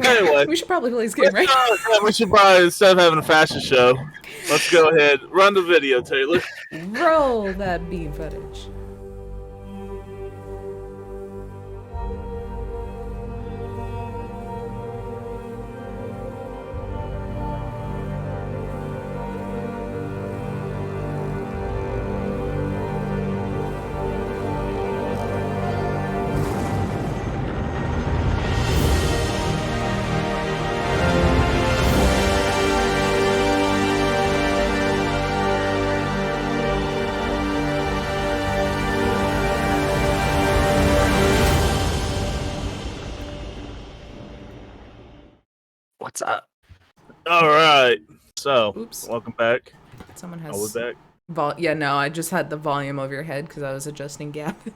Anyway, we should probably play this game, right? we should probably, instead of having a fashion show, let's go ahead. Run the video, Taylor. Roll that beam footage. What's up? All right. So, Oops. welcome back. Someone has. Oh, we're back. Yeah, no, I just had the volume over your head because I was adjusting Gavin.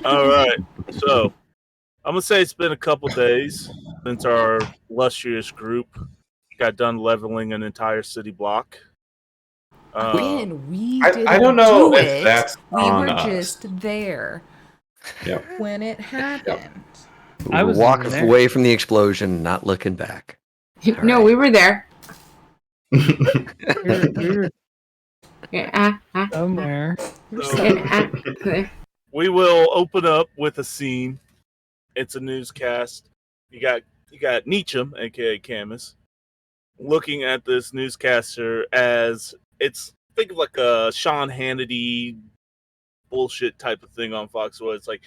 All right. So, I'm going to say it's been a couple days since our illustrious group got done leveling an entire city block. Again, we I didn't don't know do if it. that's We on were us. just there Yep. when it happened. I was walk there. away from the explosion, not looking back. No, right. we were there. We were Yeah, somewhere. So, we will open up with a scene. It's a newscast. You got Nietzsche, aka Camus, looking at this newscaster as it's think of like a Sean Hannity bullshit type of thing on Fox, where it's like,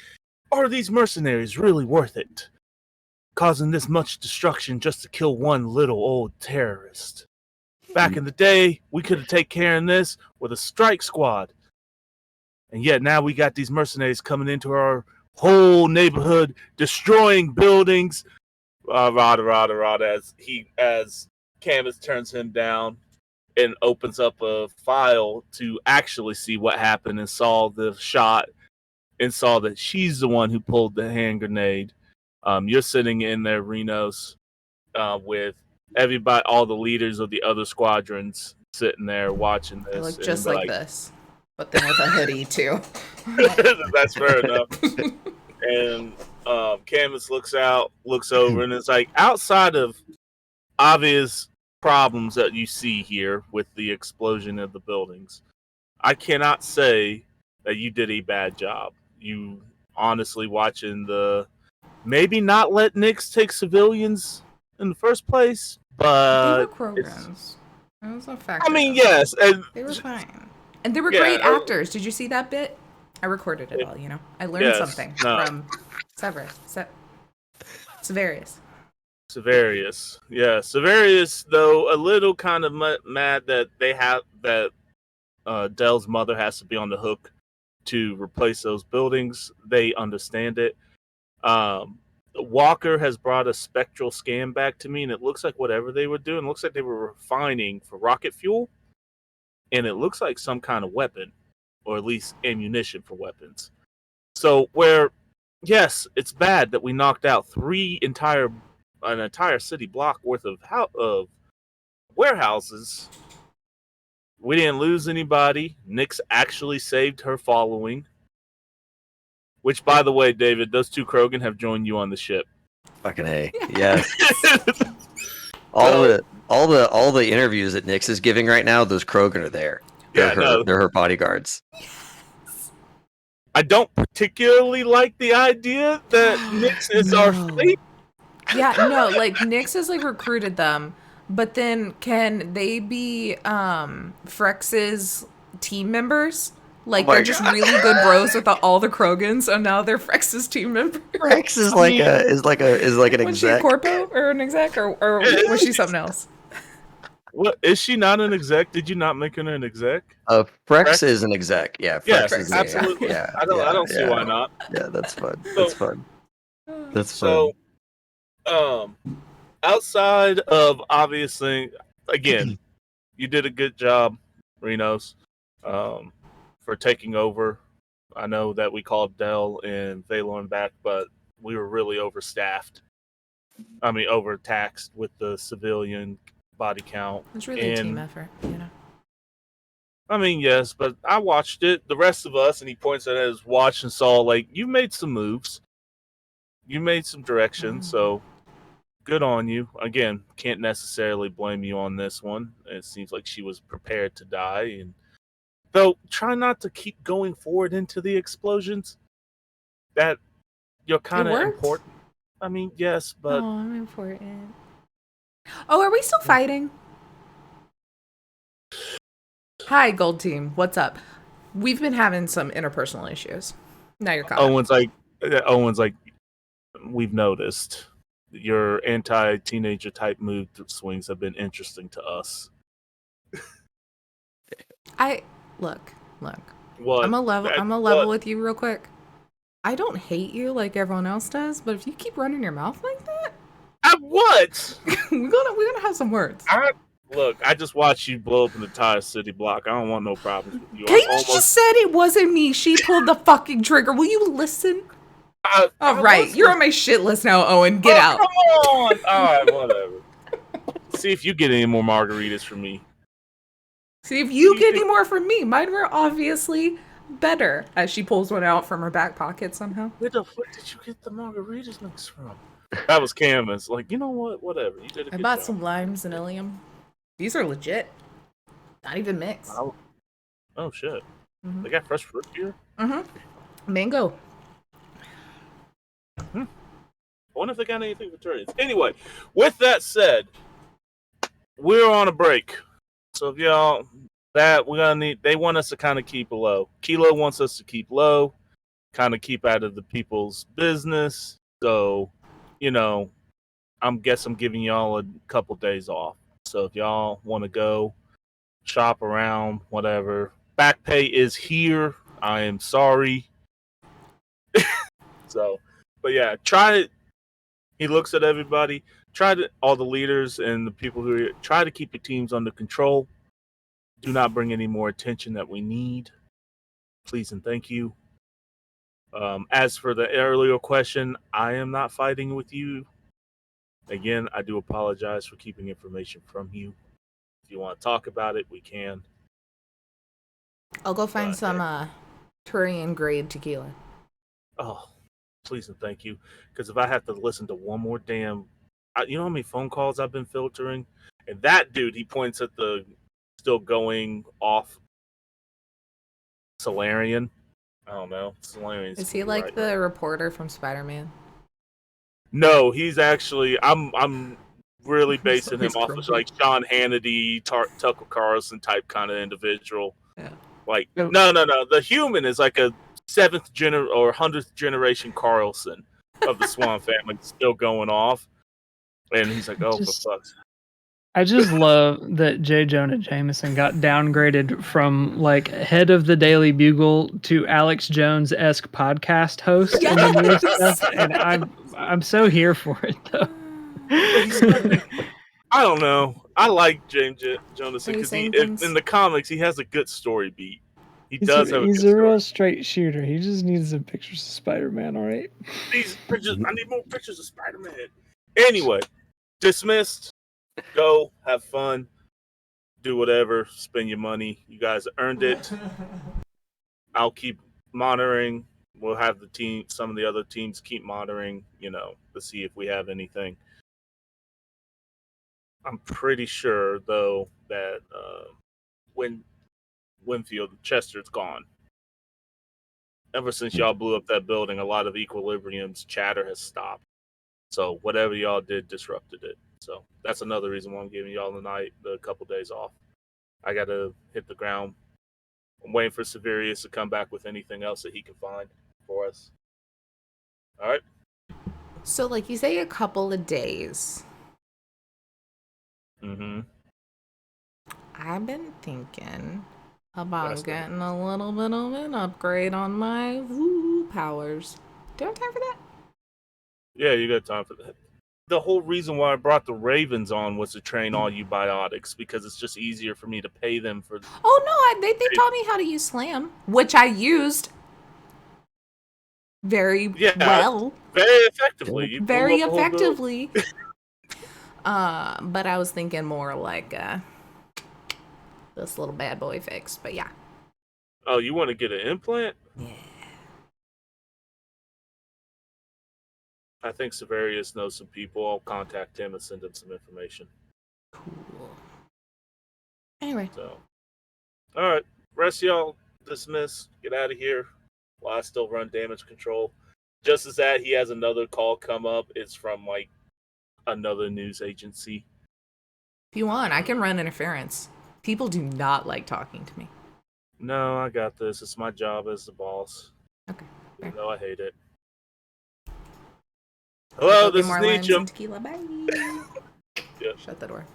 are these mercenaries really worth it? Causing this much destruction just to kill one little old terrorist. Back in the day, we could have taken care of this with a strike squad. And yet now we got these mercenaries coming into our whole neighborhood, destroying buildings. Rada, as Camus turns him down and opens up a file to actually see what happened and saw the shot and saw that she's the one who pulled the hand grenade. You're sitting in there, Renos, with everybody, all the leaders of the other squadrons sitting there watching this. I look just like this. this, but then with a hoodie too. That's fair enough. And Camus looks over, and it's like, outside of obvious problems that you see here with the explosion of the buildings, I cannot say that you did a bad job. You honestly watching maybe not let Nyx take civilians in the first place, but they were Krogans. That was a factor. I mean, yes, and they were fine, and they were great actors. Did you see that bit? I recorded it all. I learned something from Severius. Yeah, Severius, though a little kind of mad that Dell's mother has to be on the hook to replace those buildings. They understand it. Walker has brought a spectral scan back to me, and it looks like whatever they were doing looks like they were refining for rocket fuel, and it looks like some kind of weapon, or at least ammunition for weapons. So yes, it's bad that we knocked out an entire city block worth of warehouses. We didn't lose anybody. Nyx actually saved her following. Which, by the way, David, those two Krogan have joined you on the ship. Fucking A. Yes. all the interviews that Nyx is giving right now, those Krogan are there. They're her bodyguards. I don't particularly like the idea that Nyx is our fleet. Yeah, no, like Nyx has like recruited them, but then can they be Frex's team members? Like they're just really good bros with all the Krogans, so now they're Frex's team members. Frex is like an exec. Was she a corpo or an exec or was she something else? What, is she not an exec? Did you not make her an exec? Frex is an exec. Yeah, Frex is absolutely. Yeah, I don't see why not. Yeah, that's fun. That's fun. That's fun. So, outside of obviously, again, you did a good job, Renos, for taking over. I know that we called Dell and Valorn back, but we were really overstaffed. I mean, overtaxed with the civilian body count. It's really a team effort, I mean, yes, but I watched it. The rest of us, and he points at his watch and saw, like, you made some moves. You made some directions, so good on you. Again, can't necessarily blame you on this one. It seems like she was prepared to die, and though try not to keep going forward into the explosions. That you're kind of important. I mean, yes, but I'm important. Oh, are we still fighting? Hi, Gold Team. What's up? We've been having some interpersonal issues. Now you're caught. Owen's like, we've noticed your anti-teenager type mood swings have been interesting to us. Look. What? I'm a level with you real quick. I don't hate you like everyone else does, but if you keep running your mouth like that, what? we're gonna have some words. Look, I just watched you blow up an entire city block. I don't want no problems with you. Katie just said it wasn't me. She pulled the fucking trigger. Will you listen? Right, you're on my shit list now, Owen. Get out. Come on. All right, whatever. See if you get any more margaritas from me. See if you get any more from me. Mine were obviously better. As she pulls one out from her back pocket somehow. Where the fuck did you get the margaritas mix from? That was Canvas. Like, you know what? Whatever. You did a good I bought job. some limes and Ilium. These are legit. Not even mixed. Oh shit. They got fresh fruit here? Mango. I wonder if they got anything for turnips. Anyway, with that said, we're on a break. So if y'all they want us to kind of keep low. Kilo wants us to keep low, kind of keep out of the people's business. So, I'm giving y'all a couple days off. So if y'all want to go shop around, whatever. Back pay is here. I am sorry. But yeah, try it. He looks at everybody. All the leaders and the people who try to keep your teams under control. Do not bring any more attention that we need. Please and thank you. As for the earlier question, I am not fighting with you. Again, I do apologize for keeping information from you. If you want to talk about it, we can. I'll go find some Turian grade tequila. Oh, please and thank you. Because if I have to listen to one more you know how many phone calls I've been filtering? And that dude, he points at the still going off Solarian. I don't know. Solarian's Is he like the reporter from Spider-Man? No, he's actually. I'm really basing him off of like Sean Hannity, Tucker Carlson type kind of individual. Yeah. Like no. The human is like a 100th generation Carlson of the Swan family, still going off, and he's like, "Oh, for fuck's." I just love that J. Jonah Jameson got downgraded from like head of the Daily Bugle to Alex Jones-esque podcast host. Yes! And I'm so here for it though. I don't know. I like James Jonas because in the comics he has a good story beat. He's a real straight shooter. He just needs some pictures of Spider-Man. All right. These pictures. I need more pictures of Spider-Man. Anyway, dismissed. Go have fun. Do whatever. Spend your money. You guys earned it. I'll keep monitoring. We'll have some of the other teams keep monitoring, to see if we have anything. I'm pretty sure, though, that Winfield, Chester's gone. Ever since y'all blew up that building, a lot of Equilibrium's chatter has stopped. So whatever y'all did disrupted it. So that's another reason why I'm giving y'all the couple days off. I got to hit the ground. I'm waiting for Severius to come back with anything else that he can find for us. All right. So, like you say, a couple of days. Mm-hmm. I've been thinking about getting a little bit of an upgrade on my powers. Do I have time for that? Yeah, you got time for that. The whole reason why I brought the Ravens on was to train all you biotics, because it's just easier for me to pay them for. Oh no, they taught me how to use Slam, which I used very well. Very effectively. Very effectively. But I was thinking more like this little bad boy fix, but yeah. Oh, you want to get an implant? Yeah. I think Severius knows some people. I'll contact him and send him some information. Cool. Anyway. So, all right. Rest y'all dismiss. Get out of here while I still run damage control. Just as that, he has another call come up. It's from like another news agency. If you want, I can run interference. People do not like talking to me. No, I got this. It's my job as the boss. Okay. Even though I hate it. Hello, this is Nietzsche. Tequila. Bye. Yep. Shut the door.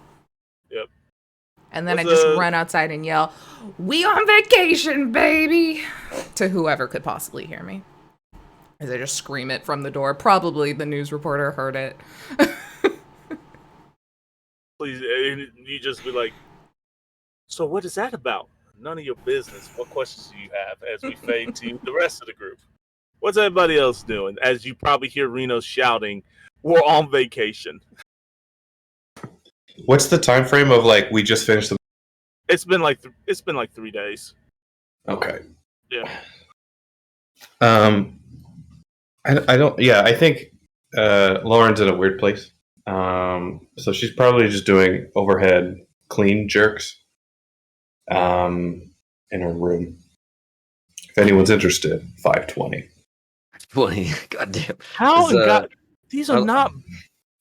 Yep. And then I just run outside and yell, "We on vacation, baby!" to whoever could possibly hear me. As I just scream it from the door. Probably the news reporter heard it. Please, you just be like, so what is that about? None of your business. What questions do you have? As we fade to the rest of the group. What's everybody else doing? As you probably hear Reno shouting, we're on vacation. What's the time frame of like we just finished the? It's been like 3 days. Okay. Yeah. I don't. Yeah, I think Lauren's in a weird place. So she's probably just doing overhead clean jerks. In her room. If anyone's interested, 520. 20. Goddamn. How? God, these are not.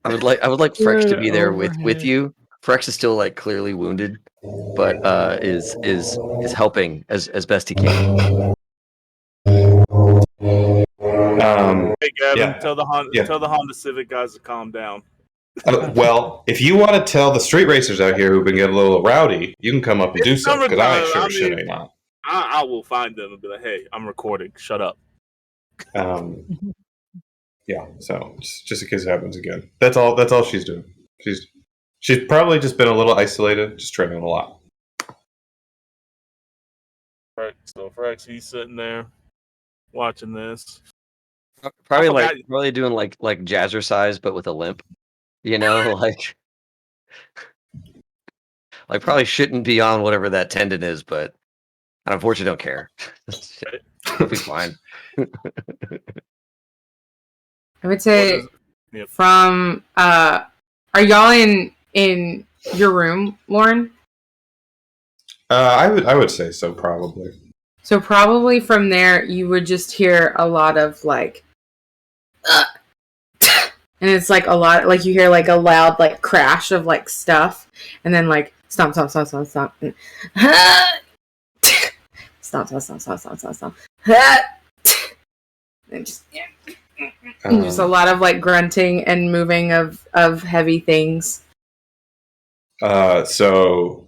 I would like Frex to be there with you. Frex is still like clearly wounded, but is helping as best he can. Hey Gavin, tell the Honda Civic guys to calm down. Well, if you want to tell the street racers out here who've been getting a little rowdy, you can come up and do so, because I ain't sure shit ain't on. I will find them and be like, hey, I'm recording. Shut up. Yeah, so just in case it happens again. That's all she's doing. She's probably just been a little isolated, just training a lot. Right, so Frex, he's sitting there watching this. Probably doing like jazzercise, but with a limp. You know, like probably shouldn't be on whatever that tendon is, but I unfortunately don't care. It'll be fine. I would say from are y'all in your room, Lauren? I would say so, probably. So probably from there you would just hear a lot of like and it's like a lot, like you hear like a loud like crash of like stuff, and then like stomp, and stomp, stomp, and just a lot of like grunting and moving of heavy things. So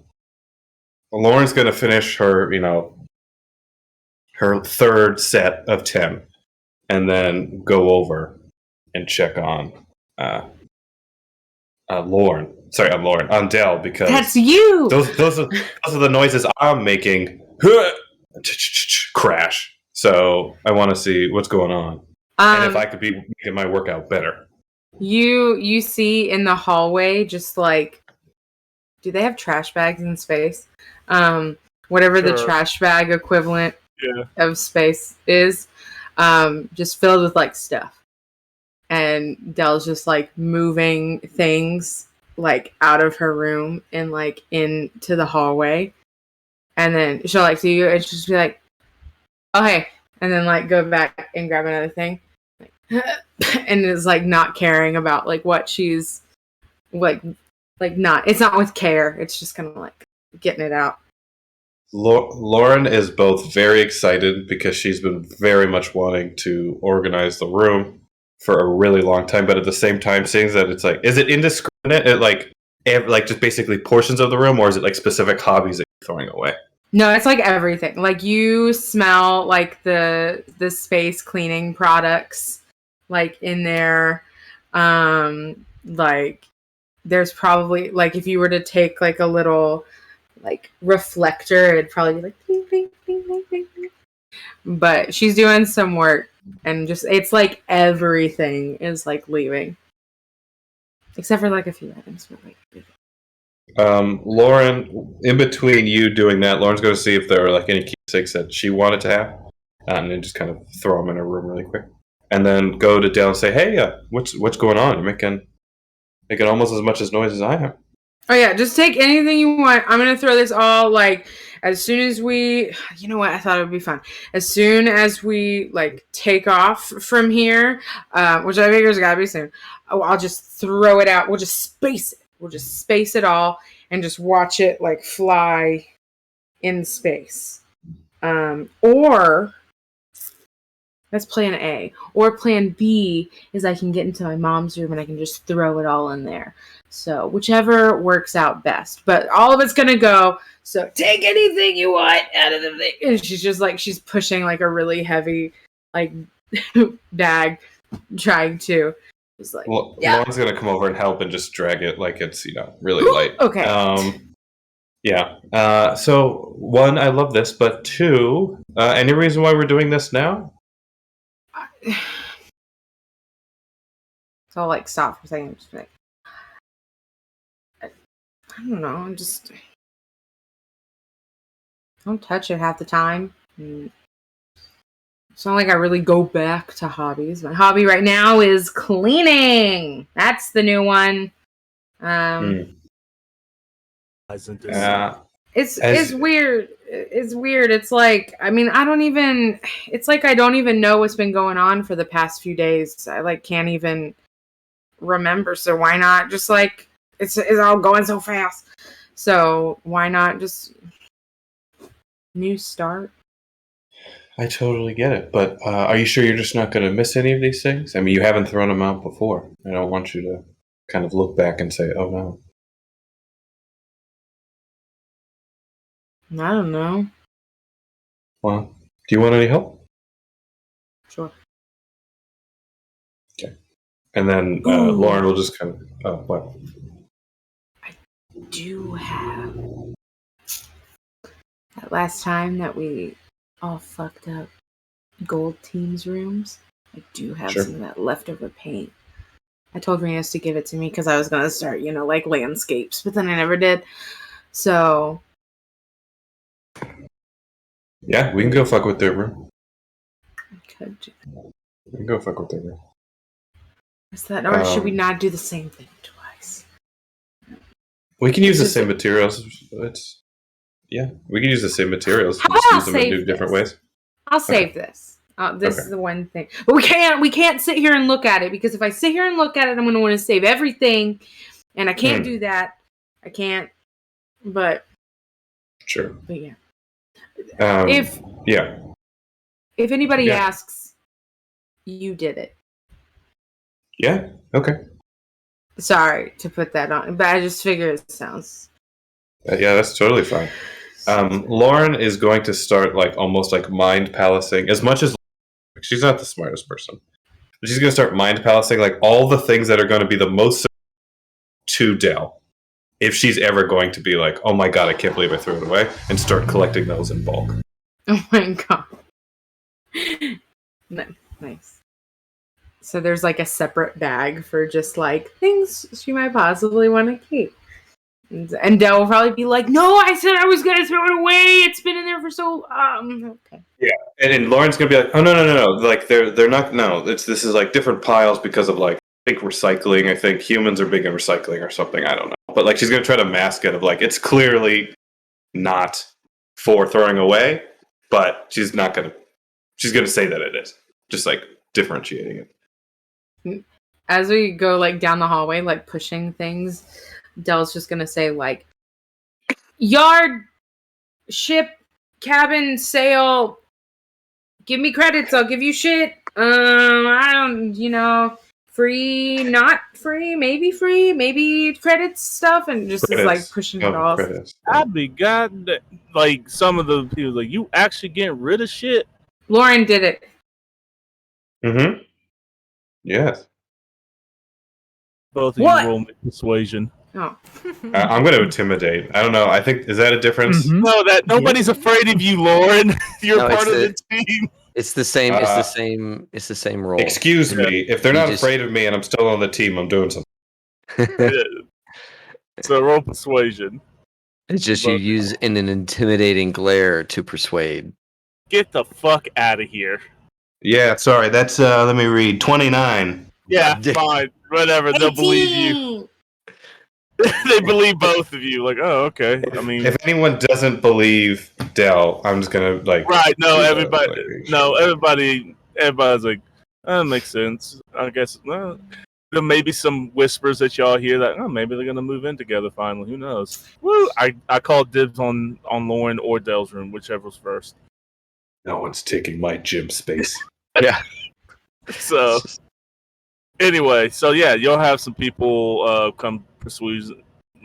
Lauren's gonna finish her, her third set of 10, and then go over and check on Lauren. Sorry, on Lauren. On Dell, because that's you. Those are the noises I'm making. Crash. So I want to see what's going on, and if I could be making my workout better. You see in the hallway, just like, do they have trash bags in space? Whatever the trash bag equivalent of space is, just filled with like stuff. And Dell's just like moving things like out of her room and like into the hallway. And then she'll like see you and she'll just be like, oh hey, and then like go back and grab another thing. And is like not caring about like what she's like not, it's not with care, it's just kind of like getting it out. Lauren is both very excited because she's been very much wanting to organize the room for a really long time, but at the same time seeing that it's like, is it indiscriminate, like just basically portions of the room, or is it like specific hobbies that you're throwing away? No, it's like everything. Like you smell like the space cleaning products like in there. Like there's probably like, if you were to take like a little like reflector, it'd probably be like bling, bling, bling, bling, bling, bling. But she's doing some work, and just it's like everything is like leaving, except for like a few items. Lauren, in between you doing that, Lauren's going to see if there are like any keepsakes that she wanted to have, and then just kind of throw them in her room really quick. and then go to Dale and say, "Hey, what's going on? You're making almost as much noise as I am." Oh yeah, just take anything you want. I'm gonna throw this all like as soon as we. You know what? I thought it would be fun. As soon as we like take off from here, which I figure has gotta be soon. I'll just throw it out. We'll just space it. We'll just space it all and just watch it like fly in space. Or that's plan A. Or plan B is I can get into my mom's room and I can just throw it all in there. So whichever works out best. But all of it's going to go. So take anything you want out of the thing. And she's just like, she's pushing like a really heavy like bag, trying to. Just like, Lauren's going to come over and help and just drag it like it's, really light. Okay. Yeah. So, one, I love this, but two, any reason why we're doing this now? So I'll like stop for a second. Just like, I don't know. I'm just don't touch it half the time. It's not like I really go back to hobbies. My hobby right now is cleaning. That's the new one. It's weird. It's weird. It's like, I mean, it's like I don't even know what's been going on for the past few days. I like can't even remember. So why not just like, it's all going so fast. So why not just new start? I totally get it. But are you sure you're just not going to miss any of these things? I mean, you haven't thrown them out before. I don't want you to kind of look back and say, oh no. I don't know. Well, do you want any help? Sure. Okay. And then Lauren will just kind of... Oh, what? I do have... That last time that we all fucked up Gold Team's rooms, I do have some of that leftover paint. I told Renus to give it to me because I was going to start, like landscapes, but then I never did. So... Yeah, we can go fuck with their room. We can go fuck with their room. Is that, or should we not do the same thing twice? We can use the same materials. We can use the same materials. Just use them in different ways. I'll save this. This is the one thing. But we can't sit here and look at it, because if I sit here and look at it, I'm going to want to save everything, and I can't do that. I can't. But sure. But yeah. If anybody asks, you did it. Yeah. Okay. Sorry to put that on, but I just figure it sounds. Yeah, that's totally fine. Lauren is going to start almost mind palacing as much as she's not the smartest person, but she's going to start mind palacing all the things that are going to be the most to Dale. If she's ever going to be like, oh my god, I can't believe I threw it away, and start collecting those in bulk. Oh my god. Nice. So there's a separate bag for just things she might possibly want to keep. And Dell will probably be like, no, I said I was going to throw it away. It's been in there for so long. Okay. Yeah. And then Lauren's going to be like, oh, no. They're not, no. This is different piles because of I think recycling. I think humans are big in recycling or something. I don't know. But she's going to try to mask it of it's clearly not for throwing away, but she's going to say that it is. Just differentiating it. As we go down the hallway, pushing things, Dell's just going to say yard, ship, cabin, sail, give me credits, I'll give you shit. I don't, free, not free, maybe credits stuff, and just credits. Is pushing it all. I'd be god, some of the people you actually getting rid of shit. Lauren did it. Mm-hmm. Yes. Both of you roll persuasion. Oh. I'm going to intimidate. I don't know. I think, is that a difference? Mm-hmm. No, that nobody's afraid of you, Lauren. You're part of the team. It's the same. It's the same role. Excuse me. If they're not afraid of me and I'm still on the team, I'm doing something. So roll persuasion. It's just you use an intimidating glare to persuade. Get the fuck out of here. Yeah, sorry. That's let me read. 29. Yeah, fine. Whatever. They'll believe you. They believe both of you. Like, oh, okay. I mean, if anyone doesn't believe Dell, I'm just gonna Right? No, everybody. Everybody's like, that makes sense. I guess. Well, there may be some whispers that y'all hear that maybe they're gonna move in together finally. Who knows? Woo! I called dibs on Lauren or Dell's room, whichever's first. No one's taking my gym space. Yeah. So anyway, you'll have some people come persuade,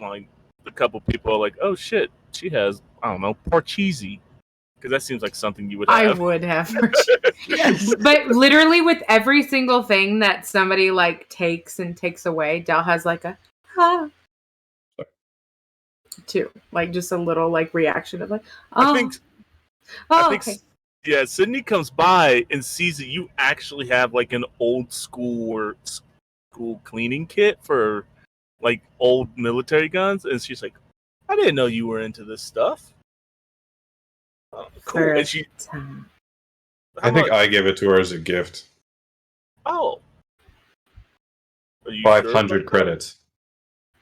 like a couple people are like, oh shit, she has Parcheesi, because that seems like something you would have. I would have. Yes. But literally with every single thing that somebody like takes away, Dell has like a too, like just a little like reaction of like, I think okay. Yeah, Sydney comes by and sees that you actually have like an old school cleaning kit for like old military guns, and she's like, I didn't know you were into this stuff. Oh, cool. And she, I think I gave it to her as a gift. Oh. 500 credits.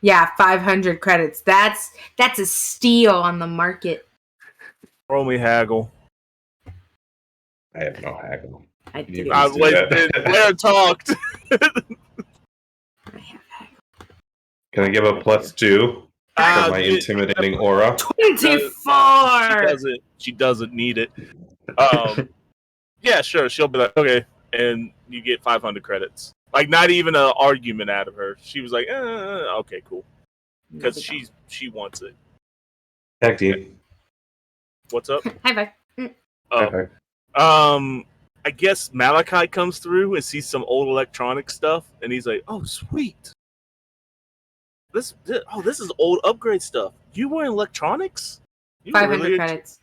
Yeah, 500 credits. That's a steal on the market. Roll me haggle. I have no haggle. I do. Blair talked. Can I give a +2 for my intimidating aura? 24. She doesn't need it. Yeah, sure. She'll be like, okay, and you get 500 credits. Like, not even an argument out of her. She was like, okay, cool, because she wants it. Tag team. What's up? High five. Okay. I guess Malachi comes through and sees some old electronic stuff, and he's like, "Oh, sweet! This is old upgrade stuff. You were in electronics? 500 credits.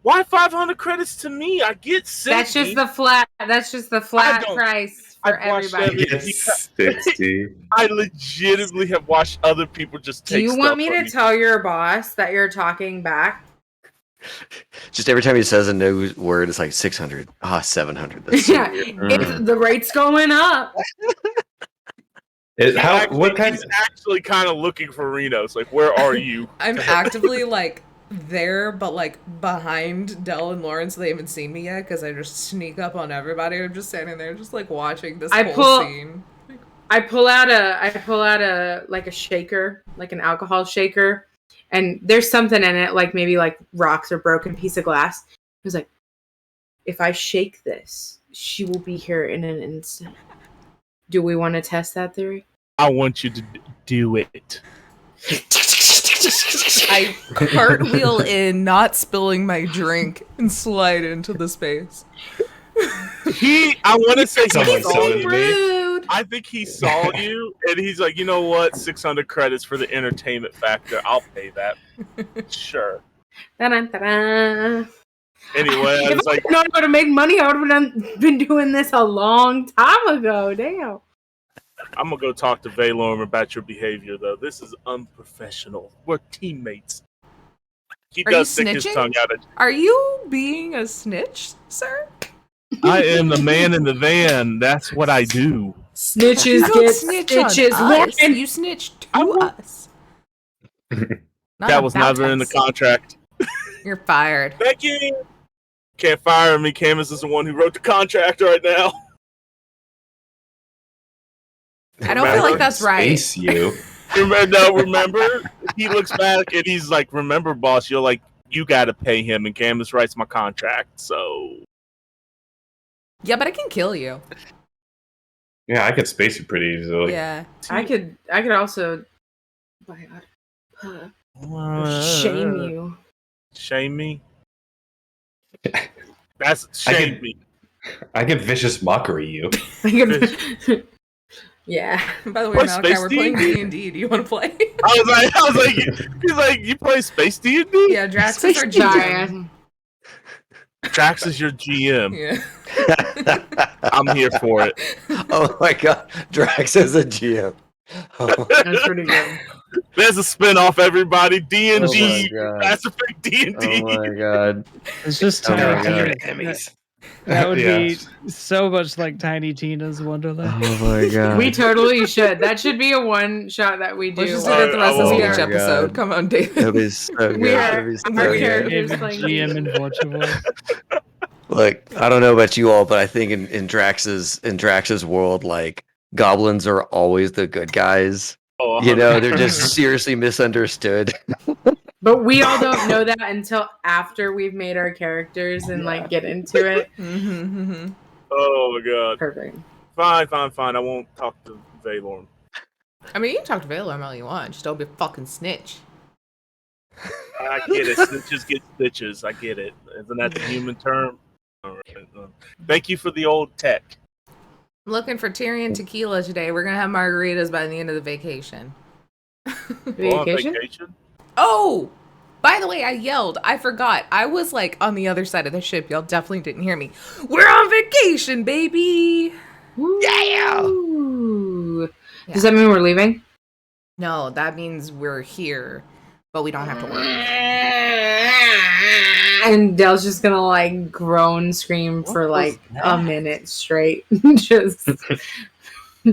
Why 500 credits to me? I get 60. That's just the flat price for everybody. 60. I legitimately have watched other people just take. Do you want me to tell your boss that you're talking back? Just every time he says a new word, it's like 600. 700. That's yeah, the rate's going up. He's actually kind of looking for Reno's. Like, where are you? I'm actively like there, but like behind Dell and Lauren, so they haven't seen me yet because I just sneak up on everybody. I'm just standing there, just like watching this whole scene. I pull out a like a shaker, like an alcohol shaker. And there's something in it, like maybe like rocks or broken piece of glass. He was like, if I shake this, she will be here in an instant. Do we want to test that theory? I want you to do it. I cartwheel in, not spilling my drink, and slide into the space. I want to say someone saw rude. I think he saw you, and he's like, you know what? 600 credits for the entertainment factor. I'll pay that. Sure. Da-da-da-da. Anyway, I was like, I know how to make money. I would have been doing this a long time ago. Damn. I'm gonna go talk to Valorm about your behavior, though. This is unprofessional. We're teammates. He does stick his tongue out. Are you being a snitch, sir? I am the man in the van. That's what I do. Snitches get stitches. And you snitched to us. That was never in the contract. You're fired. Becky! Can't fire me. Camus is the one who wrote the contract right now. I don't feel like that's right. Space you. Remember? He looks back and he's like, remember, boss, you're like, you got to pay him. And Camus writes my contract, so... Yeah, but I can kill you. Yeah, I could space you pretty easily. Yeah. I could also shame you. Shame me? That's shame me. I could vicious mockery you. Yeah. By the way, Malachi, we're playing D&D. Do you want to play? I was like, he's like, you play Space D&D? Yeah, Drax is our GM. Drax is your GM. Yeah. I'm here for it. Oh my god, Drax is a GM. Oh. That's pretty good. There's a spin-off, everybody. D&D. Mass Effect D&D. Oh my god. It's just time enemies. That would be so much like Tiny Tina's Wonderland. Oh my god. We totally should. That should be a one shot that we do. Let's just do that the rest of each episode. God. Come on, David. That'd be so good. Our characters David, playing GM and voice. Like, I don't know about you all, but I think in Drax's world, like, goblins are always the good guys. Oh, you know, they're just seriously misunderstood. But we all don't know that until after we've made our characters and like get into it. Oh my god. Perfect. Fine. I won't talk to Valorn. I mean, you can talk to Valorn all you want. Just don't be a fucking snitch. I get it. Snitches get stitches. I get it. Isn't that the human term? All right. Thank you for the old tech. I'm looking for Tyrion tequila today. We're gonna have margaritas by the end of the vacation. Vacation? Oh! By the way, I yelled. I forgot. I was like on the other side of the ship. Y'all definitely didn't hear me. We're on vacation, baby! Yeah! Does that mean we're leaving? No, that means we're here, but we don't have to work. And Dell's just gonna like groan, scream for like a minute straight.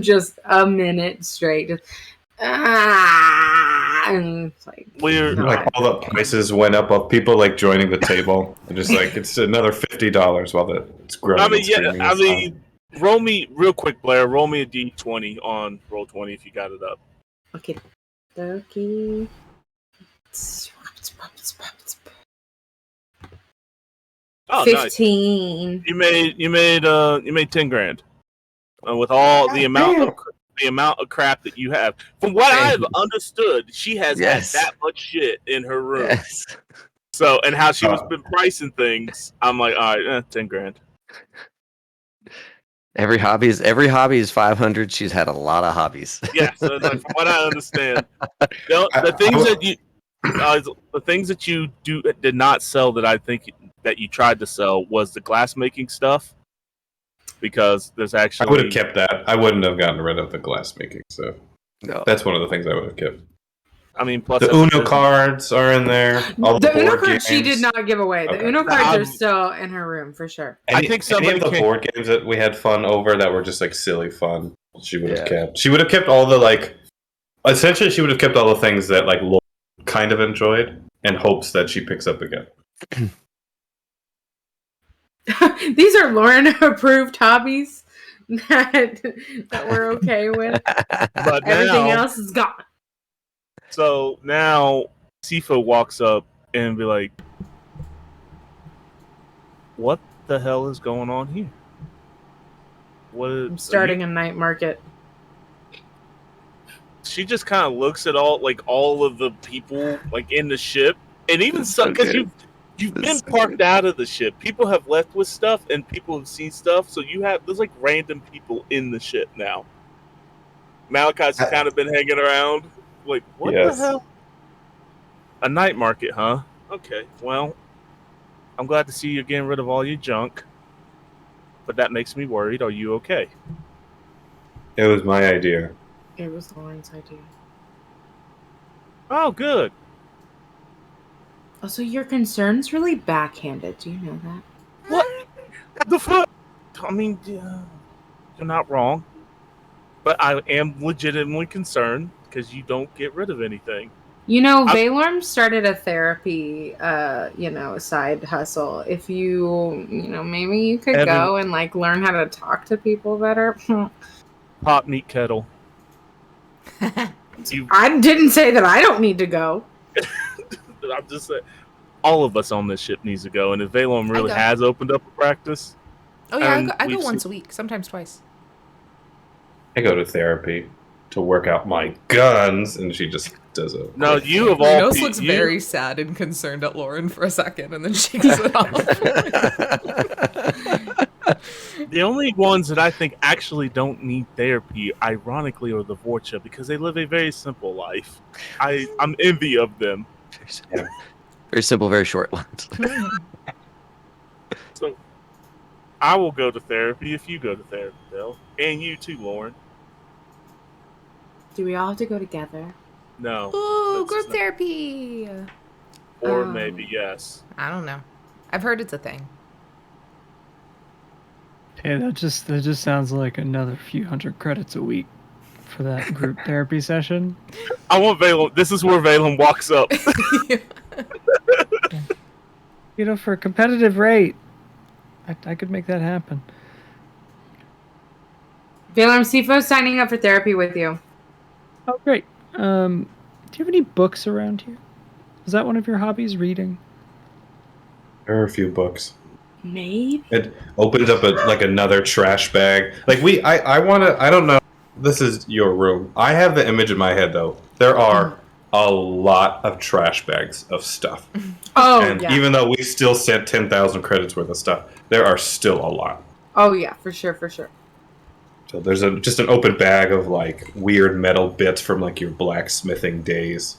just a minute straight. Just, and it's like we're like all the prices went up of people like joining the table. And just like it's another $50 while it's growing. I mean, roll me real quick, Blair. Roll me a D20 on Roll20 if you got it up. Okay. Oh, 15. Nice. You made 10 grand with all the amount of crap that you have. From what I've understood, she has had that much shit in her room. Yes. So, and how she was been pricing things, I'm like, all right, 10 grand. Every hobby is 500. She's had a lot of hobbies. Yeah, so like, from what I understand, the things that you did not sell that I think that you tried to sell was the glass making stuff, because there's actually I would have kept that. I wouldn't have gotten rid of the glass making stuff. No. That's one of the things I would have kept. I mean, plus the Uno cards are in there. All the Uno board cards games. she did not give away. The Uno cards are still in her room for sure. I think any of the board games that we had fun over that were just like silly fun, she would have kept. She would have kept all the like. Essentially, she would have kept all the things that like Lauren kind of enjoyed, in hopes that she picks up again. These are Lauren approved hobbies that we're okay with. But everything else is gone. So now Sifa walks up and be like, what the hell is going on here? I'm starting a night market. She just kind of looks at all of the people like in the ship, and even some, because you've been parked out of the ship. People have left with stuff, and people have seen stuff. So there's like random people in the ship now. Malachi's kind of been hanging around. Like, what the hell? A night market, huh? Okay, well, I'm glad to see you're getting rid of all your junk, but that makes me worried. Are you okay? It was my idea. It was Lauren's idea. Oh, good. Also, your concern's really backhanded. Do you know that? What the fuck? I mean, you're not wrong, but I am legitimately concerned because you don't get rid of anything. You know, Valorm started a therapy, side hustle. If maybe you could go and like learn how to talk to people better. Pop meat kettle. I didn't say that I don't need to go. I'm just saying, all of us on this ship needs to go, and if Valorm really has opened up a practice. Oh yeah, I go once a week, sometimes twice. I go to therapy to work out my guns, and she just does it. No, you of all people. Looks very sad and concerned at Lauren for a second, and then shakes it off. The only ones that I think actually don't need therapy, ironically, are the Vorcha, because they live a very simple life. I'm envy of them. Very simple, very short lives. So, I will go to therapy if you go to therapy, Bill. And you too, Lauren. Do we all have to go together? No. Ooh, group therapy! Or maybe yes. I don't know. I've heard it's a thing. Hey, that just sounds like another few hundred credits a week for that group therapy session. I want Valem. This is where Valem walks up. For a competitive rate, I could make that happen. Valem Sifo's signing up for therapy with you. Oh, great. Do you have any books around here? Is that one of your hobbies, reading? There are a few books. Maybe. It opens up another trash bag. I don't know. This is your room. I have the image in my head, though. There are a lot of trash bags of stuff. And even though we still sent 10,000 credits worth of stuff, there are still a lot. Oh, yeah, for sure. So there's just an open bag of weird metal bits from your blacksmithing days,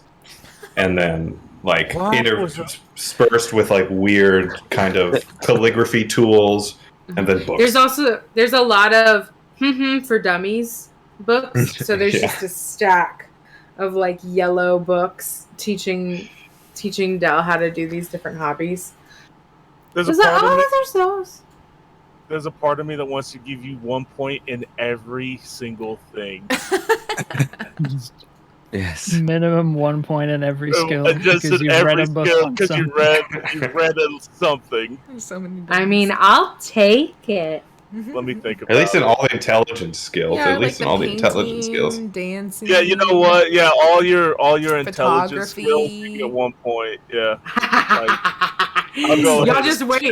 and then interspersed with weird kind of calligraphy tools, and then books. There's a lot of for dummies books. So there's just a stack of yellow books teaching Del how to do these different hobbies. There's a part of me that wants to give you 1 point in every single thing. Yes. Minimum 1 point in every skill just because you've read a book on something. You read something. So many things. I mean, I'll take it. Let me think about it. At least in all the intelligence skills. Yeah, at least in all the intelligence skills. Dancing. Yeah, you know what? Yeah, all your intelligence skills, you get 1 point. Yeah. Y'all just wait.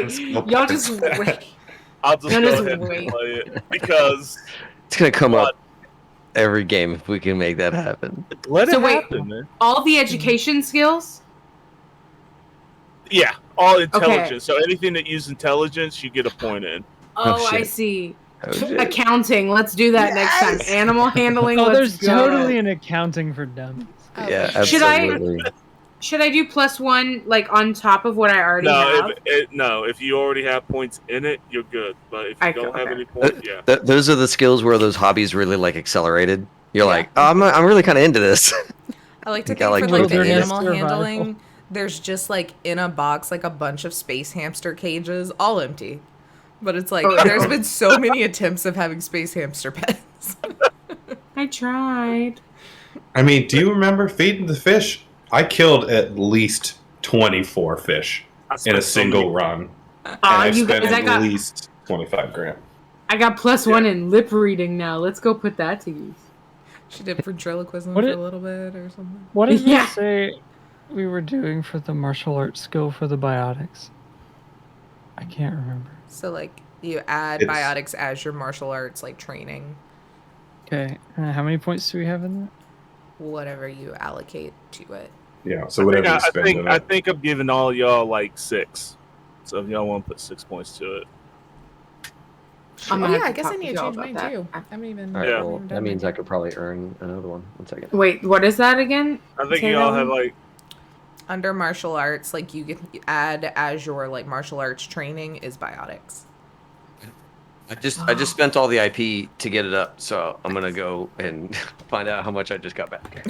I'll just go ahead and play it because it's gonna come up every game if we can make that happen. Let it happen, man. All the education skills? Yeah, all intelligence. Okay. So anything that uses intelligence, you get a point in. Oh, I see. Accounting. Let's do that next time. Animal handling. There's totally an accounting for dummies. Yeah, absolutely. Should I do +1 on top of what I already have? If you already have points in it, you're good. But if you don't have any points, those are the skills where those hobbies really accelerated. You're I'm really kind of into this. I like to think for the animal handling, there's just in a box a bunch of space hamster cages, all empty. But it's there's been so many attempts of having space hamster pets. I tried. I mean, do you remember feeding the fish? I killed at least 24 fish in a single run. And I spent at least 25 grand. I got +1 in lip reading now. Let's go put that to use. She did ventriloquism for a little bit or something. What did you say we were doing for the martial arts skill for the biotics? I can't remember. So you add biotics as your martial arts training. Okay. How many points do we have in that? Whatever you allocate to it. Yeah, so whatever you spend. I think I'm giving all y'all 6. So if y'all want to put 6 points to it. I guess I need to change mine too. I haven't even. All right, well, that means I could probably earn another one. 1 second. Wait, what is that again? I think y'all have under martial arts, you can add as your martial arts training is biotics. I just spent all the IP to get it up, so I'm gonna go and find out how much I just got back.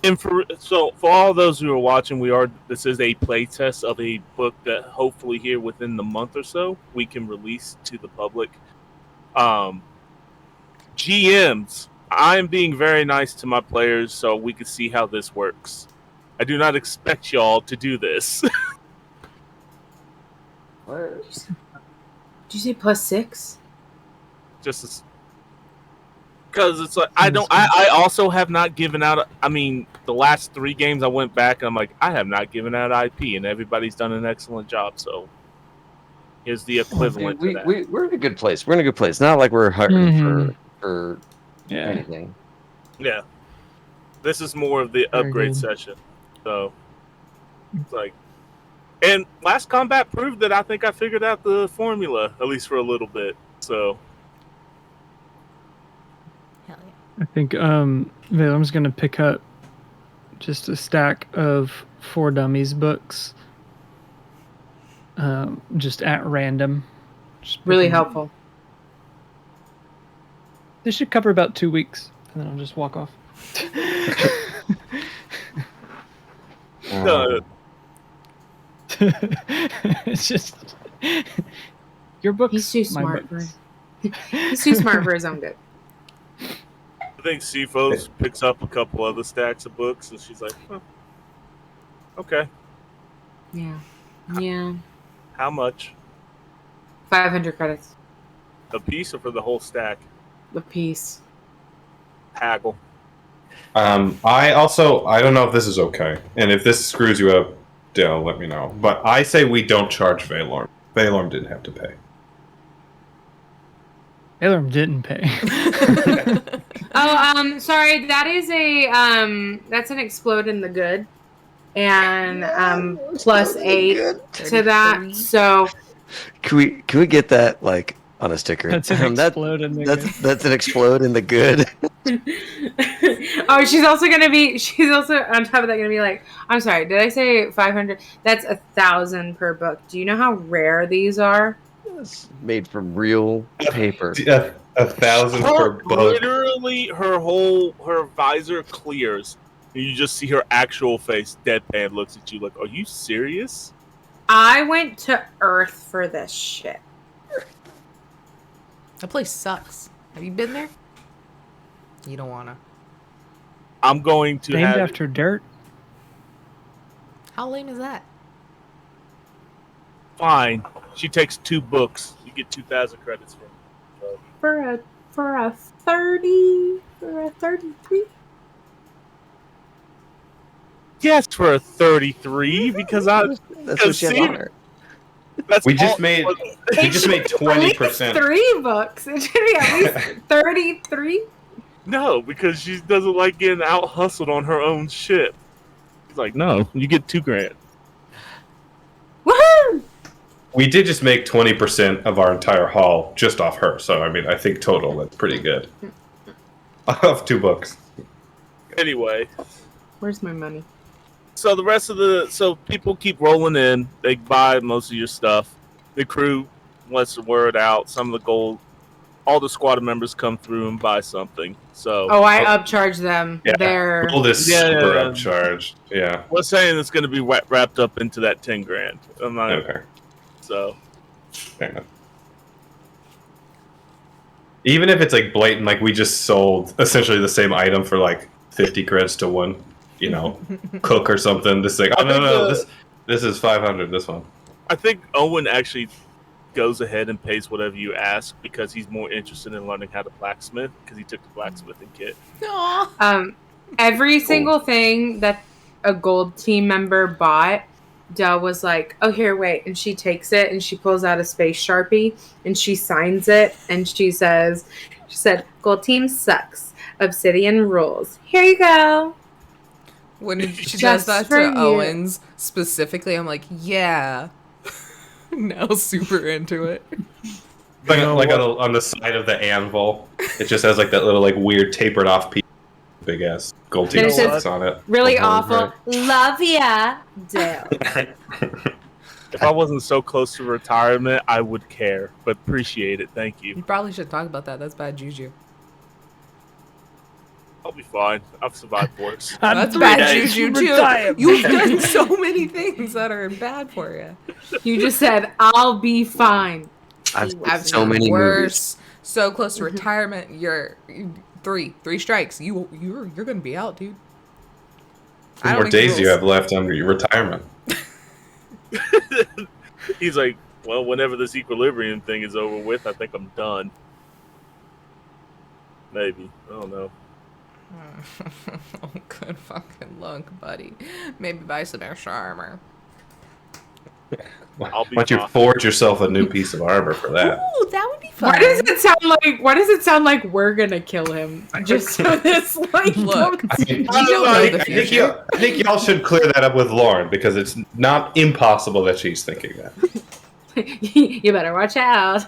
And for all those who are watching, this is a playtest of a book that hopefully here within the month or so we can release to the public. GMs, I'm being very nice to my players so we can see how this works. I do not expect y'all to do this. What? Did you say +6? Just because it's I also have not given out. I mean, the last 3 games I went back and I'm I have not given out IP, and everybody's done an excellent job. So here's the equivalent to that. We're in a good place. We're in a good place. Not like we're hurting for anything. Yeah, this is more of the upgrade session. So it's and last combat proved that I think I figured out the formula, at least for a little bit. So hell yeah. I think Valem's gonna pick up just a stack of 4 Dummies books, just at random. Really helpful. They should cover about 2 weeks, and then I'll just walk off. No. It's just Your books. He's too smart for. He's too smart for his own good. I think Sifos picks up a couple other stacks of books, and she's like, huh. Okay. Yeah. How much? 500 credits. A piece or for the whole stack? A piece. Haggle. I don't know if this is okay, and if this screws you up, Dale, let me know. But I say we don't charge Valorm. Valorm didn't have to pay. Ilium didn't pay. Sorry. That is that's an explode in the good, and plus 8 to that. So, can we get that like on a sticker? That's an explode in the good. That's an explode in the good. Oh, she's also on top of that gonna be like, I'm sorry, did I say 500? That's 1,000 per book. Do you know how rare these are? It's made from real paper. 1,000 per book. Literally, her visor clears, and you just see her actual face deadpan looks at you like, are you serious? I went to Earth for this shit. That place sucks. Have you been there? You don't wanna. I'm going to Named after dirt. How lame is that? Fine. She takes 2 books. You get 2,000 credits for it. For a 33. Yes, for a 33 because That's what she has on her. We just made 20%. 3 books. It should be at least 33. No, because she doesn't like getting out hustled on her own shit. It's like, no, you get $2,000. Woohoo! We did just make 20% of our entire haul just off her. So, I mean, I think total, that's pretty good. Off 2 books. Anyway. Where's my money? So the rest of so people keep rolling in. They buy most of your stuff. The crew lets the word out. Some of the gold, all the squad members come through and buy something. So I upcharge them. Yeah, Their gold is super upcharged. Yeah. We're saying it's going to be wrapped up into that $10,000. I'm not. Okay. So. Fair enough. Even if it's like blatant, like we just sold essentially the same item for like 50 credits to one, cook or something. This like, oh no, this is 500. This one. I think Owen actually goes ahead and pays whatever you ask because he's more interested in learning how to blacksmith because he took the blacksmithing kit. Every single thing that a gold team member bought, Del was like, oh, here, wait. And she takes it and she pulls out a space Sharpie and she signs it. And she said, gold team sucks. Obsidian rules. Here you go. When she does that to Owens specifically, I'm like, yeah. Now super into it. Like on the side of the anvil, it just has like that little like weird tapered off piece, big ass gold team slots on it. Really awful. Love ya, Dale. If I wasn't so close to retirement, I would care, but appreciate it. Thank you. You probably should talk about that. That's bad juju. I'll be fine. I've survived worse. That's bad juju too. You've done so many things that are bad for you. You just said, "I'll be fine." I've so many worse. Movies. So close to retirement. You're three strikes. You're gonna be out, dude. How many more days do you have left under your retirement? He's like, well, whenever this equilibrium thing is over with, I think I'm done. Maybe. I don't know. Oh, good fucking luck, buddy. Maybe buy some extra armor. Why don't you forge yourself a new piece of armor for that? Ooh, that would be fun. Why does it sound like we're gonna kill him? Just so this like look. I think y'all should clear that up with Lauren because it's not impossible that she's thinking that. You better watch out.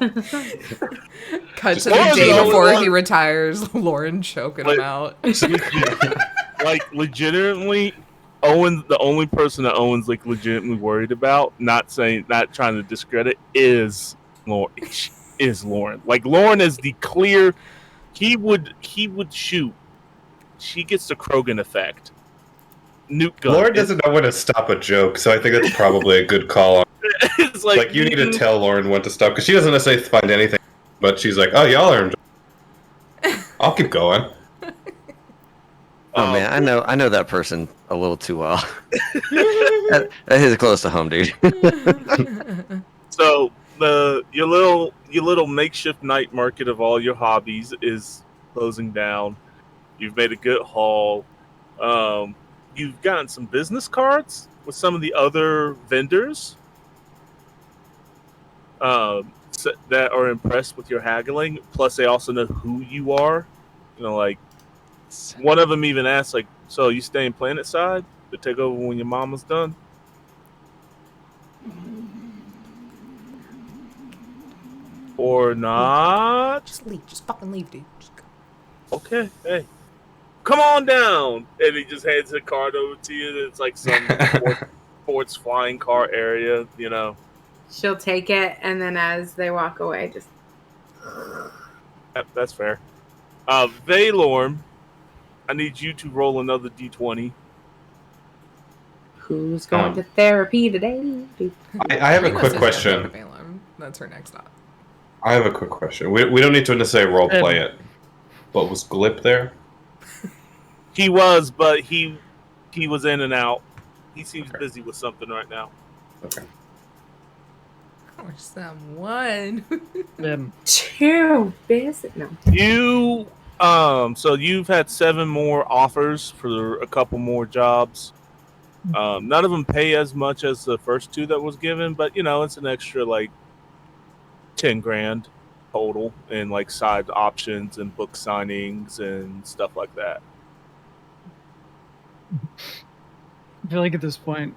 Cut to the day before he retires. Lauren choking him out. Like legitimately. Owen, the only person that Owen's like legitimately worried about, not trying to discredit, is Lauren. Like Lauren is the clear. He would shoot. She gets the Krogan effect. Nuke gun. Lauren doesn't know when to stop a joke, so I think that's probably a good call. It's like you need to tell Lauren when to stop because she doesn't necessarily find anything, but she's like, "Oh, y'all are enjoying. I'll keep going." Oh man, I know that person a little too well. that hits close to home, dude. So your little makeshift night market of all your hobbies is closing down. You've made a good haul. You've gotten some business cards with some of the other vendors that are impressed with your haggling. Plus, they also know who you are. You know, like one of them even asked, like, "So you staying planet side to take over when your mama's done?" Or not? Just leave. Just fucking leave, dude. Just go. Okay, hey, come on down. And he just hands a card over to you. It's like some sports flying car area, you know. She'll take it, and then as they walk away, just... Yep, that's fair. Valorm, I need you to roll another d20. Who's going to therapy today? I have a quick question. That's her next stop. I have a quick question. We don't need to necessarily role play it, but was Glip there? He was, but he was in and out. He seems busy with something right now. Okay. Or someone. Too busy. No. You so you've had 7 more offers for a couple more jobs. None of them pay as much as the first 2 that was given, but you know, it's an extra like 10 grand total in like side options and book signings and stuff like that. I feel like at this point,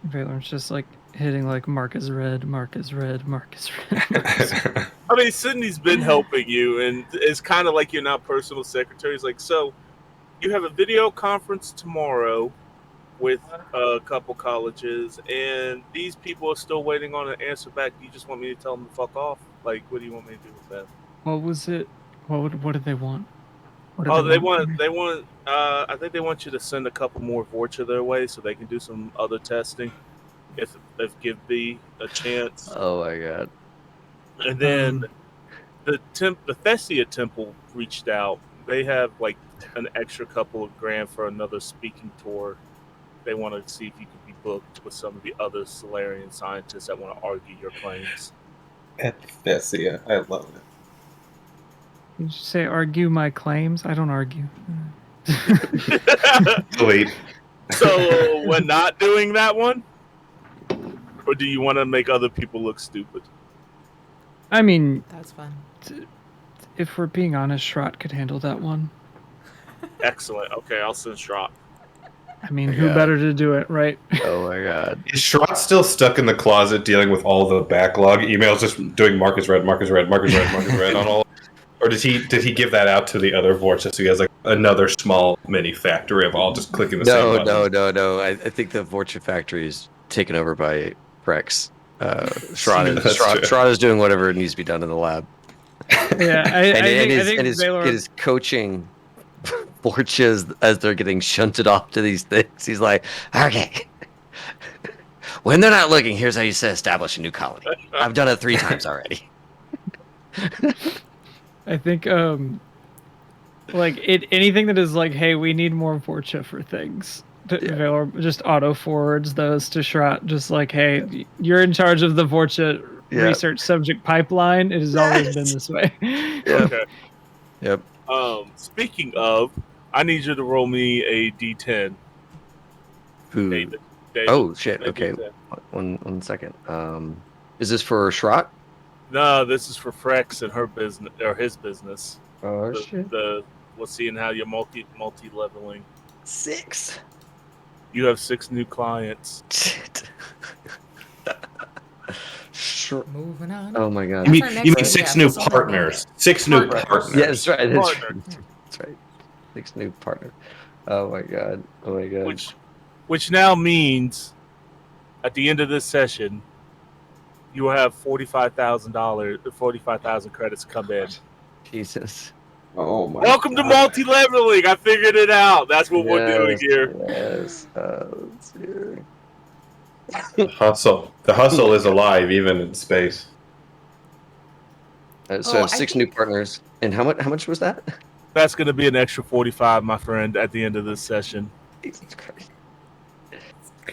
Valor's just like hitting like mark is red, mark is red, mark is red. I mean, Sydney's been helping you, and it's kind of like you're not personal secretary. It's like, so you have a video conference tomorrow with a couple colleges, and these people are still waiting on an answer back. You just want me to tell them to fuck off? Like, what do you want me to do with that? What was it? What did they want? They want. I think they want you to send a couple more Vorcha their way so they can do some other testing. If give B a chance. Oh my god. And then the Thessia Temple reached out. They have like an extra couple of grand for another speaking tour. They want to see if you could be booked with some of the other Solarian scientists that want to argue your claims. At Thessia, I love it. Did you say argue my claims? I don't argue. Sweet. So we're not doing that one? Or do you want to make other people look stupid? I mean, that's fun. If we're being honest, Shrot could handle that one. Excellent. Okay, I'll send Shrot. I mean, who better to do it, right? Oh my god. Is Shrot still stuck in the closet dealing with all the backlog emails, just doing mark is red, mark is red, mark is red, mark is red on all? Or did he give that out to the other Vorcha so he has like another small mini factory of all just clicking the same button? No. I think the Vorcha factory is taken over by Prex. Shrot is doing whatever needs to be done in the lab. Yeah, I think it is coaching Vorchas as they're getting shunted off to these things. He's like, okay, when they're not looking, here's how you establish a new colony. I've done it 3 times already. I think anything that is like, hey, we need more Vorcha for things. Valor just auto forwards those to Shrot, just like, hey, you're in charge of the Vorcha research subject pipeline. It has always been this way. Okay. Yep. Speaking of, I need you to roll me a d10. David. Oh shit. Okay. One second. Is this for Shrot? No, this is for Frex and her business or his business. Oh shit. We're seeing how you're multi leveling. 6. You have 6 new clients. Shit. Sure. Moving on. Oh my god. You mean 6 new partners? 6 new partners. Yeah, that's right. That's right. 6 new partners. Oh my god. Which now means, at the end of this session, you will have $45,000 credits come in. Jesus. Oh my! Welcome to multi-leveling. I figured it out. That's what we're doing here. Yes. Let's see. The hustle is alive even in space. So I have 6 new partners. And how much was that? That's going to be an extra 45, my friend, at the end of this session. Jesus Christ.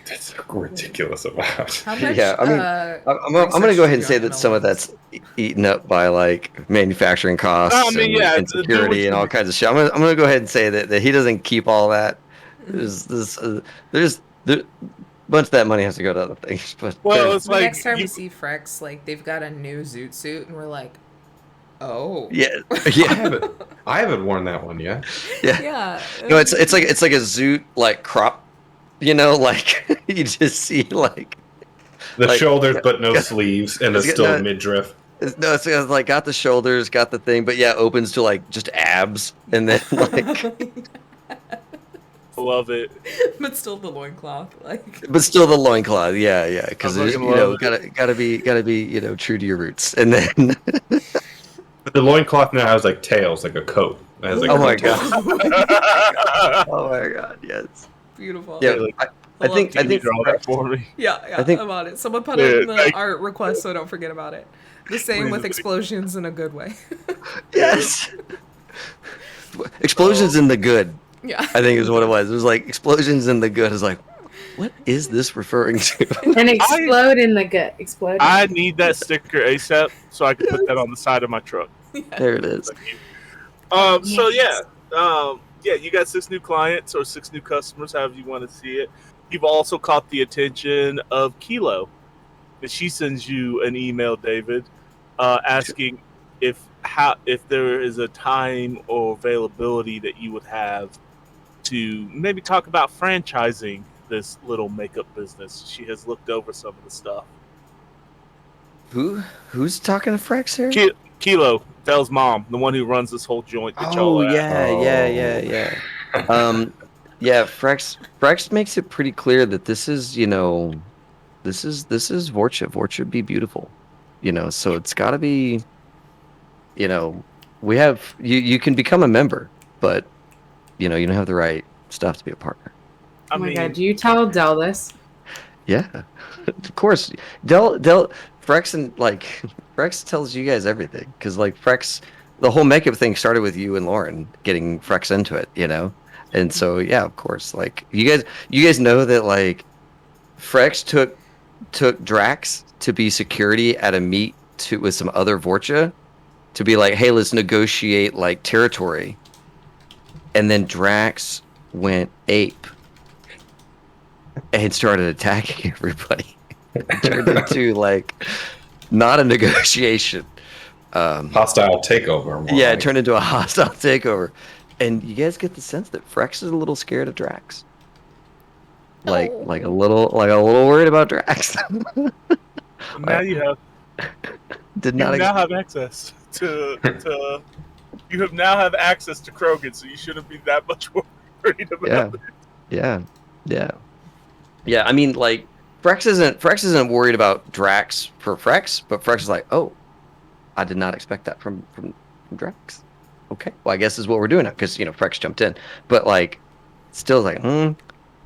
That's a ridiculous amount. How much? Yeah, I mean, I'm going to go ahead and say that some of that's eaten up by like manufacturing costs and security and all kinds of shit. I'm going to go ahead and say that he doesn't keep all that. There's a bunch of that money has to go to other things. But it's like next time we see Frex, like they've got a new zoot suit, and we're like, oh yeah. I haven't worn that one yet. Yeah. No, it's like a zoot like crop. You know, like you just see like the shoulders, but no sleeves, and it's still midriff. No, it's like got the shoulders, got the thing, but yeah, opens to like just abs, and then like. Love it. But still the loincloth, like. But still the loincloth, yeah, because gotta be true to your roots, and then. But the loincloth now has like tails, like a coat. It has, like, oh my god! Oh my god! Yes. Beautiful. Yeah, I think draw that for me. Yeah, I'm on it. Someone put it in the art request, so don't forget about it. The same with explosions in a good way. Yes. Explosions in the good. Yeah. I think is what it was. It was like explosions in the good. Is like, what is this referring to? And explode in the gut. Explode. I need that sticker ASAP so I can put that on the side of my truck. There it is. Yes. So yeah, you got 6 new clients or 6 new customers, however you want to see it. You've also caught the attention of Kilo. And she sends you an email, David, asking if there is a time or availability that you would have to maybe talk about franchising this little makeup business. She has looked over some of the stuff. Who's talking to Frex here? Kilo, Dell's mom, the one who runs this whole joint. Yeah. Frex makes it pretty clear that this is Vorcha. Vorcha be beautiful, So it's got to be, we have you can become a member, but you don't have the right stuff to be a partner. Oh my god! Do you tell Dell this? Yeah, of course. Dell Frex and Frex tells you guys everything because Frex, the whole makeup thing started with you and Lauren getting Frex into it, and so yeah, of course, you guys know that Frex took Drax to be security at a meet with some other Vorcha to be like, hey, let's negotiate territory, and then Drax went ape and started attacking everybody. It turned into not a negotiation. Hostile takeover. Yeah, it turned into a hostile takeover. And you guys get the sense that Frex is a little scared of Drax. A little worried about Drax. Now you have access to you have now have access to Krogan, so you shouldn't be that much worried about it. Yeah, I mean, Frex isn't worried about Drax for Frex, but Frex is like, oh, I did not expect that from Drax. Okay, well, I guess is what we're doing now because Frex jumped in, but still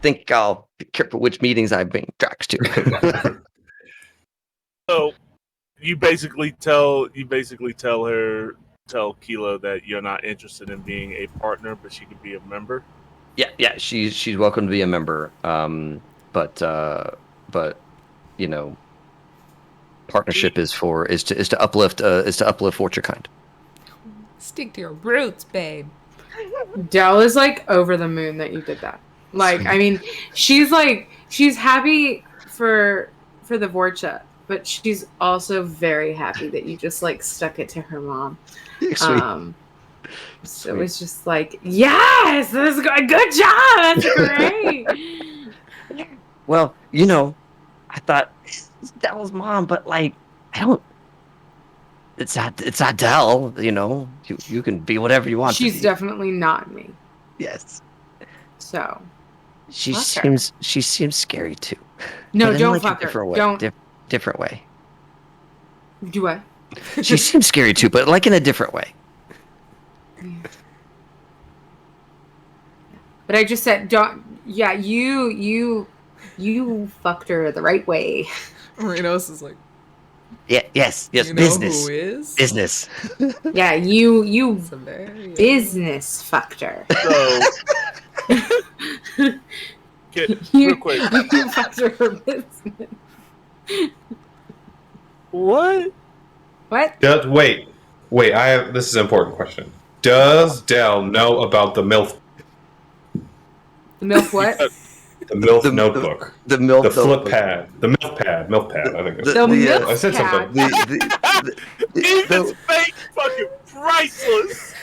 think I'll be careful which meetings I bring Drax to. So you basically tell Kilo that you're not interested in being a partner, but she could be a member. Yeah, she's welcome to be a member. But partnership is to uplift Vorcha kind. Stick to your roots, babe. Dell is over the moon that you did that. I mean, she's happy for the Vorcha, but she's also very happy that you just stuck it to her mom. So it's just yes, that's good job. That's great. Well, I thought it's Dell's mom, but I don't. It's Adele, You can be whatever you want. She's definitely not me. Yes. So. She seems scary too. No, don't fuck her. Don't. Different way. Do what? She seems scary too, but in a different way. But I just said, don't. Yeah, you You fucked her the right way. Marinos is like, yes, you know business. who is? Business. Yeah, you Severia. business fucked her. So, real quick. You fucked her business. What? What? Wait. This is an important question. Does Dell know about the MILF? The MILF what? The MILF notebook. The MILF The flip notebook. pad. The MILF pad. MILF pad, I think it's The MILF I said pad. something. It's fake fucking priceless.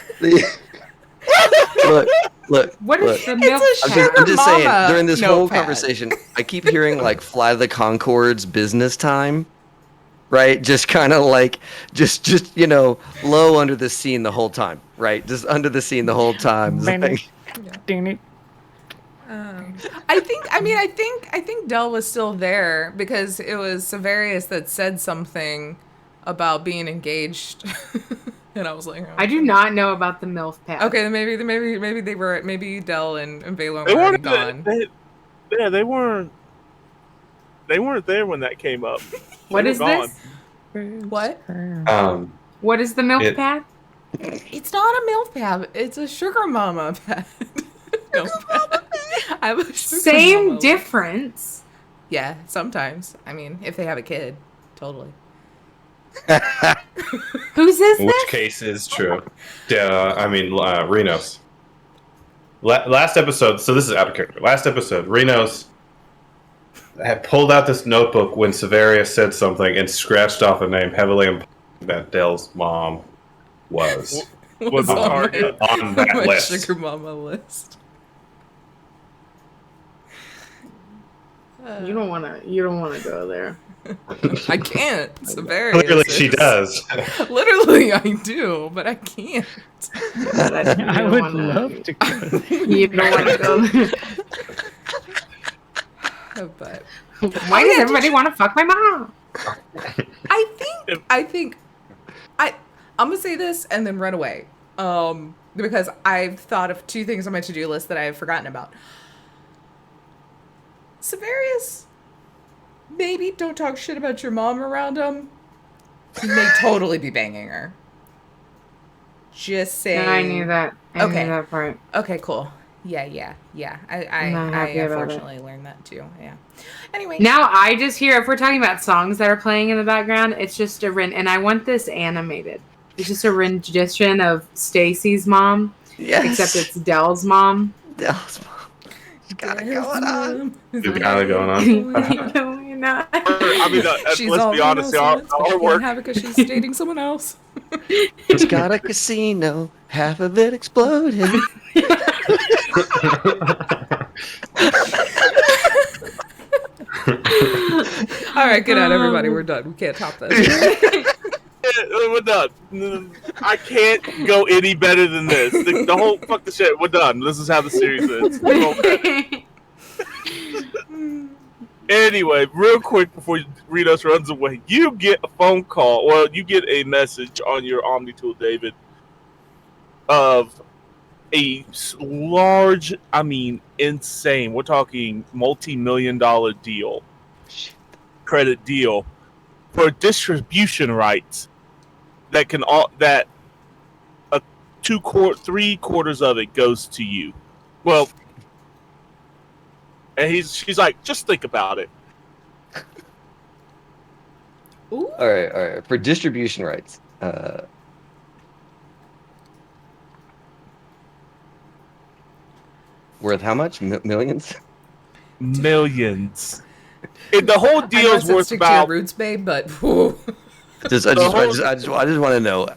Look. What is the MILF It's a pad? I'm just saying, Mama during this whole notepad. conversation, I keep hearing like Fly the Conchords business time. Right? Just kind of like, just low under the scene the whole time. Right? Just under the scene the whole time. I think Del was still there because it was Severius that said something about being engaged, and I was like, oh. I do not know about the MILF pad. Okay, then maybe Del and Valor were already gone. They weren't there when that came up. What is this? What? What is the MILF pad? It's not a MILF pad. It's a sugar mama pad. I have a sugar Same mama. difference. Yeah, sometimes. I mean, if they have a kid, totally. Whose is In this? which case is true. Renos. Last episode, so this is out of character. Last episode, Renos had pulled out this notebook when Severius said something and scratched off a name heavily implying that Dell's mom was Was on target. on that my list. sugar mama list. You don't want to go there. I can't. Severius. Clearly, she does. Literally, I do, but I can't. I would love to go. You don't want to go there. But Why does everybody want to fuck my mom? I'm gonna say this and then run away. Because I've thought of two things on my to-do list that I've forgotten about. Severius, maybe don't talk shit about your mom around him. He may totally be banging her. Just saying. I knew that. I Okay. knew that part. Okay, cool. Yeah. I not happy about it. unfortunately learned that too. Yeah. Anyway. Now I just hear, if we're talking about songs that are playing in the background, it's just and I want this animated. It's just a rendition of Stacy's mom, Yes. except it's Dell's mom. Dell's mom. She's got it going on. You got it going on. You know. I mean, She's let's all be honest. They are innocent, but she our can't work. have it because she's dating someone else. She's got a casino, half of it exploded. All right, get out, everybody. We're done. We can't top this. We're done. I can't go any better than this. The whole fuck the shit. We're done. This is how the series ends. Okay. Anyway, real quick before Ritos runs away, you get a phone call, or you get a message on your OmniTool, David, of a large, insane. We're talking multi-million-dollar deal, credit deal for distribution rights that can three quarters of it goes to you. Well. And she's like, just think about it. Ooh. All right. For distribution rights, worth how much? Millions? Millions. The whole deal's worth stick about. to your roots, babe, but whew. I just want to know.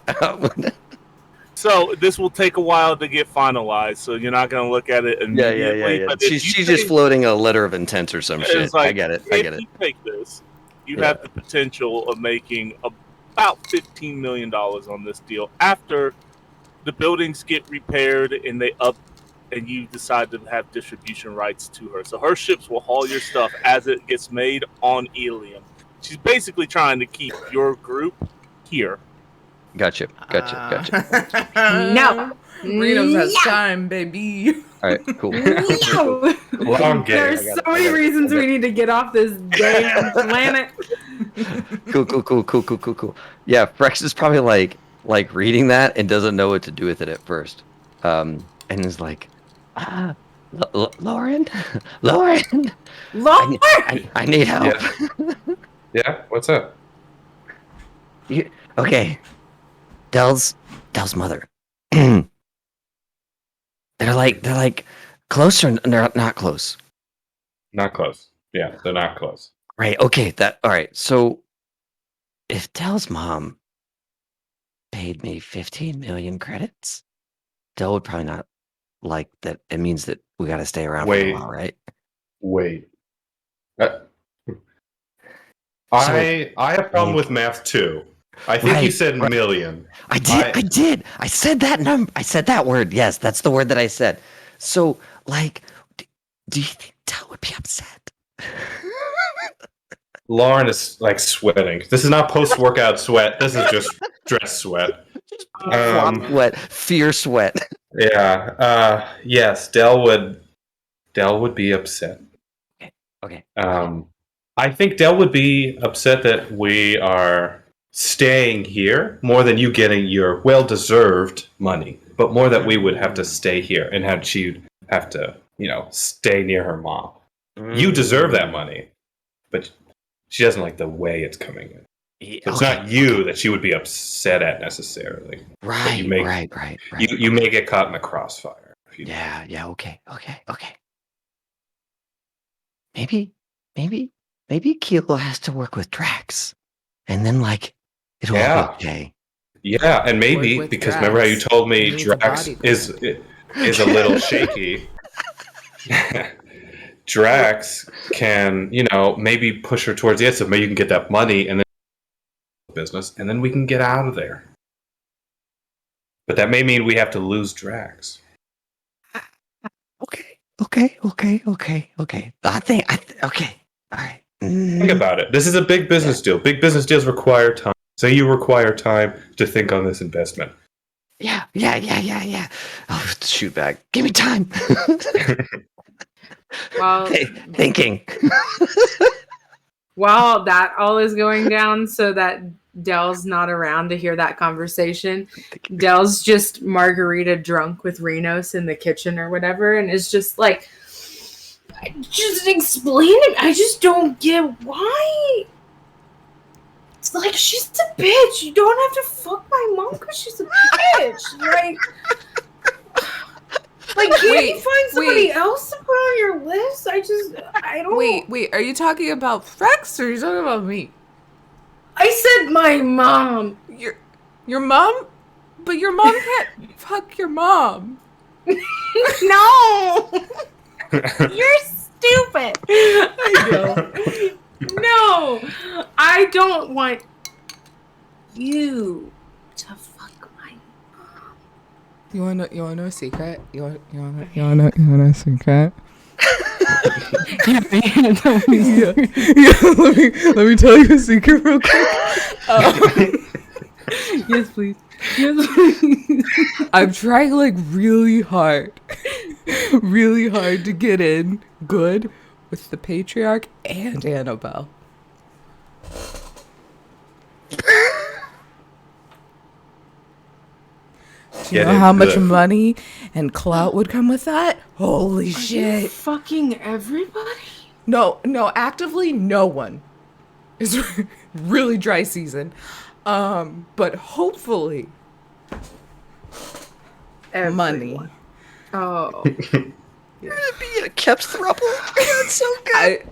So this will take a while to get finalized. So you're not going to look at it immediately. Yeah. But if She's just floating a letter of intent or some shit. like, I get it. If you take this, you have the potential of making about $15 million on this deal after the buildings get repaired and and you decide to have distribution rights to her. So her ships will haul your stuff as it gets made on Ilium. She's basically trying to keep your group here Gotcha. No. Reno's has time, baby. All right, cool. No. Long game. There's so many reasons we need to get off this damn planet. Cool. Yeah, Frex is probably like reading that and doesn't know what to do with it at first. And is like, Lauren, Lord. I need help. Yeah, what's up? Okay, Dell's mother. they're like close or they're not close. Not close. Yeah, they're not close. Right. Okay. All right. So, if Dell's mom paid me 15 million credits, Dell would probably not like that. It means that we got to stay around for a while, right? Wait. I have a problem with math too. I think you said million. I did. I said that number. I said that word. Yes, that's the word that I said. So, like, do you think Dell would be upset? Lauren is like sweating. This is not post-workout sweat. This is just stress sweat. Sweat, fear sweat. Yeah. Yes, Dell would be upset. Okay. I think Dell would be upset that we are staying here more than you getting your well-deserved money, but more that we would have to stay here and she'd have to, stay near her mom. You deserve that money, but she doesn't like the way it's coming in. So it's not you that she would be upset at necessarily. Right. You may get caught in the crossfire. Yeah. Okay. Maybe Kilo has to work with Drax, and then it'll be okay. Yeah, and maybe because Drax. Remember how you told me Drax is a little shaky. Drax can, maybe push her towards the edge, so maybe you can get that money and then business, and then we can get out of there. But that may mean we have to lose Drax. Okay. Okay. All right. Think about it. This is a big business deal. Big business deals require time. So you require time to think on this investment. Yeah. Oh, shoot back. Give me time. Well, thinking. While that all is going down, so that Dell's not around to hear that conversation, Dell's just Margarita drunk with Renos in the kitchen or whatever, and is just like, just explain it. I just don't get why. It's like, she's a bitch. You don't have to fuck my mom because she's a bitch. Like, can't you find somebody else to put on your list? I don't... Wait, are you talking about Frex or are you talking about me? I said my mom. Your mom? But your mom can't fuck your mom. No! You're stupid. I know. No! I don't want you to fuck my mom. You wanna know a secret? You wanna know a secret? Let me tell you a secret real quick. Yes, please. I'm trying really hard to get in good with the Patriarch and Annabelle. Do you know how much money and clout would come with that? Holy shit. You fucking everybody? No, actively no one. It's really dry season. But hopefully money. Oh. You're gonna be a Kep's throuple? That's so good.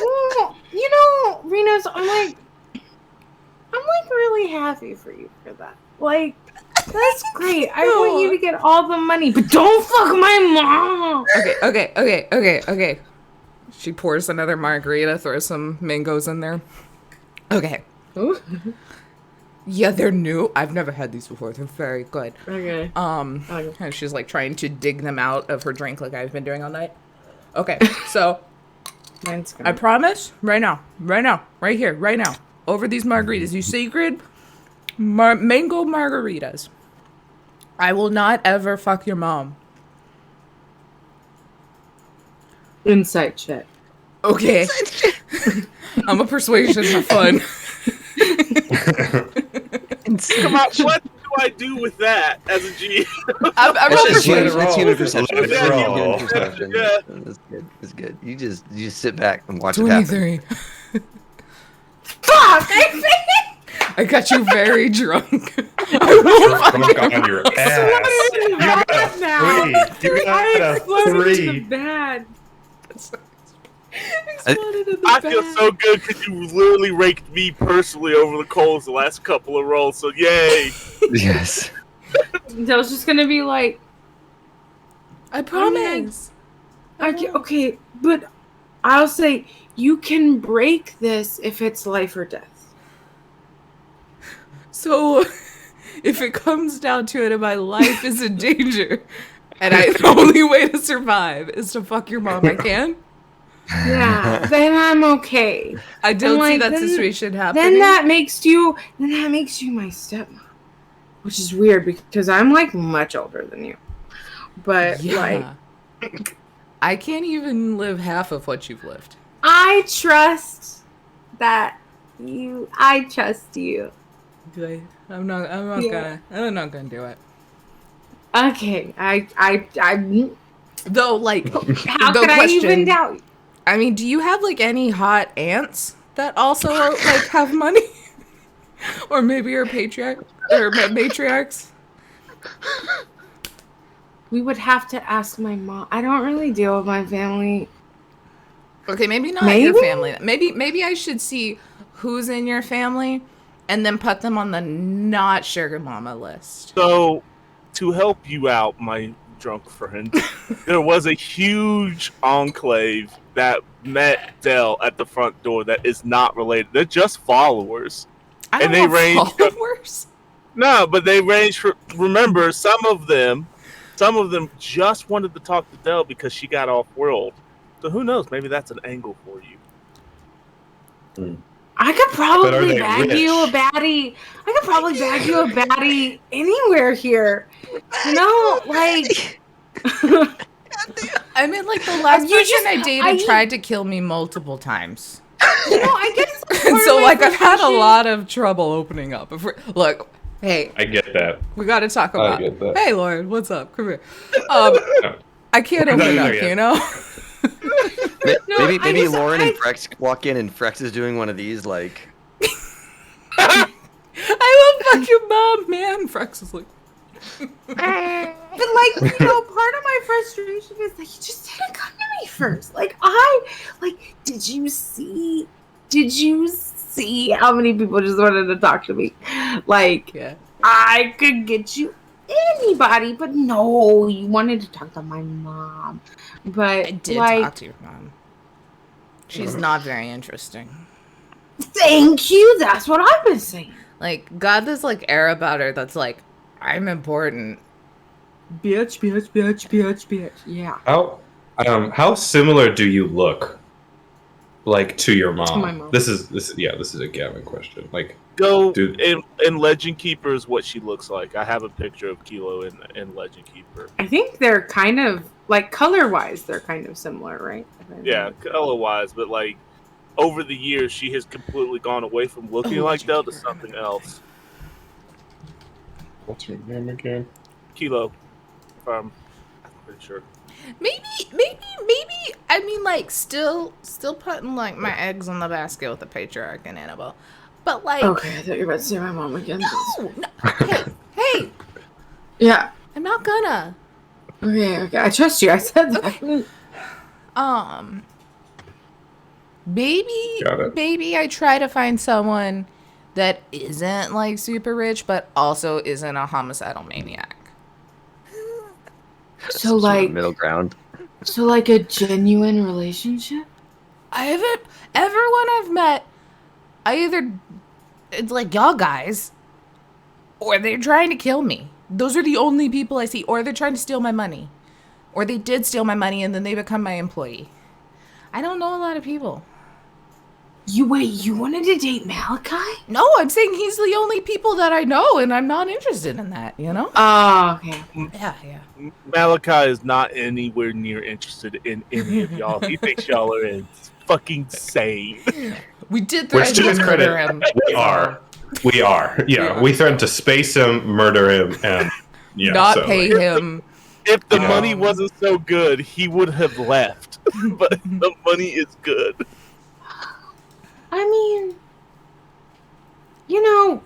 Well, Renos, I'm really happy for you for that. That's great. I want you to get all the money, but don't fuck my mom. Okay. She pours another margarita, throws some mangoes in there. Okay. Ooh. Yeah, they're new. I've never had these before. They're very good. Okay. And she's trying to dig them out of her drink like I've been doing all night. Okay, so I promise, right now, right here, right now, over these margaritas, you sacred, Mango margaritas. I will not ever fuck your mom. Insight check. Okay. I'm a persuasion for fun. Come on, what do I do with that as a G? I'm persuasion. That's human perception. Let's That's roll. human perception. Yeah. That's good. That's good. You just sit back and watch it happen. 23. Fuck! I got you very drunk. Drunk on your ass. You got a now. 3. You got a 3. Bad. I feel so good because you literally raked me personally over the coals the last couple of rolls, so yay! Yes. Dell's just gonna be like, I promise. okay, but I'll say you can break this if it's life or death. So, if it comes down to it and my life is in danger, and the only way to survive is to fuck your mom, I can? Yeah, then I'm okay. I don't see that situation happening. Then that makes you my stepmom. Which is weird because I'm like much older than you. But like I can't even live half of what you've lived. I trust you. I'm not gonna do it. Okay. I Though, like, how could I even doubt you? I mean, do you have like any hot aunts that also like have money, or maybe you're patriarch or matriarchs? We would have to ask my mom. I don't really deal with my family. Okay, maybe not your family. Maybe I should see who's in your family, and then put them on the not sugar mama list. So, to help you out, my drunk friend, there was a huge enclave that met Dell at the front door that is not related. They're just followers. I don't have followers. No, but they range for. Remember, some of them just wanted to talk to Dell because she got off world. So who knows? Maybe that's an angle for you. I could probably bag you a baddie. Anywhere here. You know, like. I mean, like the last person I dated tried to kill me multiple times. You know, I guess. And so, like, I've had a lot of trouble opening up. Look, hey. I get that. We got to talk about. Hey, Lauren, what's up? Come here. I can't open up, you know. Maybe Lauren and Frex walk in, and Frex is doing one of these, like. I will fuck your mom, man. Frex is like. But like, you know, part of my frustration is like, you just didn't come to me first. Did you see how many people just wanted to talk to me? Like, yeah. I could get you anybody, but no, you wanted to talk to my mom. But I did talk to your mom. She's not very interesting. Thank you. That's what I've been saying. Like, got this like air about her that's like, I'm important. Bitch. Yeah. How similar do you look, like, to your mom? To my mom. This is a Gavin question. Like, in Legend Keeper is what she looks like. I have a picture of Kilo in Legend Keeper. I think they're kind of like color-wise, they're kind of similar, right? Yeah, color-wise, but like over the years, she has completely gone away from looking like Del to something else. What's her name again? Kilo. I'm pretty sure. Maybe. I mean, like, still putting like my eggs in the basket with the patriarch and Annabelle, but like. Okay, I thought you were about to say my mom again. No. Hey. Yeah. I'm not gonna. Okay. I trust you. I said that. Okay. Maybe I try to find someone that isn't like super rich, but also isn't a homicidal maniac. So like middle ground. So like a genuine relationship? Everyone I've met, it's like y'all guys, or they're trying to kill me. Those are the only people I see, or they're trying to steal my money, or they did steal my money and then they become my employee. I don't know a lot of people. You wanted to date Malachi? No, I'm saying he's the only people that I know, and I'm not interested in that, you know? Oh, okay. Yeah. Malachi is not anywhere near interested in any of y'all. He thinks y'all are fucking insane. We did Which, threaten to to his murder credit, him. we are. Yeah, we threatened to space him, murder him, and not pay him. If the money wasn't so good, he would have left. But the money is good. I mean, you know,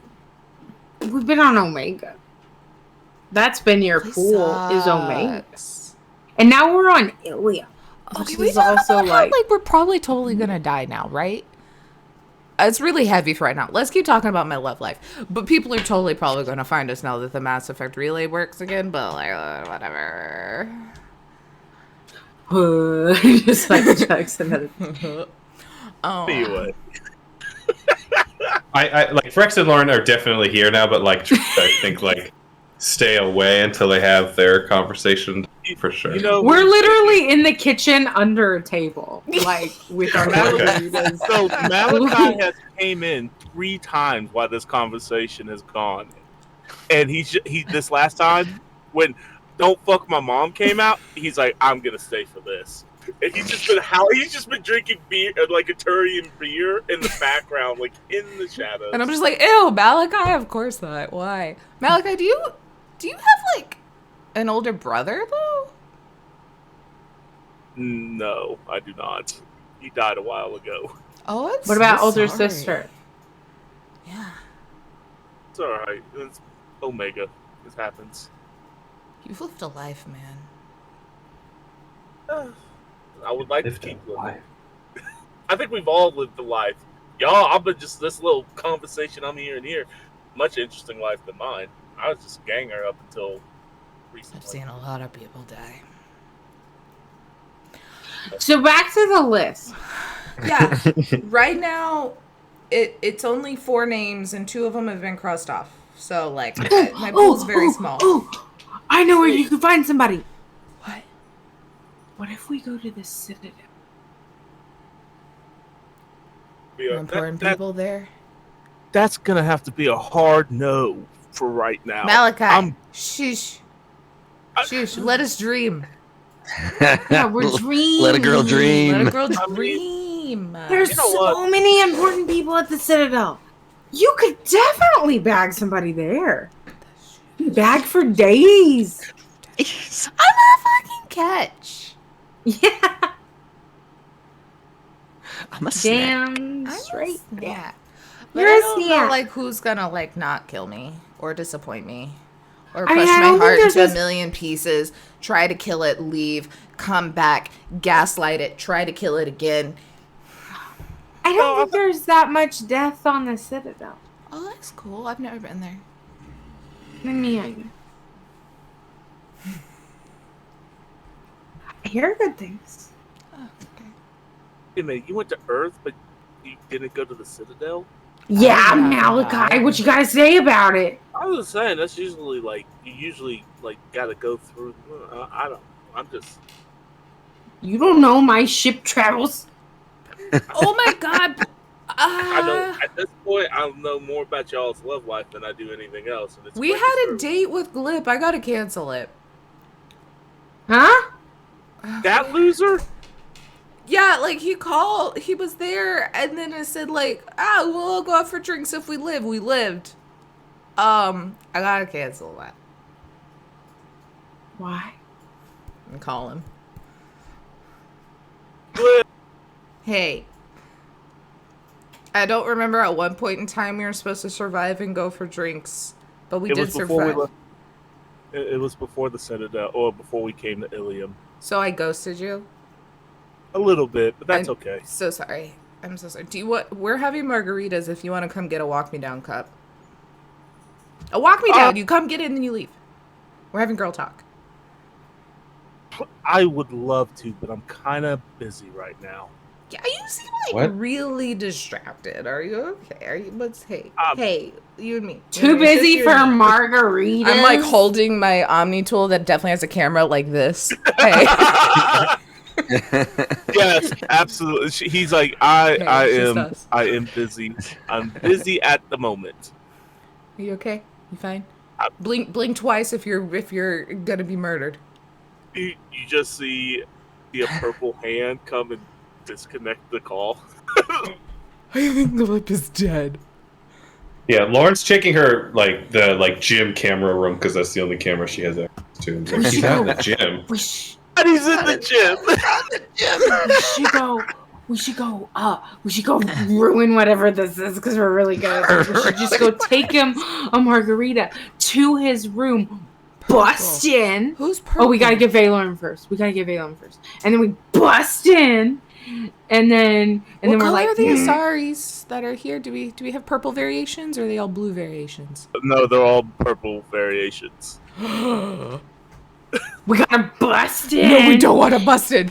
we've been on Omega. That's been your pool, is Omega. And now we're on Ilium. Okay, we talk about how, we're probably totally gonna die now, right? It's really heavy for right now. Let's keep talking about my love life. But people are totally probably gonna find us now that the Mass Effect relay works again, but whatever. Just like Jackson. Anyway. I like Frex and Lauren are definitely here now, but I think stay away until they have their conversation for sure. You know, we're literally in the kitchen under a table, with our margaritas. So Malachi has came in 3 times while this conversation has gone, and he this last time when "Don't Fuck My Mom" came out, he's like, "I'm gonna stay for this." And he's just been drinking beer, like a Turian beer in the background, in the shadows. And I'm just like, ew, Malachi? Of course not. Why? Malachi, do you have, an older brother, though? No, I do not. He died a while ago. Oh, what about older sister? Yeah. It's alright. It's Omega. This happens. You've lived a life, man. I would like to keep living. I think we've all lived a life. Y'all, I've been just this little conversation I'm hearing here. Much interesting life than mine. I was just a ganger up until recently. I've seen a lot of people die. So back to the list. Yeah. Right now, it's only 4 names, and 2 of them have been crossed off. So, my pool's very small. I know where you can find somebody. What? What if we go to the Citadel? Important people there? That's gonna have to be a hard no for right now. Malachi, shush. Shush, let us dream. Yeah, we're dreaming. Let a girl dream. Let a girl dream. There's so many important people at the Citadel. You could definitely bag somebody there. Bag for days. I'm a fucking catch. Yeah. I'm a damn snack. straight. Yeah. You're I a don't snack. know, who's gonna not kill me or disappoint me or I push mean, I my don't heart think into there's a million pieces, try to kill it, leave, come back, gaslight it, try to kill it again. I don't think there's that much death on the Citadel. Oh, that's cool. I've never been there. I hear good things. Oh, okay. Hey, man, you went to Earth, but you didn't go to the Citadel? Yeah, Malachi, what you gotta say about it? I was just saying, that's usually, you gotta go through, I'm just... You don't know my ship travels. Oh my god. I know, at this point, I know more about y'all's love life than I do anything else. And it's we had a date with Glip. I gotta cancel it. Huh? That loser? Yeah, he called, he was there, and then it said, we'll go out for drinks if we live. We lived. I gotta cancel that. Why? And call him. Glip. Hey. I don't remember at one point in time we were supposed to survive and go for drinks, but we did survive. It was before the Citadel, or before we came to Ilium. So I ghosted you? A little bit, but that's okay. So sorry. I'm so sorry. We're having margaritas if you want to come get a walk me down cup. A walk me down. You come get it and then you leave. We're having girl talk. I would love to, but I'm kind of busy right now. Yeah, you seem really distracted. Are you okay? Hey, you and me. Too busy for margaritas. I'm holding my Omni tool that definitely has a camera like this. Hey. Yes, absolutely. He's like, I am busy. I'm busy at the moment. Are you okay? You fine? Blink twice if you're gonna be murdered. You just see a purple hand come and disconnect the call. I think the lip is dead. Yeah, Lauren's checking her the gym camera room because that's the only camera she has access to. Like, she's out in the gym. And he's in the gym. We should go ruin whatever this is because we're really good at this. We should just go take him a margarita to his room, bust in. Who's purple? Oh, we gotta get Valorn first. And then we bust in, and then we're like, are the Asaris that are here? Do we have purple variations or are they all blue variations? No, they're all purple variations. We gotta bust in. No, we don't want to bust in.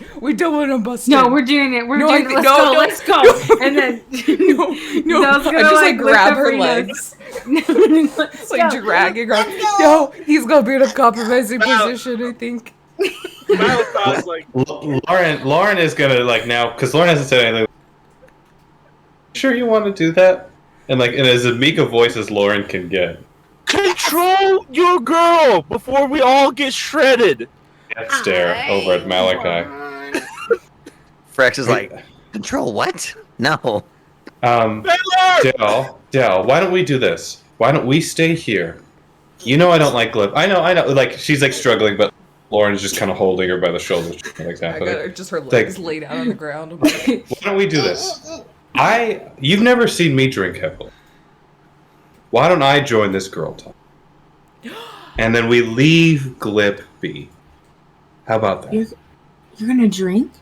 No, we're doing it. Let's go. And then I just grab her legs. Dragging her. No, he's gonna be in a compromising position, I think. Lauren is gonna now because Lauren hasn't said anything. Sure, you want to do that? And in as meek a voice as Lauren can get. Control your girl before we all get shredded. Death stare over at Malachi. Frex is like, control what? No. Dell, why don't we do this? Why don't we stay here? You know I don't like Glib. I know. She's struggling, but Lauren's just kind of holding her by the shoulders. Like that. I got her, just her legs laid out on the ground. Why don't we do this? You've never seen me drink heavily. Why don't I join this girl talk? And then we leave Glip be. How about that? You're gonna drink?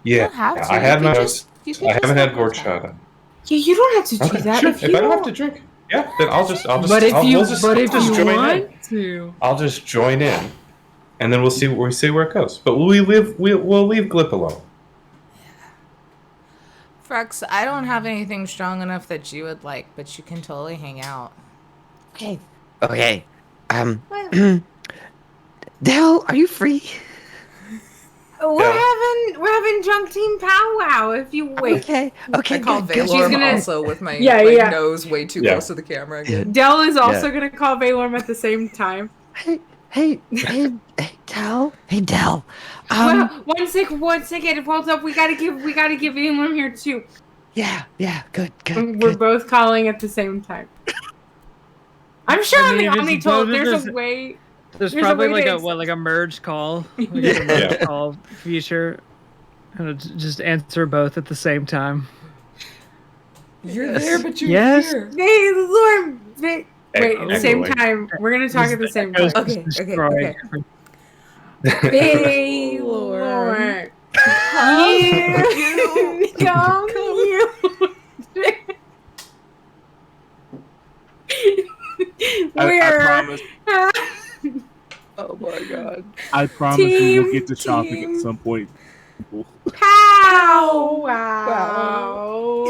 Yeah. I haven't had horchata. Yeah, you don't have to do that. Sure. If I don't have to drink, yeah, then I'll just. But if you want to, I'll just join in, and then we'll see where it goes. But we'll leave Glip alone. Frex, I don't have anything strong enough that you would like, but you can totally hang out. Okay. Dell, are you free? We're having drunk team powwow. If you wait. Okay. I call Valorm also with my nose way too close to the camera again. Dell is also gonna call Valorm at the same time. Hey, Dell. Hey, Dell. One second. Hold up. We gotta give Valorm here too. Yeah. Good. We're both calling at the same time. I'm sure on the Omnitold there's a way. There's probably a merge call, a merge call feature, and just answer both at the same time. You're there, but you're here. Hey, Lauren. Wait, same time. We're gonna talk at the same time. Okay. Valorm. Come here. I promise. Oh my god. I promise we will get to shopping at some point. Wow.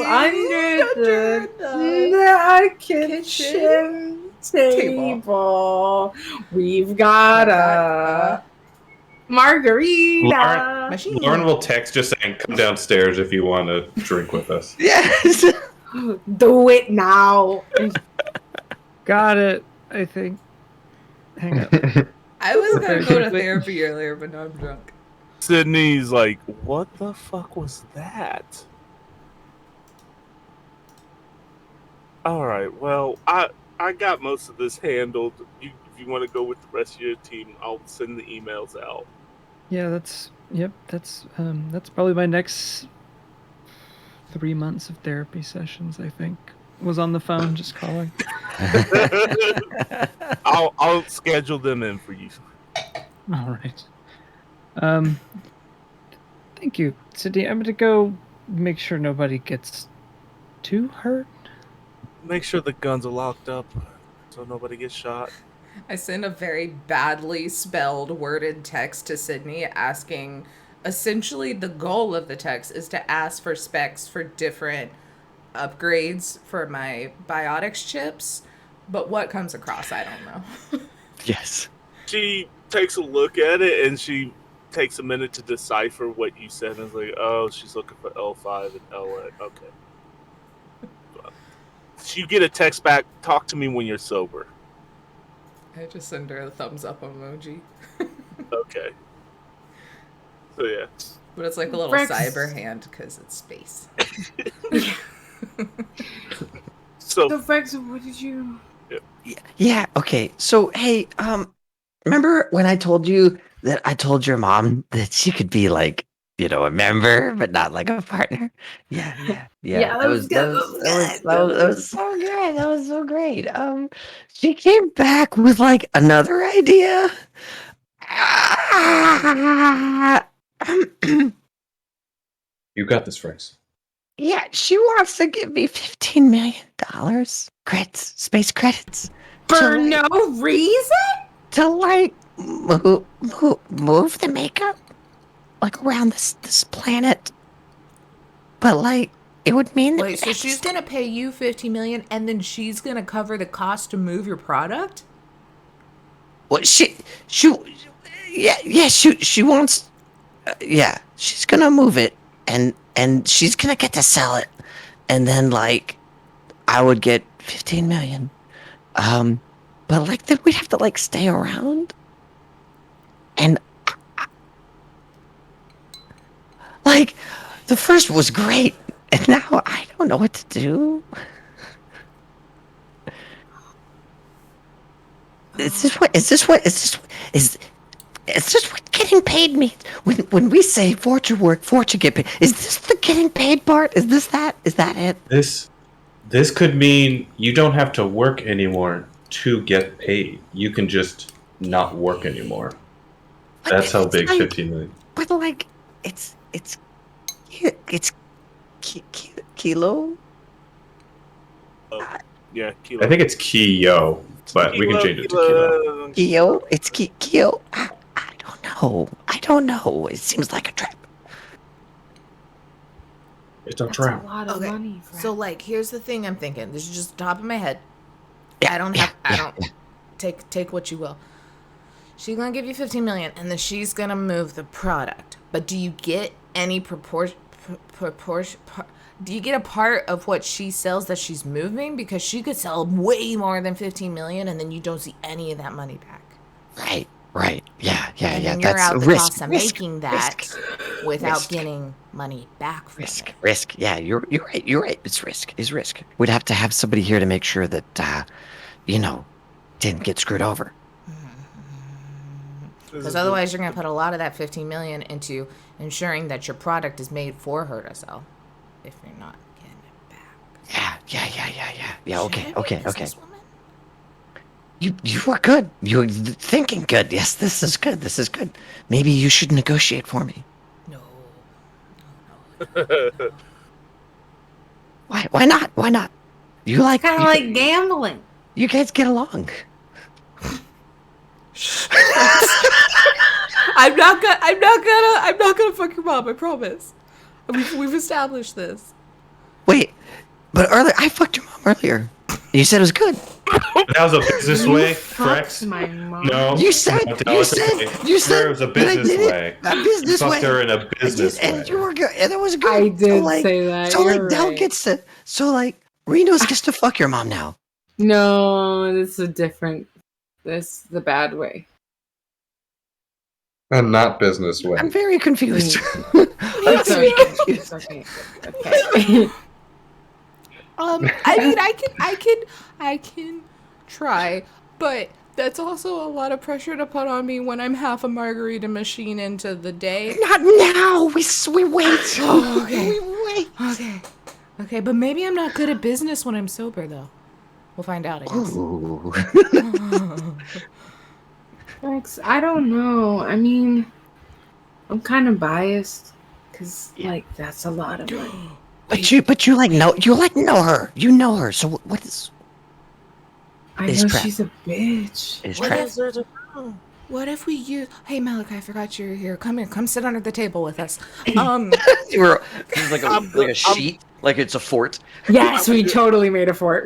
Under the kitchen table. We've got a margarita. Lauren will text just saying, come downstairs if you want to drink with us. Yes. Do it now. Got it, I think. Hang up. I was gonna go to therapy earlier, but now I'm drunk. Sydney's like, what the fuck was that? Alright, well, I got most of this handled. If you want to go with the rest of your team, I'll send the emails out. Yeah, that's probably my next 3 months of therapy sessions, I think. Was on the phone just calling. I'll schedule them in for you. All right. Thank you, Sydney. I'm gonna go make sure nobody gets too hurt. Make sure the guns are locked up so nobody gets shot. I sent a very badly spelled worded text to Sydney asking, essentially the goal of the text is to ask for specs for different upgrades for my biotics chips, but what comes across, I don't know. Yes. She takes a look at it and she takes a minute to decipher what you said, and is like, oh, she's looking for L5 and LA. Okay. You get a text back, talk to me when you're sober. I just send her a thumbs up emoji. Okay. So, yeah. But it's like a little cyber hand because it's space. So Frex, what did you... Yeah, okay. So, hey, remember when I told you that I told your mom that she could be like, you know, a member, but not like a partner? Yeah. That was so good. That was so great. She came back with like another idea. You got this, Frex. Yeah, she wants to give me $15 million. Credits, space credits. For no reason? To like move the makeup like around this planet. But like it would mean that. Wait, so she's gonna pay you $50 million and then she's gonna cover the cost to move your product? Well, she wants. She's gonna move it and she's gonna get to sell it, and then like I would get $15 million. But like then we'd have to like stay around, and like the first was great, and now I don't know what to do. Is this what getting paid means? When we say fortune work, fortune get paid. Is this the getting paid part? Is that it? This could mean you don't have to work anymore to get paid. You can just not work anymore. That's how big like, 15 million. But like, it's kilo. Yeah, kilo. I think it's Kyo, but we can change it to kilo. Kyo, it's Kyo. I don't know. It seems like a trap. It's a trap. A lot of money. So like, here's the thing I'm thinking. This is just the top of my head. Yeah, I don't take what you will. She's gonna give you $15 million, and then she's gonna move the product. But do you get any proportion? Do you get a part of what she sells that she's moving? Because she could sell way more than $15 million, and then you don't see any of that money back. Right. Yeah. And then you're that's out the risk. cost of making that without getting money back from it. Risk. Yeah, you're right. It's risk. We'd have to have somebody here to make sure that, didn't get screwed over. Because otherwise, you're going to put a lot of that $15 million into ensuring that your product is made for her to sell. If you're not getting it back. Yeah. Okay. You are good. You're thinking good. Yes, this is good. Maybe you should negotiate for me. No. Why not? You like kind of like gambling. You guys get along. I'm not gonna fuck your mom. I promise. We've established this. Wait, but earlier I fucked your mom earlier. You said it was good. That was a business way, Frex. My mom. No, you said there was a business way. A business way. Fucked her in a business way. And you were good. And it was good. I did say that. So You're Dell right. gets to. So Reno's gets to fuck your mom now. No, this is different. This the bad way. A not business way. I'm very confused. Okay. I mean, I can try, but that's also a lot of pressure to put on me when I'm half a margarita machine into the day. Not now. We wait. Oh, okay. We wait. Okay, but maybe I'm not good at business when I'm sober, though. We'll find out, I guess. Ooh. Frex, I don't know. I mean, I'm kind of biased because that's a lot of money. But you know her. You know her. So what is? I know she's a bitch. What if we use? Hey Malachi, I forgot you're here. Come here. Come sit under the table with us. This is like a sheet, like it's a fort. Yes, we totally made a fort.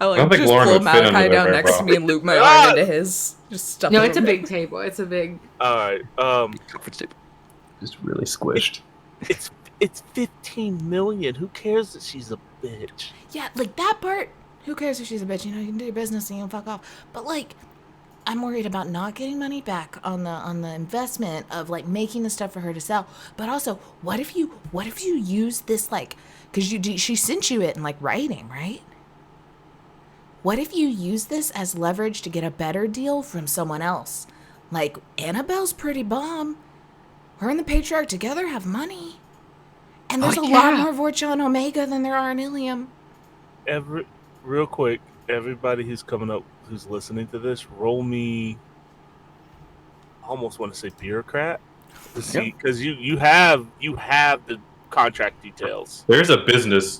I like don't think just Lauren pull would fit under Malachi there down very next to well. me and loop my arm into his. Just stuff. No, it's a big table. It's a big. All right. Just really squished. It's 15 million. Who cares that she's a bitch? Yeah, like that part. Who cares if she's a bitch? You know, you can do your business and you can fuck off. But like, I'm worried about not getting money back on the investment of like making the stuff for her to sell. But also, what if you use this like, because she sent you it in like writing, right? What if you use this as leverage to get a better deal from someone else? Like, Annabelle's pretty bomb. Her and the Patriarch together have money. And there's a lot more Vorcha and Omega than there are in Ilium. Real quick, everybody who's coming up, who's listening to this, roll me. I almost want to say bureaucrat to see, because you have the contract details. There's a business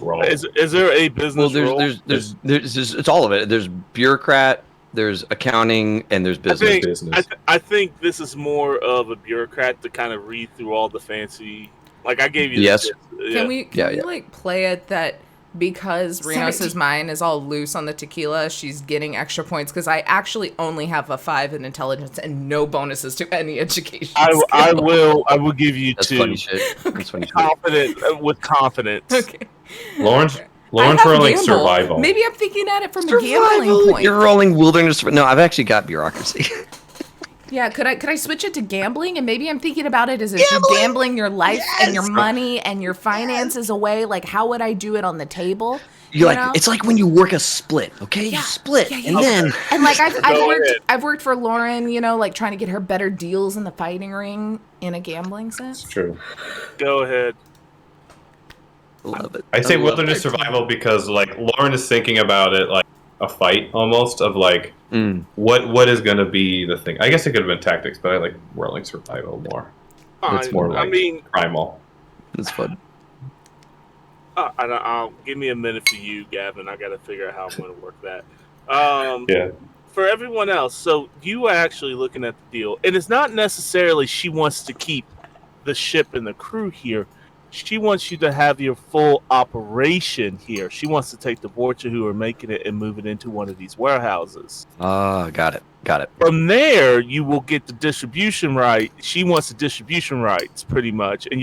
role. Is there a business role? There's it's all of it. There's bureaucrat, there's accounting, and there's business. I think this is more of a bureaucrat to kind of read through all the fancy. Like I gave you. Yes. Can we like play it that because Renos' mind is all loose on the tequila, she's getting extra points because I actually only have a 5 in intelligence and no bonuses to any education. I will give you That's 2. funny shit. That's funny shit. With confidence. Okay. Lauren's rolling survival. Maybe I'm thinking at it from a gambling point. You're rolling wilderness. No, I've actually got bureaucracy. Yeah, could I switch it to gambling? And maybe I'm thinking about it as if you're gambling your life and your money and your finances away. Like, how would I do it on the table? It's like when you work a split, okay? Yeah. You split, and then like I've worked for Lauren, you know, like trying to get her better deals in the fighting ring in a gambling sense. It's true. Go ahead. Love it. I say wilderness survival because like Lauren is thinking about it like a fight almost of like what is going to be the thing. I guess it could have been tactics, but I like rolling survival more. It's more like primal. It's fun. I'll give me a minute for you, Gavin. I got to figure out how I'm going to work that. For everyone else, so you are actually looking at the deal, and it's not necessarily she wants to keep the ship and the crew here. She wants you to have your full operation here. She wants to take the Vorcha who are making it and move it into one of these warehouses. Got it. From there, you will get the distribution right. She wants the distribution rights, pretty much. And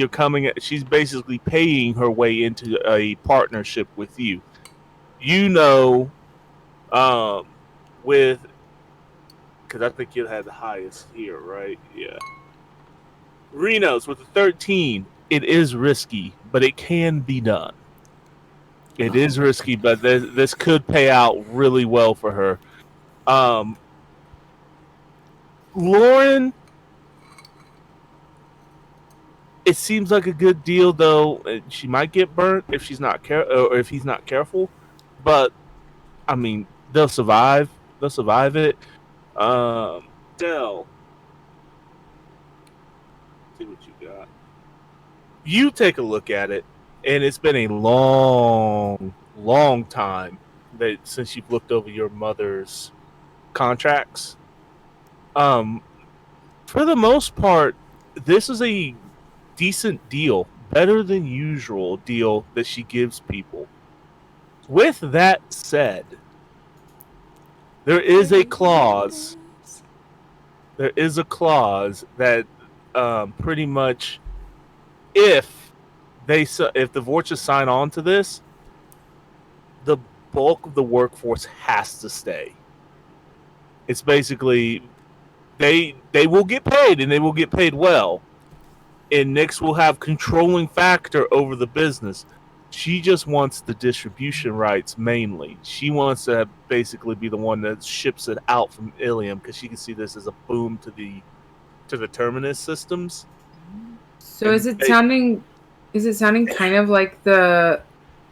she's basically paying her way into a partnership with you. You know, because I think you had the highest here, right? Yeah. Reno's with the 13. It is risky, but it can be done. It is risky, but this could pay out really well for her. Lauren, it seems like a good deal, though. She might get burnt if she's not or if he's not careful. But I mean, they'll survive. They'll survive it. Dell, see what you got. You take a look at it, and it's been a long time since you've looked over your mother's contracts. For the most part, this is a decent deal, better than usual deal that she gives people. With that said, there is a clause. There is a clause that pretty much, if the Vorcha sign on to this, the bulk of the workforce has to stay. It's basically they will get paid, and they will get paid well. And Nyx will have controlling factor over the business. She just wants the distribution rights mainly. She wants to basically be the one that ships it out from Ilium because she can see this as a boom to the Terminus systems. So is it sounding kind of like the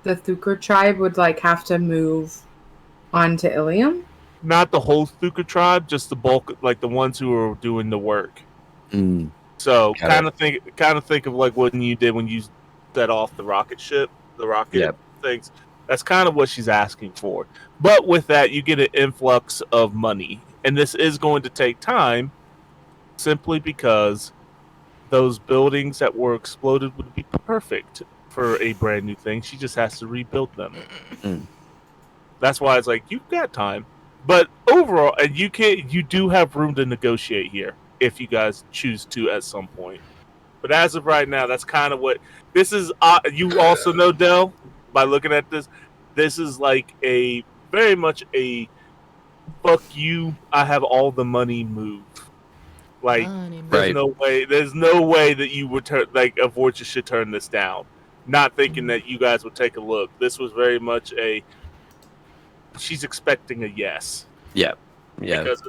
Thukar tribe would like have to move on to Ilium? Not the whole Thukar tribe, just the bulk, like the ones who are doing the work. So kind of think of like what you did when you set off the rocket ship, things. That's kind of what she's asking for. But with that, you get an influx of money, and this is going to take time, simply because those buildings that were exploded would be perfect for a brand new thing. She just has to rebuild them. That's why it's like you've got time. But overall, and you do have room to negotiate here if you guys choose to at some point. But as of right now, that's kind of what this is. You also know, Del, by looking at this, this is like a very much a fuck you. I have all the money move. Like there's no way that you would a Vorcha should turn this down. Not thinking that you guys would take a look. This was very much a. She's expecting a yes. Yeah. Because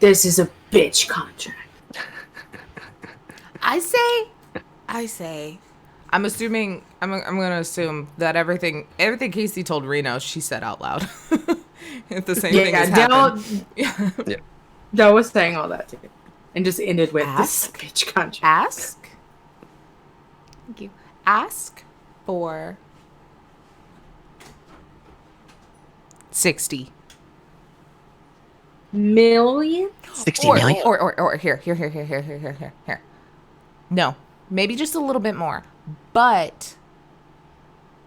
this is a bitch contract. I say, I'm gonna assume that everything Casey told Reno, she said out loud. If the same thing has happened. Yeah. Del was saying all that too. And just ended with this bitch contract. Ask. Thank you. Ask for 60 million? 60 million? Or here. No, maybe just a little bit more. But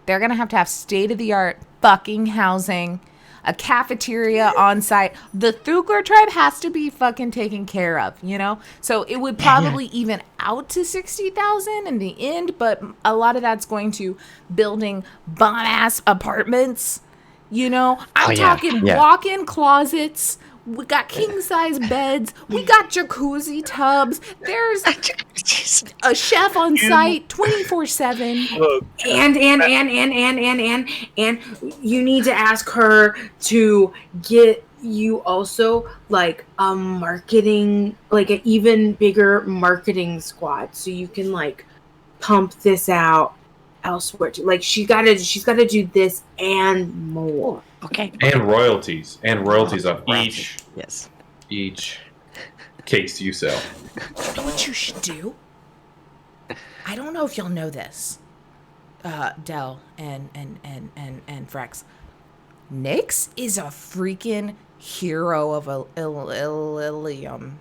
they're going to have state-of-the-art fucking housing, a cafeteria on site. The Thugler tribe has to be fucking taken care of, you know? So it would probably even out to 60,000 in the end, but a lot of that's going to building bomb-ass apartments, you know? I'm talking walk-in closets. We got king-size beds. We got jacuzzi tubs. There's a chef on site 24/7. And you need to ask her to get you also like a marketing, like an even bigger marketing squad, so you can like pump this out elsewhere. Like she's got to do this and more. Okay. And royalties on each case you sell. You know what you should do? I don't know if y'all know this, Del and Frex. Nyx is a freaking hero of Ilium.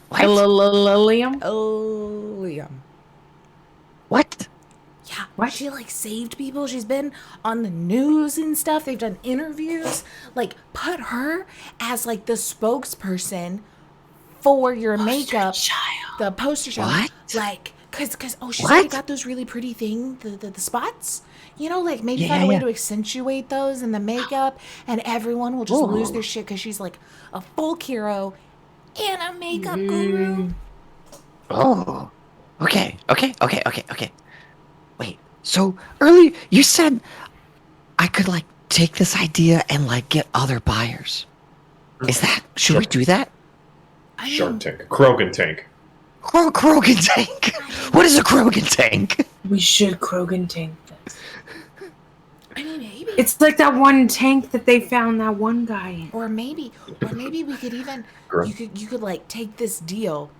What? Ilium. What? Yeah, what? She like saved people. She's been on the news and stuff. They've done interviews. Like, put her as like the spokesperson for your makeup. The poster child. What? Like, cause she's already got those really pretty things, the spots. You know, like maybe find a way to accentuate those in the makeup, and everyone will just lose their shit because she's like a folk hero and a makeup guru. Oh, okay. Wait, so earlier you said I could like take this idea and like get other buyers. Is that, should we do that? Shark Tank. Krogan Tank. Krogan Tank? What is a Krogan Tank? We should Krogan Tank this. I mean, maybe. It's like that one tank that they found that one guy in. Or maybe we could even, you could like take this deal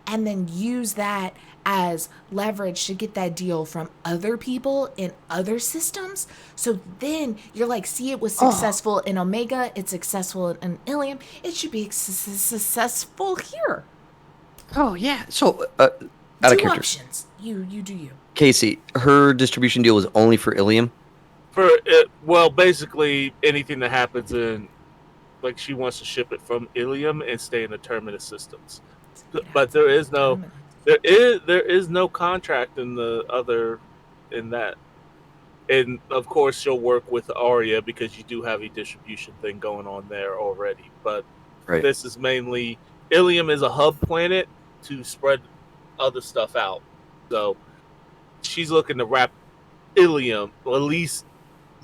and then use that as leverage to get that deal from other people in other systems. So then you're like, see, it was successful in Omega, it's successful in Ilium, it should be successful here. Oh yeah. So out of character. Options. You do you. Casey, her distribution deal was only for Ilium? Basically anything that happens in, like, she wants to ship it from Ilium and stay in the Terminus systems. But there is no contract in the other, in that. And of course she'll work with Aria because you do have a distribution thing going on there already. But this is mainly, Ilium is a hub planet to spread other stuff out. So she's looking to wrap Ilium, or at least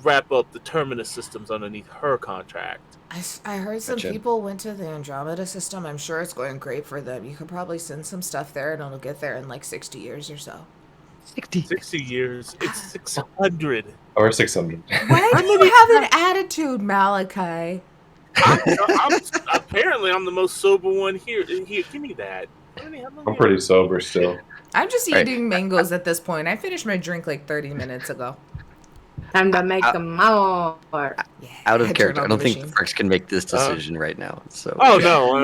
wrap up the Terminus systems underneath her contract. I heard some people went to the Andromeda system. I'm sure it's going great for them. You could probably send some stuff there and it'll get there in like 60 years or so. 60 years? It's 600. Or 600. Why do you have an attitude, Malachi? Apparently, I'm the most sober one here. Give me that. I'm pretty sober still. I'm just eating mangoes at this point. I finished my drink like 30 minutes ago. Time to make them more. Out of character. I don't think Frex can make this decision right now. So. Oh no.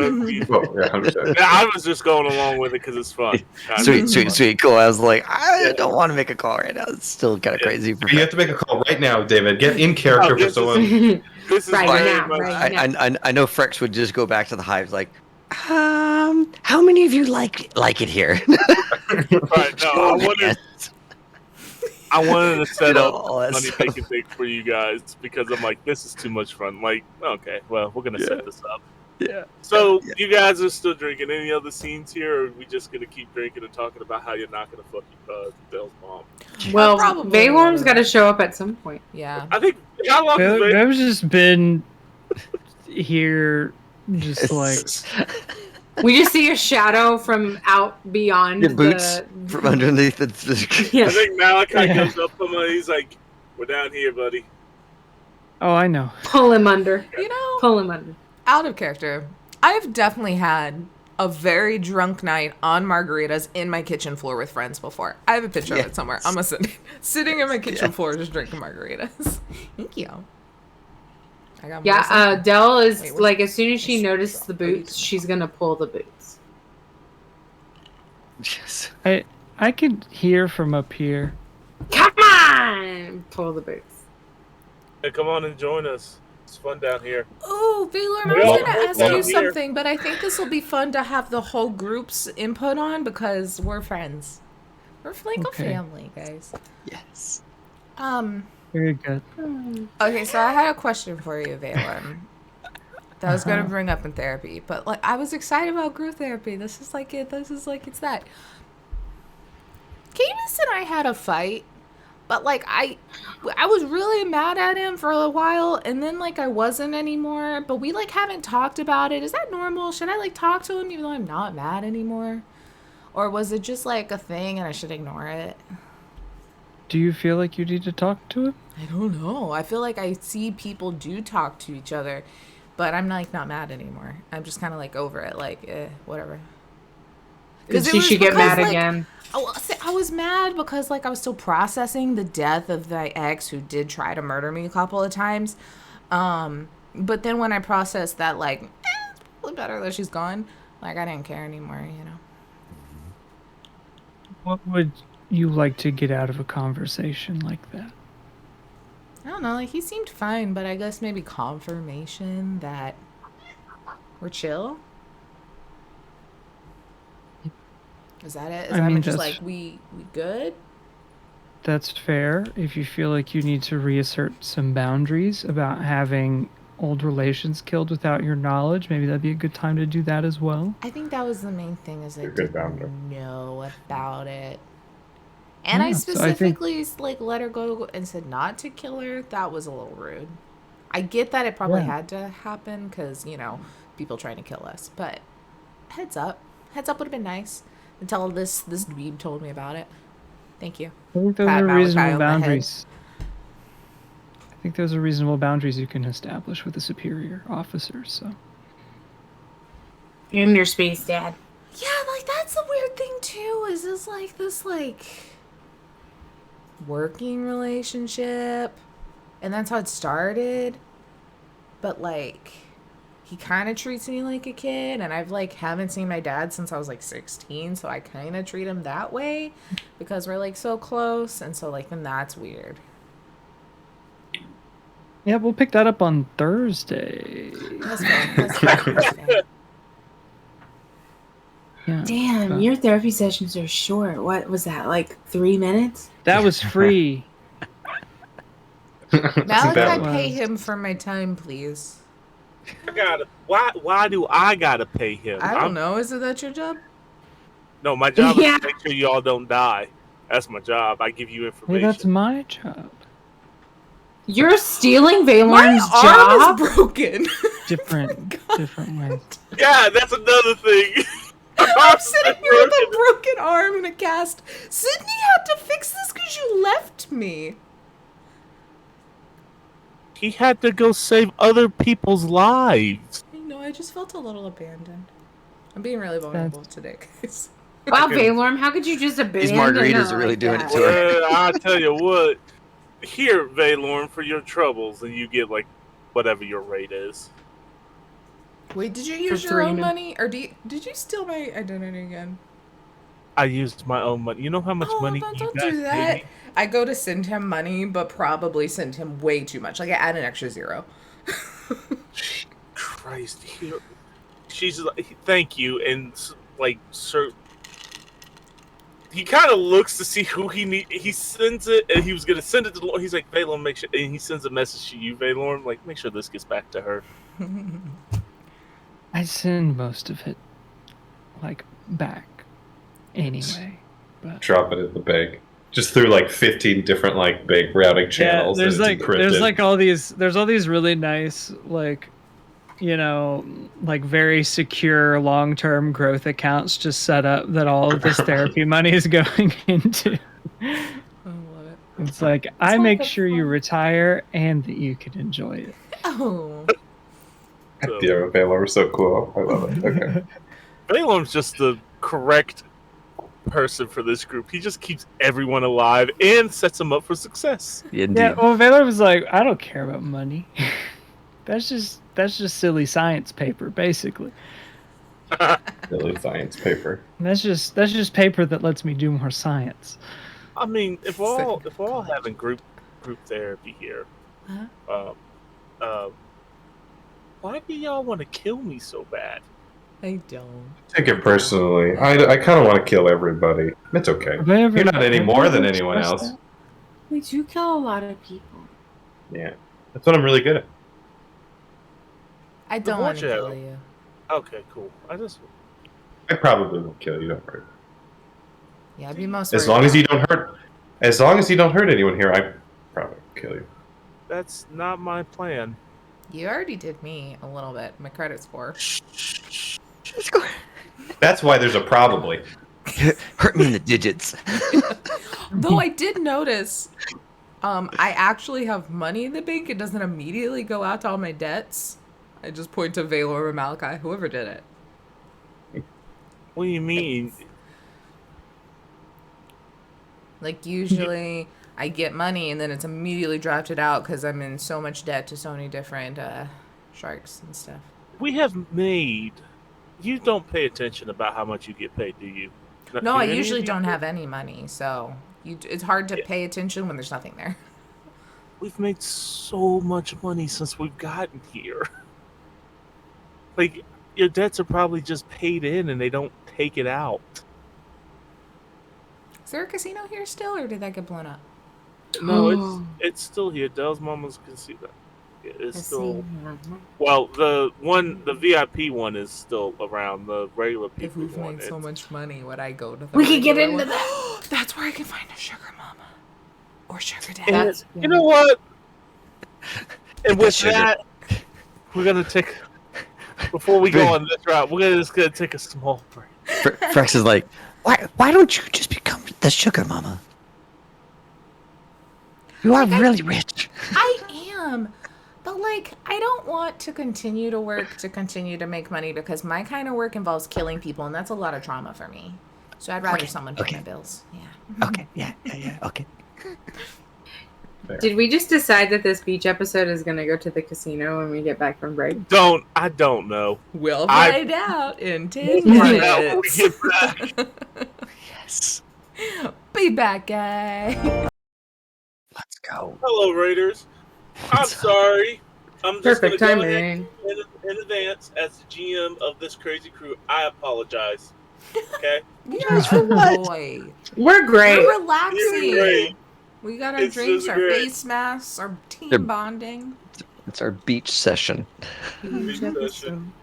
I was just going along with it because it's fun. Sweet, cool. I was like, I don't want to make a call right now. It's still kind of crazy. You have to make a call right now, David. Get in character for someone. This is right now. I know Frex would just go back to the hives like, how many of you like it here? Right. No, I wanted to set up money making thing for you guys because I'm like, this is too much fun. Like, okay, well, we're gonna set this up. Yeah. So you guys are still drinking. Any other scenes here, or are we just gonna keep drinking and talking about how you're not gonna fuck Dale's mom? Well, Valorm's got to show up at some point. Yeah. I think how long has I've just been here, just like. We just see a shadow from out beyond the boots from underneath the. Yeah. I think Malachi comes up to him and he's like, "We're down here, buddy." Oh, I know. Pull him under. Pull him under. Out of character, I've definitely had a very drunk night on margaritas in my kitchen floor with friends before. I have a picture of it somewhere. I'm sitting in my kitchen floor just drinking margaritas. Thank you. Dell is like, as soon as she notices the boots, she's gonna pull the boots. Yes. I could hear from up here. Come on! Pull the boots. Hey, come on and join us. It's fun down here. Oh, Valorm, I was gonna ask you something, but I think this will be fun to have the whole group's input on because we're friends. We're like a family, guys. Yes. Very good. Okay, so I had a question for you, Valorm. That I was gonna bring up in therapy, but like I was excited about group therapy. This is like it's that. Camus and I had a fight, but like I was really mad at him for a while, and then like I wasn't anymore. But we like haven't talked about it. Is that normal? Should I like talk to him even though I'm not mad anymore, or was it just like a thing and I should ignore it? Do you feel like you need to talk to him? I don't know. I feel like I see people do talk to each other, but I'm like not mad anymore. I'm just kind of like over it, like whatever. Because she should get mad again. I was mad because like I was still processing the death of my ex who did try to murder me a couple of times. But then when I processed that, like, it's probably better that she's gone. Like I didn't care anymore, you know. What would you like to get out of a conversation like that? I don't know, like he seemed fine, but I guess maybe confirmation that we're chill. Is that it? Is that just like we good? That's fair. If you feel like you need to reassert some boundaries about having old relations killed without your knowledge, maybe that'd be a good time to do that as well. I think that was the main thing, is I didn't know about it. And I specifically like let her go and said not to kill her. That was a little rude. I get that it probably had to happen because, you know, people trying to kill us. But heads up would have been nice until this dweeb told me about it. Thank you. I think those are reasonable boundaries. I think those are reasonable boundaries you can establish with a superior officer. So. In your space, Dad. Yeah, like that's the weird thing too. Is this working relationship, and that's how it started, but like he kind of treats me like a kid, and I've like haven't seen my dad since I was like 16, so I kind of treat him that way because we're like so close, and so like then that's weird. Yeah, we'll pick that up on Thursday. That's fair. Yeah, damn, your therapy sessions are short. What was that, like 3 minutes? That was free. Malachi, pay him for my time, please. Why do I gotta pay him? I don't know. Is it that your job? No, my job is to make sure y'all don't die. That's my job. I give you information. Hey, that's my job. You're stealing Valorm's my job? arm is broken. Different ways. Yeah, that's another thing. I'm sitting here with a broken arm and a cast. Sydney had to fix this because you left me. He had to go save other people's lives. I know, I just felt a little abandoned. I'm being really vulnerable today, guys. Wow, Valorm, how could you just abandon These margaritas are really doing it to her. I'll tell you what. here, Valorn, for your troubles, and you get like whatever your rate is. Wait, did you use your own money, or did you steal my identity again? I used my own money. You know how much money you guys do that. Pay me? I go to send him money, but probably send him way too much. Like I add an extra 0. Christ, she's like, thank you, and like, sir. He kind of looks to see who he need. He sends it, and he was gonna send it to. He's like, Valorn, make sure, and he sends a message to you, Valorn, like, make sure this gets back to her. I send most of it, like, back. Anyway, but drop it in the bank. Just through like 15 different like bank routing channels. Yeah, there's all these really nice like, you know, like very secure long-term growth accounts just set up that all of this therapy money is going into. I love it. It's like I make sure you retire and that you can enjoy it. Oh. Yeah, Valor's so cool. I love it. Okay. Valor's just the correct person for this group. He just keeps everyone alive and sets them up for success. Indeed. Yeah, well, Valor was like, I don't care about money. That's just silly science paper, basically. Silly science paper. That's just paper that lets me do more science. I mean, if we're all having group therapy here, why do y'all want to kill me so bad? I don't. Take it personally. I kind of want to kill everybody. It's okay. You're not any more than anyone else. We do kill a lot of people. Yeah. That's what I'm really good at. I don't want to kill you. Okay, cool. I probably won't kill you, don't worry. Yeah, I'd be most as long as you don't hurt anyone here, I probably kill you. That's not my plan. You already did me a little bit. My credit score. That's why there's a probably. Hurt me in the digits. Though I did notice, I actually have money in the bank. It doesn't immediately go out to all my debts. I just point to Valor or Malachi, whoever did it. What do you mean? Like usually I get money and then it's immediately drafted out because I'm in so much debt to so many different sharks and stuff. We have made... You don't pay attention about how much you get paid, do you? No, I usually don't have any money, so it's hard to pay attention when there's nothing there. We've made so much money since we've gotten here. Like, your debts are probably just paid in and they don't take it out. Is there a casino here still, or did that get blown up? No, it's still here. Dell's Mama's casino. It's still... Well, the VIP one is still around. The regular people If we've made so much money, would I go to the We could get into that. That's where I can find a sugar mama. Or sugar daddy. You know what? And with that, we're going to take... Before we go on this route, we're just going to take a small break. Frex is like, why don't you just become the sugar mama? You are really rich. I am. But, like, I don't want to continue to work to continue to make money because my kind of work involves killing people, and that's a lot of trauma for me. So I'd rather someone pay my bills. Yeah. Okay, yeah, okay. Did we just decide that this beach episode is going to go to the casino when we get back from break? I don't know. We'll find out in 10 minutes. Get back. Yes. Be back, guys. Let's go. Hello, Raiders. I'm sorry. I'm just Perfect gonna timing. go ahead in advance as the GM of this crazy crew. I apologize. Okay? Boy. We're great. We're relaxing. You're great. We got our It's drinks, just our great. face masks, our team bonding. It's our beach session. Beach session.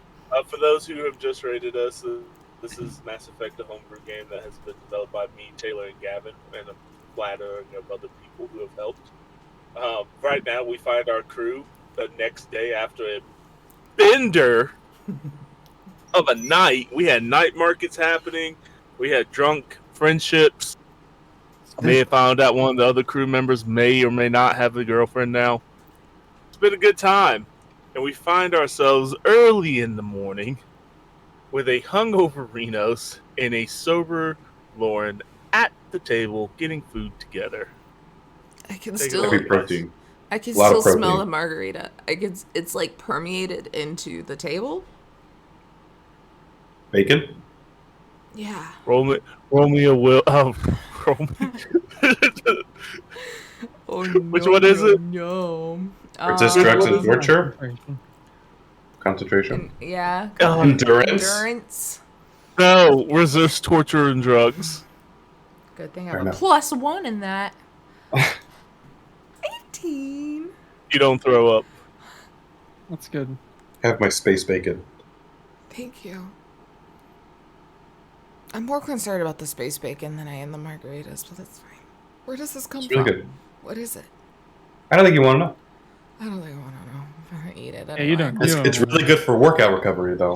For those who have just rated us, this is Mass Effect, a homebrew game that has been developed by me, Taylor, and Gavin, and a platter of other people who have helped. Right now, we find our crew the next day after a bender of a night. We had night markets happening. We had drunk friendships. I may have found out one of the other crew members may or may not have a girlfriend now. It's been a good time. And we find ourselves early in the morning with a hungover Renos and a sober Lauren at the table getting food together. I can Take still. Heavy protein. I can Lot of still smell protein. the margarita. It's like permeated into the table. Bacon? Yeah. Roll me a will. Roll me. Oh, Which one is it? No. Resist drugs and torture? Concentration. Concentration? Yeah. Endurance? Endurance. No, resist torture and drugs. Good thing I Fair have a enough. +1 in that. 18. You don't throw up. That's good. Have my space bacon. Thank you. I'm more concerned about the space bacon than I am the margaritas, but that's fine. Where does this come It's really from? good. What is it? I don't think you want to know. I don't think I want to know. I'm gonna eat it anyway. Yeah, you don't. It's really good for workout recovery, though.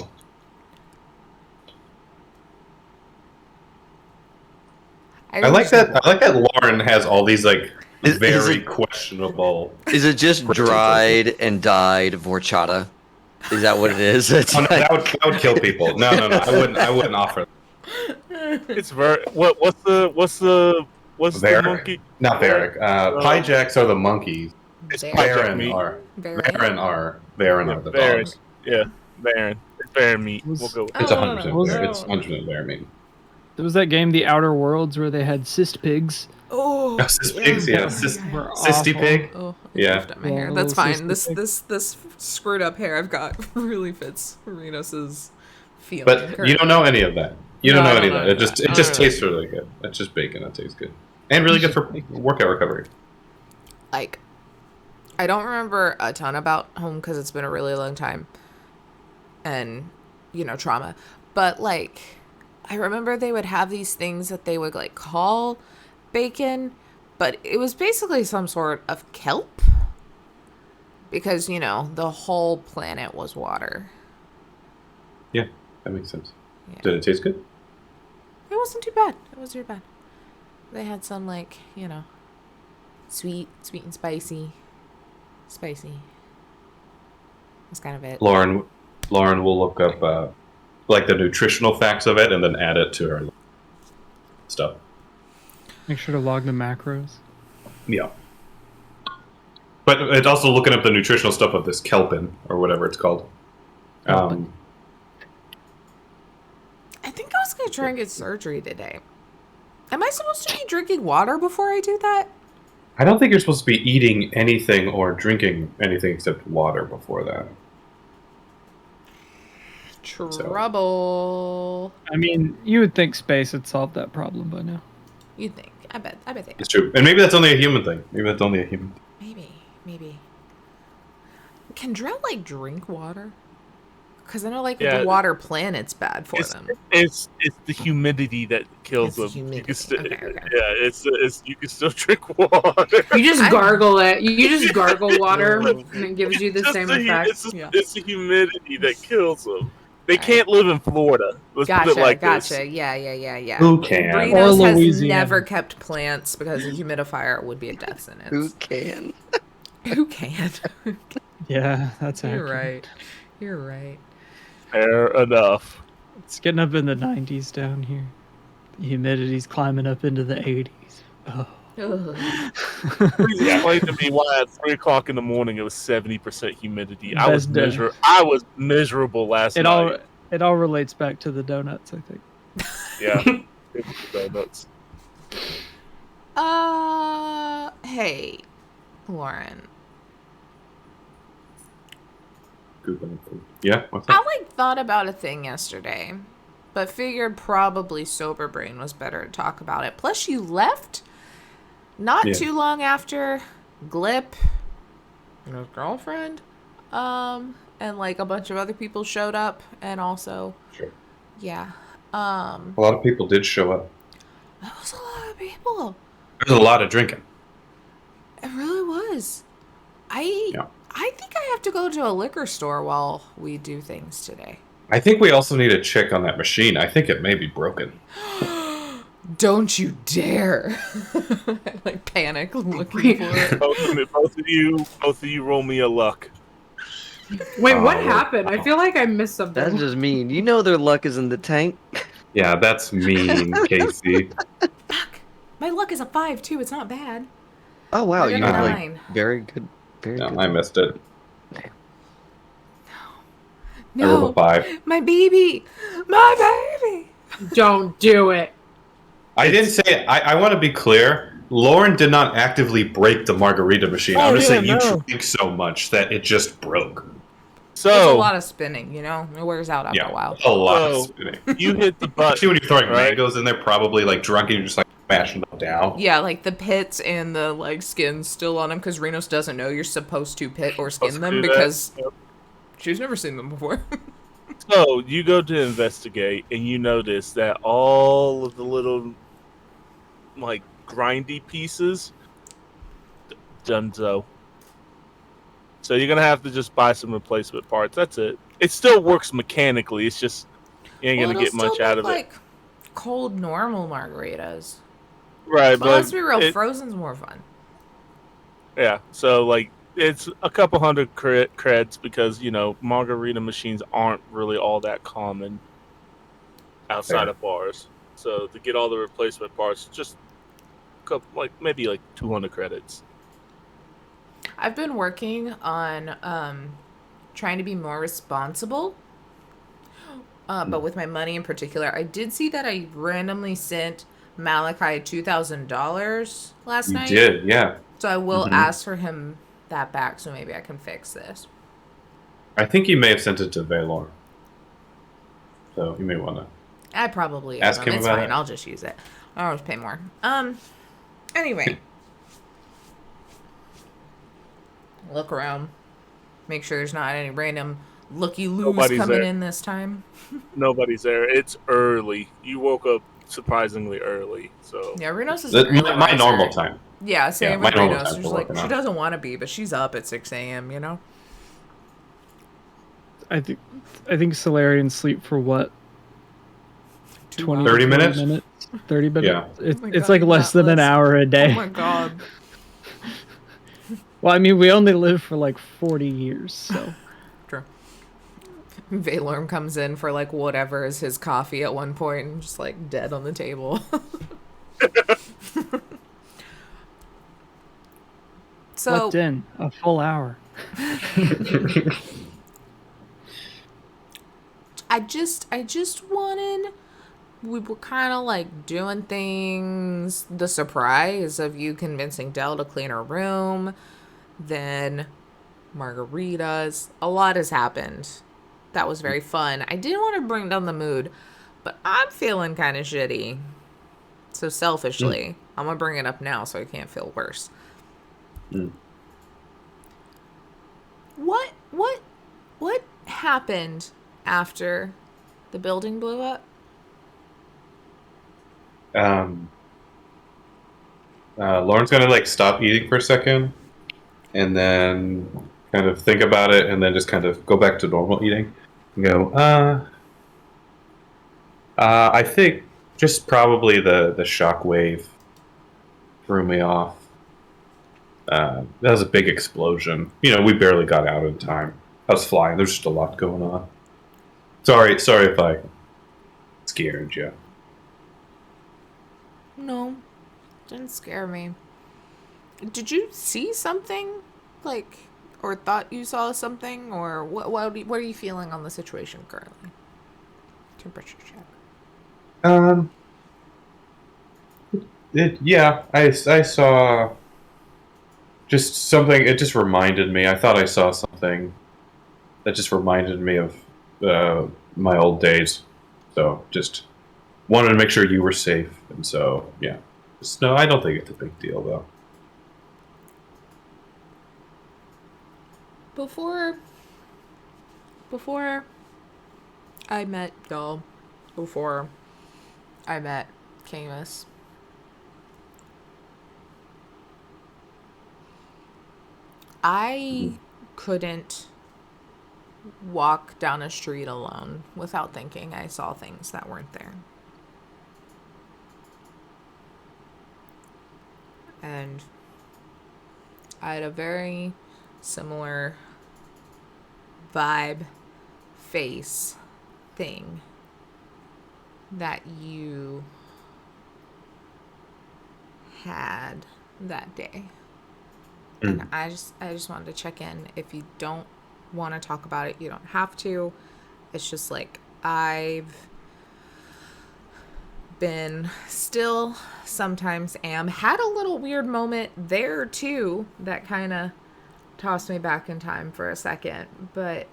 I like that. I like that Lauren has all these like very questionable. Is it just dried and dyed horchata? Is that what it is? Oh, no, that would kill people. No. I wouldn't offer. It's very. What's the monkey? Not Varric. Pyjaks are the monkeys. It's Baron. meat. Baron are the dogs. Yeah, Baron. It's Baron meat. We'll go with It's it. 100%. It's 100% Baron meat. There was that game, The Outer Worlds, where they had cyst pigs. Oh, Cyst pigs, yeah. Cysty pig. Oh, Yeah. Up my hair. Yeah, That's little fine. This screwed up hair I've got really fits Renos's feeling. But you don't know any of that. You don't No, know I any don't of know that. any It just tastes really good. It's just bacon that tastes good. And really good for workout recovery. Like, I don't remember a ton about home because it's been a really long time. And, trauma. But, like, I remember they would have these things that they would, like, call bacon. But it was basically some sort of kelp. Because, the whole planet was water. Yeah, that makes sense. Yeah. Did it taste good? It wasn't too bad. They had some, like, sweet and spicy. That's kind of it. Lauren will look up like the nutritional facts of it and then add it to her stuff. Make sure to log the macros. Yeah. But it's also looking up the nutritional stuff of this kelpin or whatever it's called. I think I was going to try and get surgery today. Am I supposed to be drinking water before I do that? I don't think you're supposed to be eating anything or drinking anything except water before that. Trouble. I mean, you would think space had solved that problem by now. You'd think. I bet they It's have. true. And maybe that's only a human thing. Maybe. Can Drell, like, drink water? Because I know, like, Yeah. the water planet's bad for them. It's the humidity that kills It's the them. humidity. Okay. Yeah, it's you can still drink water. You just gargle it. You just gargle water, and it gives you the same effect. It's the humidity that kills them. They can't live in Florida. Let's put it like this. Gotcha. Yeah. Who can? Brinos Or has Louisiana. never kept plants because a humidifier would be a death sentence. Who can? Who can? Yeah, that's accurate. You're right. Fair Fair enough. It's getting up in the 90s down here. The humidity's climbing up into the 80s. Oh. Please explain to me why at 3 o'clock in the morning it was 70% humidity. I was miserable last night. It all relates back to the donuts, I think. Yeah. Donuts. Hey, Lauren. Yeah, what's I that? thought about a thing yesterday, but figured probably sober brain was better to talk about it. Plus, you left not too long after Glip and his girlfriend, and like a bunch of other people showed up, and also, yeah, A lot of people did show up. that was a lot of people. There was a lot of drinking. It really was. I think I have to go to a liquor store while we do things today. I think we also need to check on that machine. I think it may be broken. Don't you dare! I panic looking for it. Both of you roll me a luck. Wait, what happened? I feel like I missed something. That's just mean. You know their luck is in the tank. Yeah, that's mean, Casey. Fuck! My luck is a 5 too. It's not bad. Oh wow, I you got did a like 9. very good. Very No, good. I missed it. No, I rolled a 5. my baby, my baby. Don't do it. I didn't say it. I want to be clear. Lauren did not actively break the margarita machine. I'm just saying you drink so much that it just broke. It's a So lot of spinning, you know? It wears out after a while. A lot of So spinning. you hit the button. Especially when you're throwing right? mangoes in there, probably like drunk, and you're just like smashing them down. Yeah, like the pits and the like skin's still on them because Renos doesn't know you're supposed to pit or skin them because she's never seen them before. So you go to investigate and you notice that all of the little like grindy pieces, Dunzo. So you're gonna have to just buy some replacement parts. That's it. It still works mechanically. It's just you ain't gonna get much out of like cold normal margaritas. Right, but let's be real, frozen's more fun. Yeah, so like it's a couple hundred creds because margarita machines aren't really all that common outside of bars. So to get all the replacement parts, just maybe 200 credits. I've been working on trying to be more responsible, but with my money in particular. I did see that I randomly sent Malachi $2,000 last night. You did, yeah. So I will ask for him that back, so maybe I can fix this. I think you may have sent it to Valor. So you may want to. I probably ask him it's about fine. it. I'll just use it. I'll always pay more. Anyway. Look around. Make sure there's not any random looky-loos coming in this time. Nobody's there. It's early. You woke up surprisingly early, so yeah, Renos is my normal time. Yeah, same with Renos. She's like she doesn't want to be, but she's up at 6 a.m. You know. I think Solarians sleep for what? 30 minutes? 30 minutes? Yeah. It's like less than an hour a day. Oh my god. Well, I mean, we only live for like 40 years, so. True. Valorm comes in for like whatever is his coffee at one point and just like dead on the table. So Slept in a full hour. I just wanted, we were kind of like doing things, the surprise of you convincing Dell to clean her room, then margaritas, a lot has happened. That was very fun. I didn't want to bring down the mood, but I'm feeling kind of shitty. So selfishly, I'm gonna bring it up now so I can't feel worse. What happened after the building blew up? Lauren's gonna like stop eating for a second, and then kind of think about it, and then just kind of go back to normal eating. And go, I think just probably the shockwave threw me off. That was a big explosion. We barely got out in time. I was flying. There's just a lot going on. Sorry if I scared you. No, didn't scare me. Did you see something, or thought you saw something, or what are you feeling on the situation currently? Temperature check. I saw just something. It just reminded me. I thought I saw something that just reminded me of my old days. So just wanted to make sure you were safe, and so yeah. No, I don't think it's a big deal though. Before I met y'all, before I met Camus, I couldn't walk down a street alone without thinking I saw things that weren't there. And I had a very similar vibe, face thing that you had that day. And I just wanted to check in. If you don't want to talk about it, you don't have to. It's just like I've been still sometimes had a little weird moment there too that kind of tossed me back in time for a second, but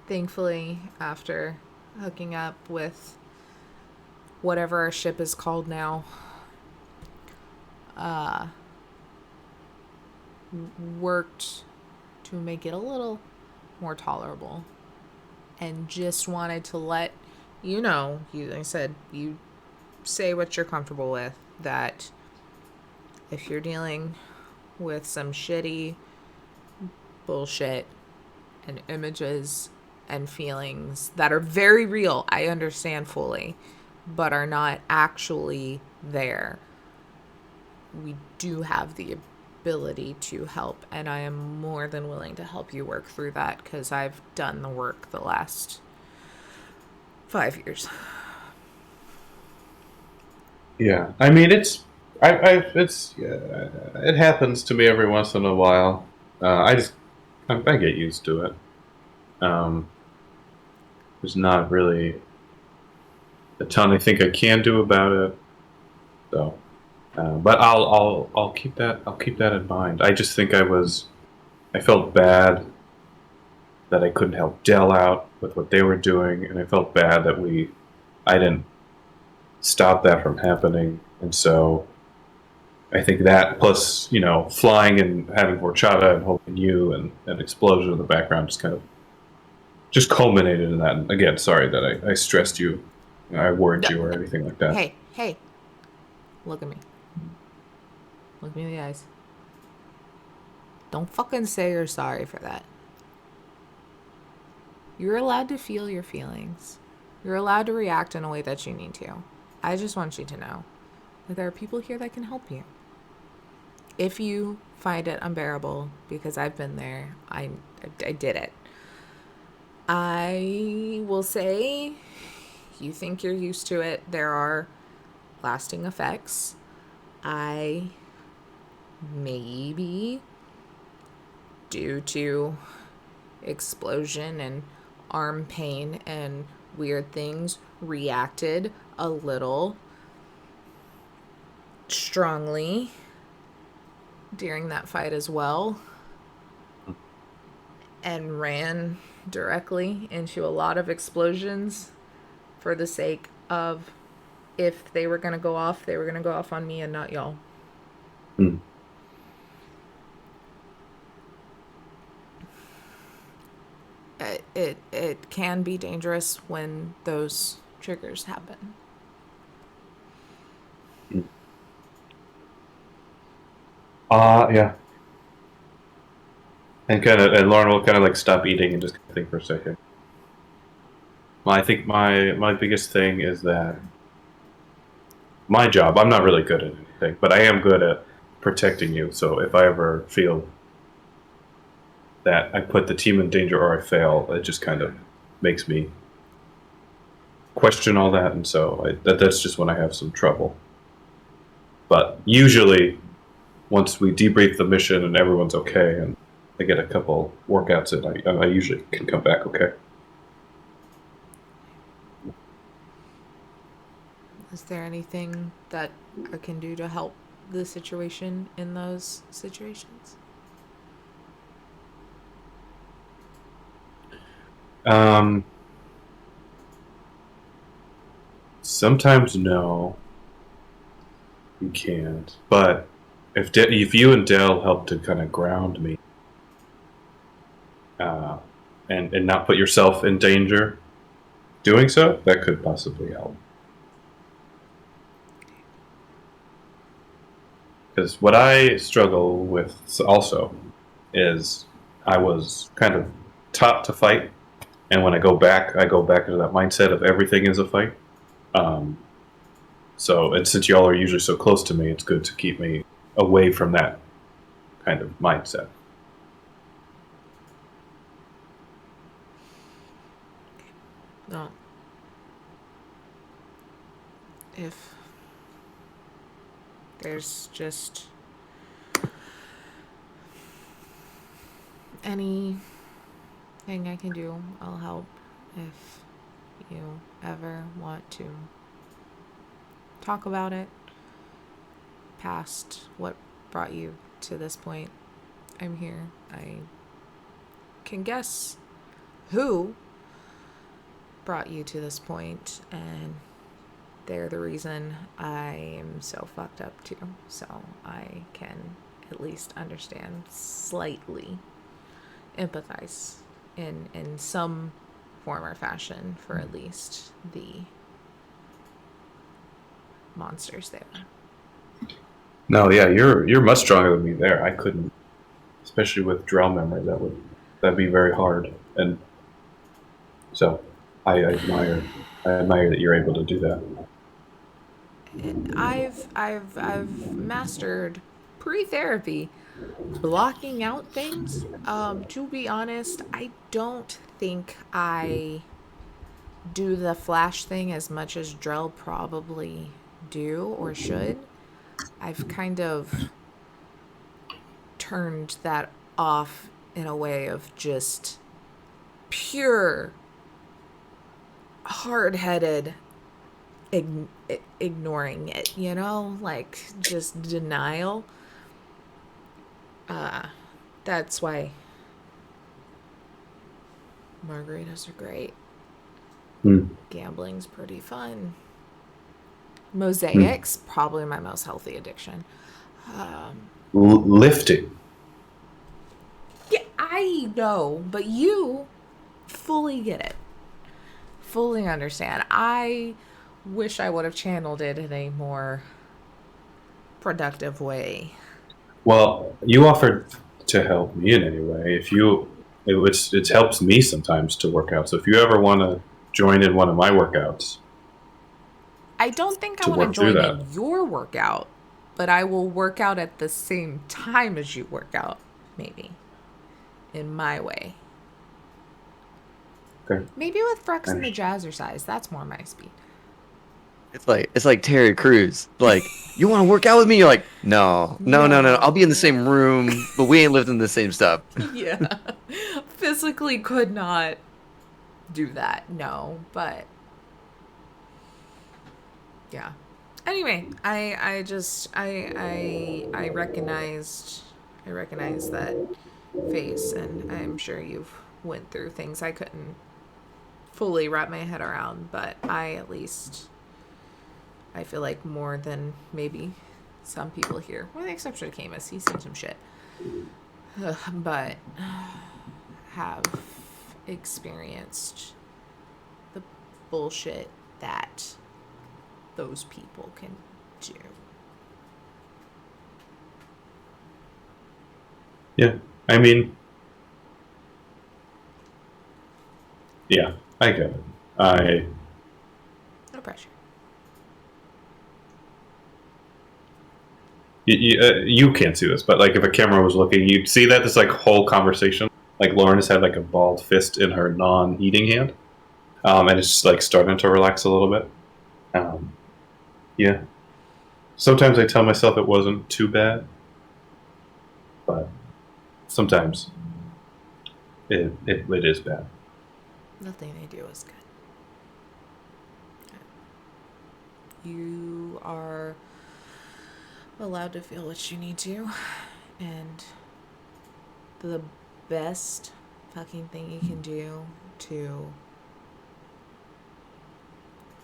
thankfully after hooking up with whatever our ship is called now, worked to make it a little more tolerable, and just wanted to let you know, I said, you say what you're comfortable with, that if you're dealing with some shitty bullshit and images and feelings that are very real, I understand fully, but are not actually there, we do have the ability to help, and I am more than willing to help you work through that, because I've done the work the last 5 years. Yeah, I mean it happens to me every once in a while. I get used to it. There's not really a ton I think I can do about it. So, but I'll keep that in mind. I just think I felt bad that I couldn't help Dell out with what they were doing, and I felt bad that I didn't stop that from happening, and so I think that plus flying and having horchata and holding you and an explosion in the background just culminated in that. And again, sorry that I stressed you, I worried you or anything like that. Hey, look at me. Look me in the eyes. Don't fucking say you're sorry for that. You're allowed to feel your feelings. You're allowed to react in a way that you need to. I just want you to know that there are people here that can help you. If you find it unbearable, because I've been there, I did it. I will say, you think you're used to it. There are lasting effects. I maybe, due to explosion and arm pain and weird things, reacted a little strongly during that fight as well, and ran directly into a lot of explosions for the sake of, if they were going to go off, they were going to go off on me and not y'all. It can be dangerous when those triggers happen. Yeah. And Lauren will kind of like stop eating and just think for a second. Well, I think my biggest thing is that my job, I'm not really good at anything, but I am good at protecting you. So if I ever feel that I put the team in danger or I fail, it just kind of makes me question all that, and so that's just when I have some trouble. But usually, once we debrief the mission and everyone's okay, and I get a couple workouts in, I usually can come back okay. Is there anything that I can do to help the situation in those situations? Sometimes no, you can't. But if you and Dell help to kind of ground me, and not put yourself in danger, doing so, that could possibly help. Because what I struggle with also is I was kind of taught to fight, and when I go back into that mindset of everything is a fight. So, and since y'all are usually so close to me, it's good to keep me away from that kind of mindset. No. If there's just anything I can do, I'll help. If you ever want to talk about it, past what brought you to this point, I'm here. I can guess who brought you to this point, and they're the reason I am so fucked up too. So I can at least understand, slightly empathize in some form or fashion for at least the monsters there. No, yeah, you're much stronger than me there. I couldn't, especially with drow memory. That'd be very hard. And so I admire that you're able to do that. I've mastered pre-therapy blocking out things. To be honest, I don't think I do the flash thing as much as Drell probably do or should. I've kind of turned that off in a way of just pure hard-headed ignoring it, you know, like just denial. That's why margaritas are great. Gambling's pretty fun. Mosaics, probably my most healthy addiction. Lifting. Yeah, I know, but you fully get it. Fully understand. I wish I would have channeled it in a more productive way. Well, you offered to help me in any way. It helps me sometimes to work out. So if you ever want to join in one of my workouts, I don't think I want to join in your workout, but I will work out at the same time as you work out, maybe, in my way. Okay. Maybe with Frex and the Jazzercise. That's more my speed. It's like Terry Crews. Like, you want to work out with me? You're like, no. I'll be in the same room, but we ain't lifting the same stuff. Yeah. Physically could not do that. No, but yeah. Anyway, I recognized that face, and I'm sure you've went through things I couldn't fully wrap my head around, but I feel like more than maybe some people here, with the exception of Camus, he's seen some shit, but have experienced the bullshit that those people can do. Yeah, I mean, yeah, I get it. No pressure. You can't see this, but like if a camera was looking, you'd see that this like whole conversation. Like Lauren has had like a balled fist in her non-eating hand, and it's just like starting to relax a little bit. Yeah. Sometimes I tell myself it wasn't too bad, but sometimes it is bad. Nothing they do is good. You are allowed to feel what you need to, and the best fucking thing you can do to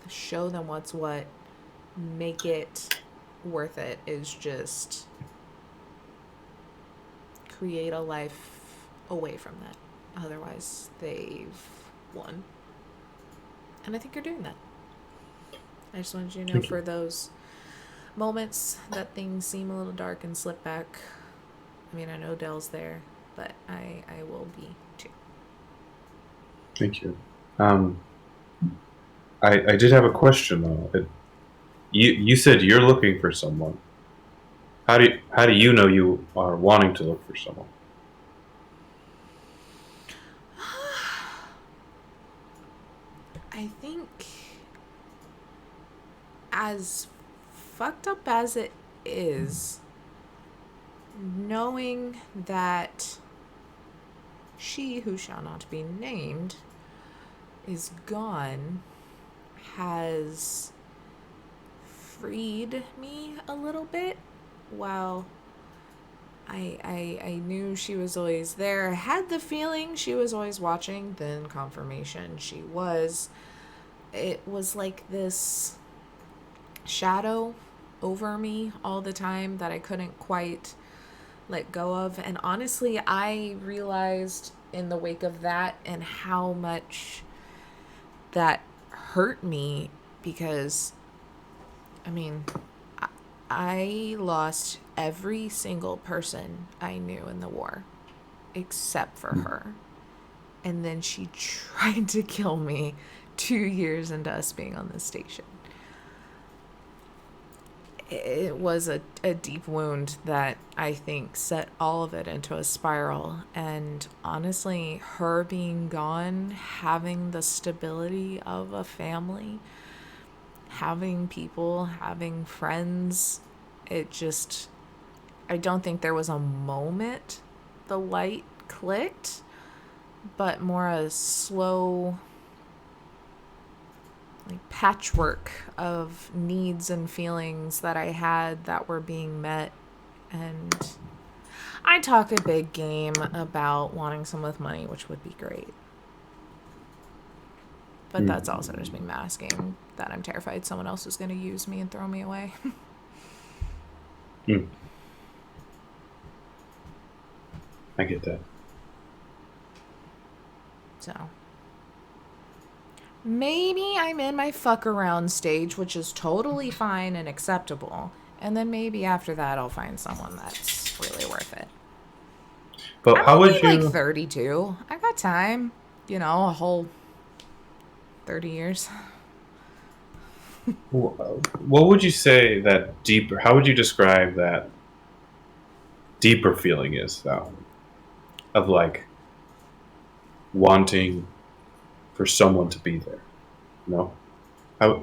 show them what's what, make it worth it, is just create a life away from that. Otherwise, they've won. And I think you're doing that. I just wanted you to know, for those moments that things seem a little dark and slip back. I mean, I know Dell's there, but I will be too. Thank you. I did have a question though. You said you're looking for someone. How do you know you are wanting to look for someone? I think, as fucked up as it is, knowing that she who shall not be named is gone has freed me a little bit. While I knew she was always there, I had the feeling she was always watching, then confirmation she was. It was like this shadow over me all the time that I couldn't quite let go of. And honestly, I realized in the wake of that and how much that hurt me, because I mean, I lost every single person I knew in the war except for her. And then she tried to kill me 2 years into us being on this station. It was a deep wound that I think set all of it into a spiral. And honestly, her being gone, having the stability of a family, having people, having friends, it just, I don't think there was a moment the light clicked, but more a slow, like, patchwork of needs and feelings that I had that were being met. And I talk a big game about wanting someone with money, which would be great. But that's also just me masking that I'm terrified someone else is going to use me and throw me away. I get that. So maybe I'm in my fuck around stage, which is totally fine and acceptable. And then maybe after that, I'll find someone that's really worth it. But how would you? Like 32. I got time. You know, a whole 30 years. What would you say that deeper? How would you describe that deeper feeling is, though, of like wanting for someone to be there? You know, how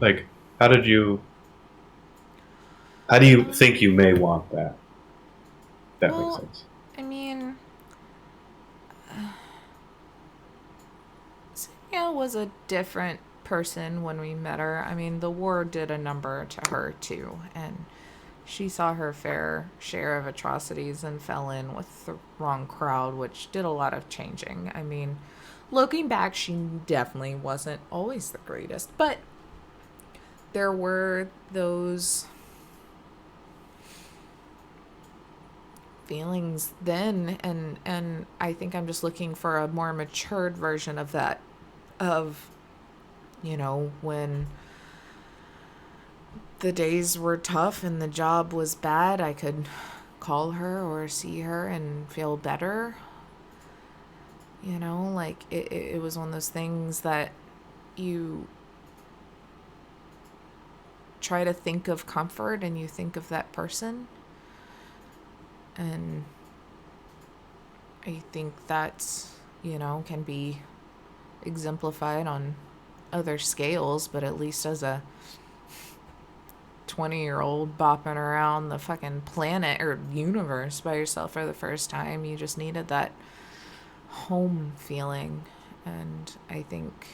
do you think you may want that? That makes sense. I mean, Sonia was a different person when we met her. I mean, the war did a number to her too, and she saw her fair share of atrocities and fell in with the wrong crowd, which did a lot of changing. I mean, looking back, she definitely wasn't always the greatest, but there were those feelings then, and I think I'm just looking for a more matured version of that, of, you know, when the days were tough and the job was bad, I could call her or see her and feel better. You know, like it was one of those things that you try to think of comfort and you think of that person. And I think that's, you know, can be exemplified on other scales, but at least as a 20-year-old bopping around the fucking planet or universe by yourself for the first time, you just needed that home feeling. And I think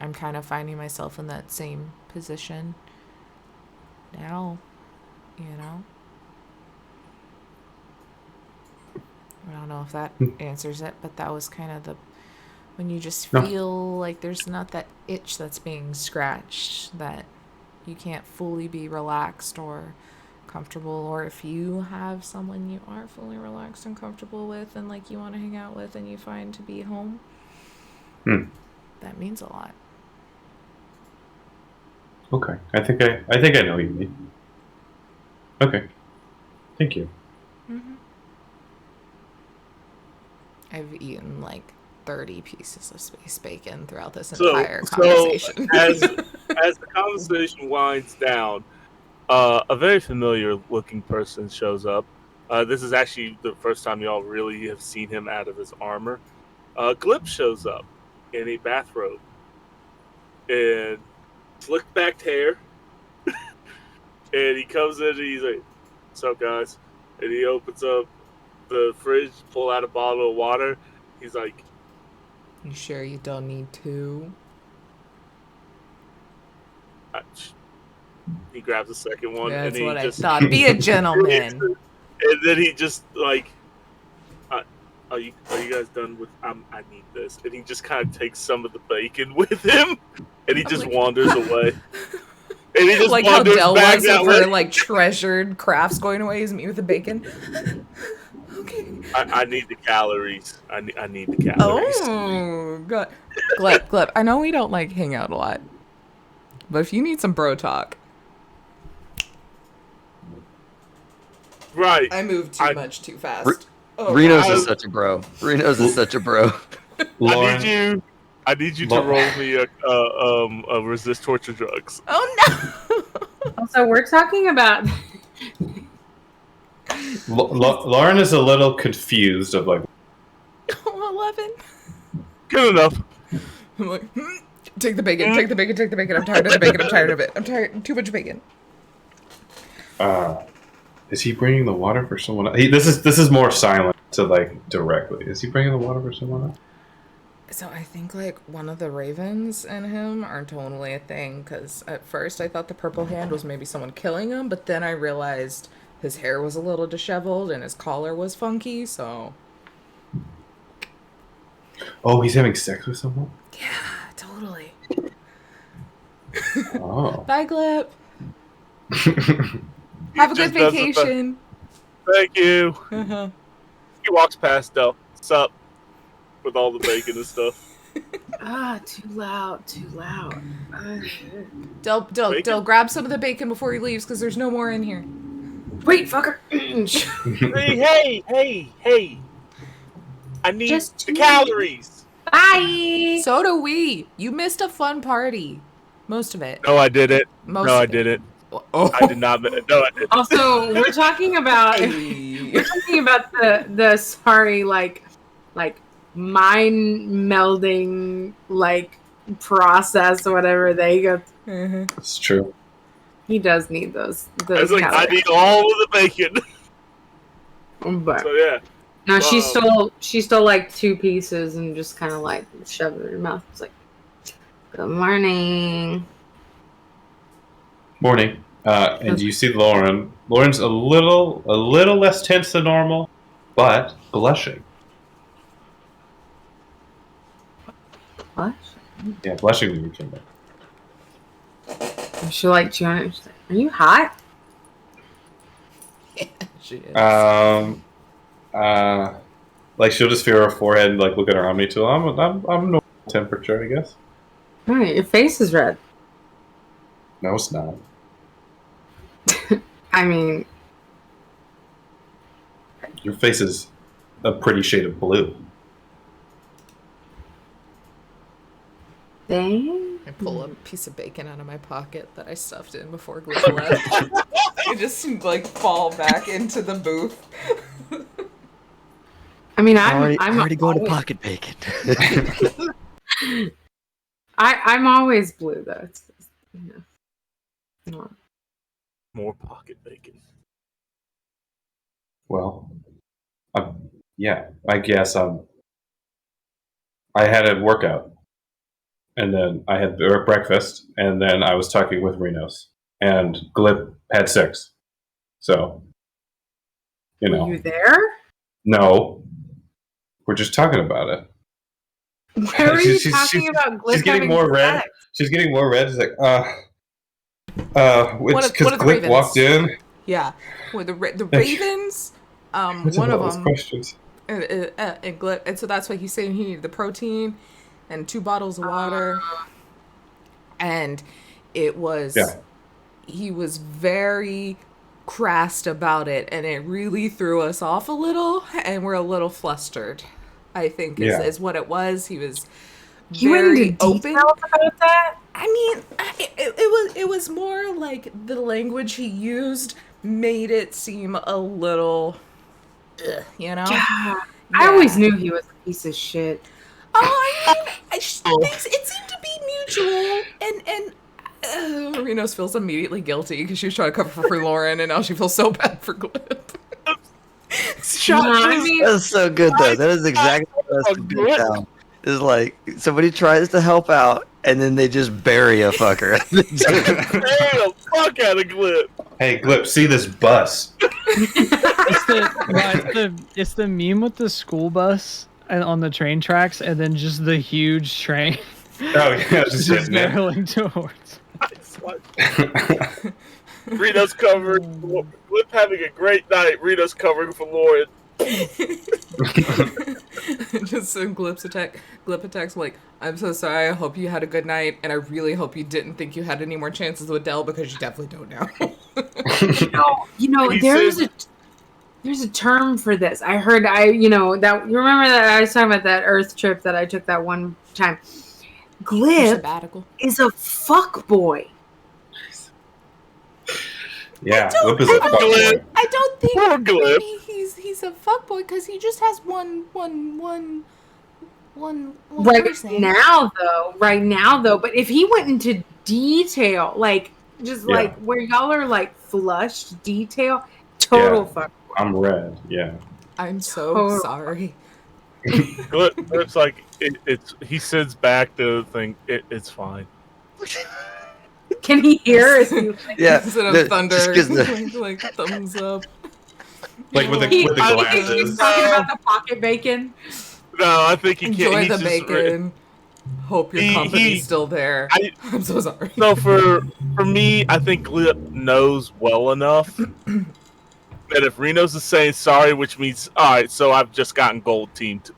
I'm kind of finding myself in that same position now, you know? I don't know if that answers it, but that was kind of the, when you just feel like there's not that itch that's being scratched, that you can't fully be relaxed or comfortable, or if you have someone you are fully relaxed and comfortable with and like you want to hang out with and you find to be home, that means a lot. Okay, I think I know what you mean. Okay, thank you. I've eaten like 30 pieces of space bacon throughout this entire conversation. So as the conversation winds down, a very familiar looking person shows up. This is actually the first time y'all really have seen him out of his armor. Glip shows up in a bathrobe and slicked back hair. And he comes in and he's like, "What's up, guys?" And he opens up the fridge, pull out a bottle of water. He's like, "You sure you don't need two?" He grabs a second one, Yeah, that's and what he just I thought. Be a gentleman. and then he just like, are you guys done with? I need this, and he just kind of takes some of the bacon with him, and he just wanders away. And he just like how wanders Del back was that of way. her like treasured crafts going away is me with the bacon. Okay. I need the calories. I need the calories. Oh god, Gleb. I know we don't like hang out a lot, but if you need some bro talk, right? I moved too much too fast. Reno's is such a bro. Reno's is such a bro. Lauren, I need you to roll me a resist torture drugs. Oh no! Also, we're talking about. Lauren is a little confused of like. 11. Good enough. I'm like, take the bacon. Take the bacon. Take the bacon. I'm tired of the bacon. I'm tired of it. I'm tired. Too much bacon. Is he bringing the water for someone else? This is more silent to like directly. Is he bringing the water for someone else? So I think like one of the ravens and him are totally a thing, because at first I thought the purple hand was maybe someone killing him, but then I realized his hair was a little disheveled and his collar was funky, so... Oh, he's having sex with someone? Yeah, totally. Oh. Bye, Glip. Have a good vacation. Thank you. Uh-huh. He walks past Del. Sup? With all the bacon and stuff. Too loud. Del, grab some of the bacon before he leaves, because there's no more in here. Wait, fucker. Hey. I need the calories. Bye. So do we. You missed a fun party. Most of it. No, I did it. I didn't. Oh. I did not. No, I didn't. Also, we're talking about the sorry, like mind melding like process or whatever they go. It's true. He does need those. I was like, I need all of the bacon. But So yeah. no, she stole like 2 pieces and just kind of like shoved it in her mouth. It's like, good morning. Morning. And you see Lauren. Lauren's a little less tense than normal, but blushing. What? Yeah, blushing when you came in. She like chewing it. She's like, are you hot? Yeah, she is. Like she'll just feel her forehead and like look at her Omni tool. I'm normal temperature, I guess. Right, your face is red. No, it's not. I mean, Your face is a pretty shade of blue. dang. I pull a piece of bacon out of my pocket that I stuffed in before Glip left. I just like fall back into the booth. I mean, I'm I'm already going to always, pocket bacon. I'm always blue though. It's just, no. More pocket bacon. Well, yeah, I guess I had a workout, and then I had breakfast, and then I was talking with Renos, and Glip had sex. So, you know. Were you there? No, we're just talking about it. Where are you talking about? Glip She's getting having more red. sex? She's getting more red. She's like, One it's of because the Glip ravens. walked in. Yeah, with the ravens. One of them. Questions. And Glip, and so that's why he's saying he needed the protein and 2 bottles of water. And it was, he was very crass about it, and it really threw us off a little, and we're a little flustered, I think is what it was. He was very open about that. I mean, it was more like the language he used made it seem a little, you know? Yeah. I always knew he was a piece of shit. Oh, it seemed to be mutual, and Renos feels immediately guilty because she was trying to cover for Lauren, and now she feels so bad for Glip. shot. That's so good though. That is exactly what that's been down. Is like somebody tries to help out and then they just bury a fucker. Damn, fuck out of Glip. Hey, Glip, see this bus? It's the meme with the school bus and on the train tracks, and then just the huge train. Oh yeah, just barreling towards. Rito's covering. Glip having a great night. Rito's covering for Lauren. Just some Glip attacks like, I'm so sorry, I hope you had a good night, and I really hope you didn't think you had any more chances with Dell, because you definitely don't now. There's a term for this. I heard that you remember that I was talking about that Earth trip that I took that one time. Glip is a fuck boy. Yeah, Glip is a fuck boy. I don't think he's a fuck boy because he just has one person. Right now though, but if he went into detail, like where y'all are like flushed detail, total fuck boy. I'm red, yeah. I'm so sorry. Glip's like he sends back the thing. It's fine. Can he hear us? Yeah, instead of thunder, like thumbs up. Like with the glasses. He's talking about the pocket bacon. No, I think he can't. Enjoy the bacon. Hope your company's still there. I'm so sorry. So for me, I think Glip knows well enough that if Reno's is saying sorry, which means alright, so I've just gotten gold teamed.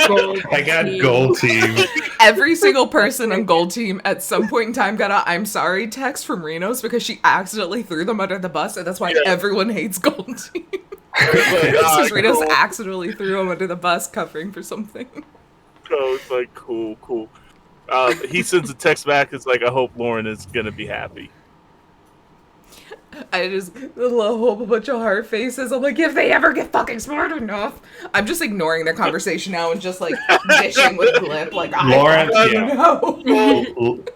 Cool. I got gold team. Every single person on gold team at some point in time got a "I'm sorry" text from Reno's because she accidentally threw them under the bus, and that's why everyone hates gold team. Because Reno's accidentally threw them under the bus covering for something. So it's like cool. He sends a text back. It's like, I hope Lauren is gonna be happy. I just a whole bunch of heart faces. I'm like, if they ever get fucking smart enough. I'm just ignoring their conversation now and just like dishing with Glip. Like, Lauren,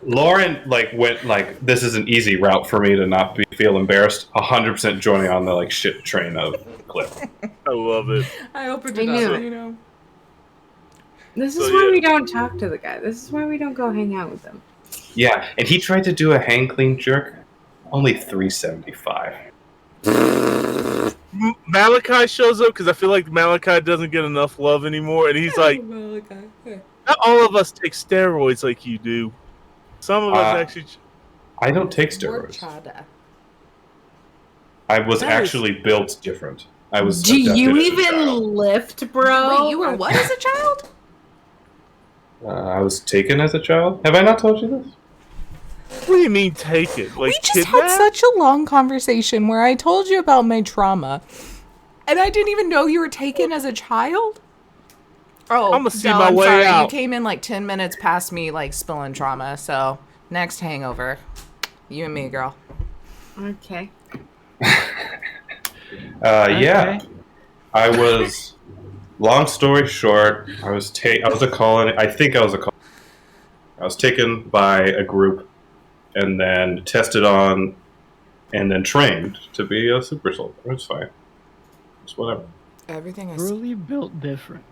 Lauren, like went like, this is an easy route for me to not feel embarrassed. 100% joining on the like shit train of Glip. I love it. I hope it does. This is why we don't talk to the guy. This is why we don't go hang out with him. Yeah, and he tried to do a hang clean jerk. Only $375. Malachi shows up because I feel like Malachi doesn't get enough love anymore, and he's like, not all of us take steroids like you do. Some of us actually. I don't take steroids. I was actually built different. I was. Do you even lift, bro? Wait, you were what as a child? I was taken as a child. Have I not told you this? What do you mean take it? Like, we just had such a long conversation where I told you about my trauma, and I didn't even know you were taken as a child. Oh, I'm gonna see my way out. You came in like 10 minutes past me, like spilling trauma. So next hangover, you and me, girl. Okay. Yeah, I was. Long story short, I was a colony. I think I was a colony. I was taken by a group. And then tested on, and then trained to be a super soldier. It's fine. It's whatever. Everything is really built different.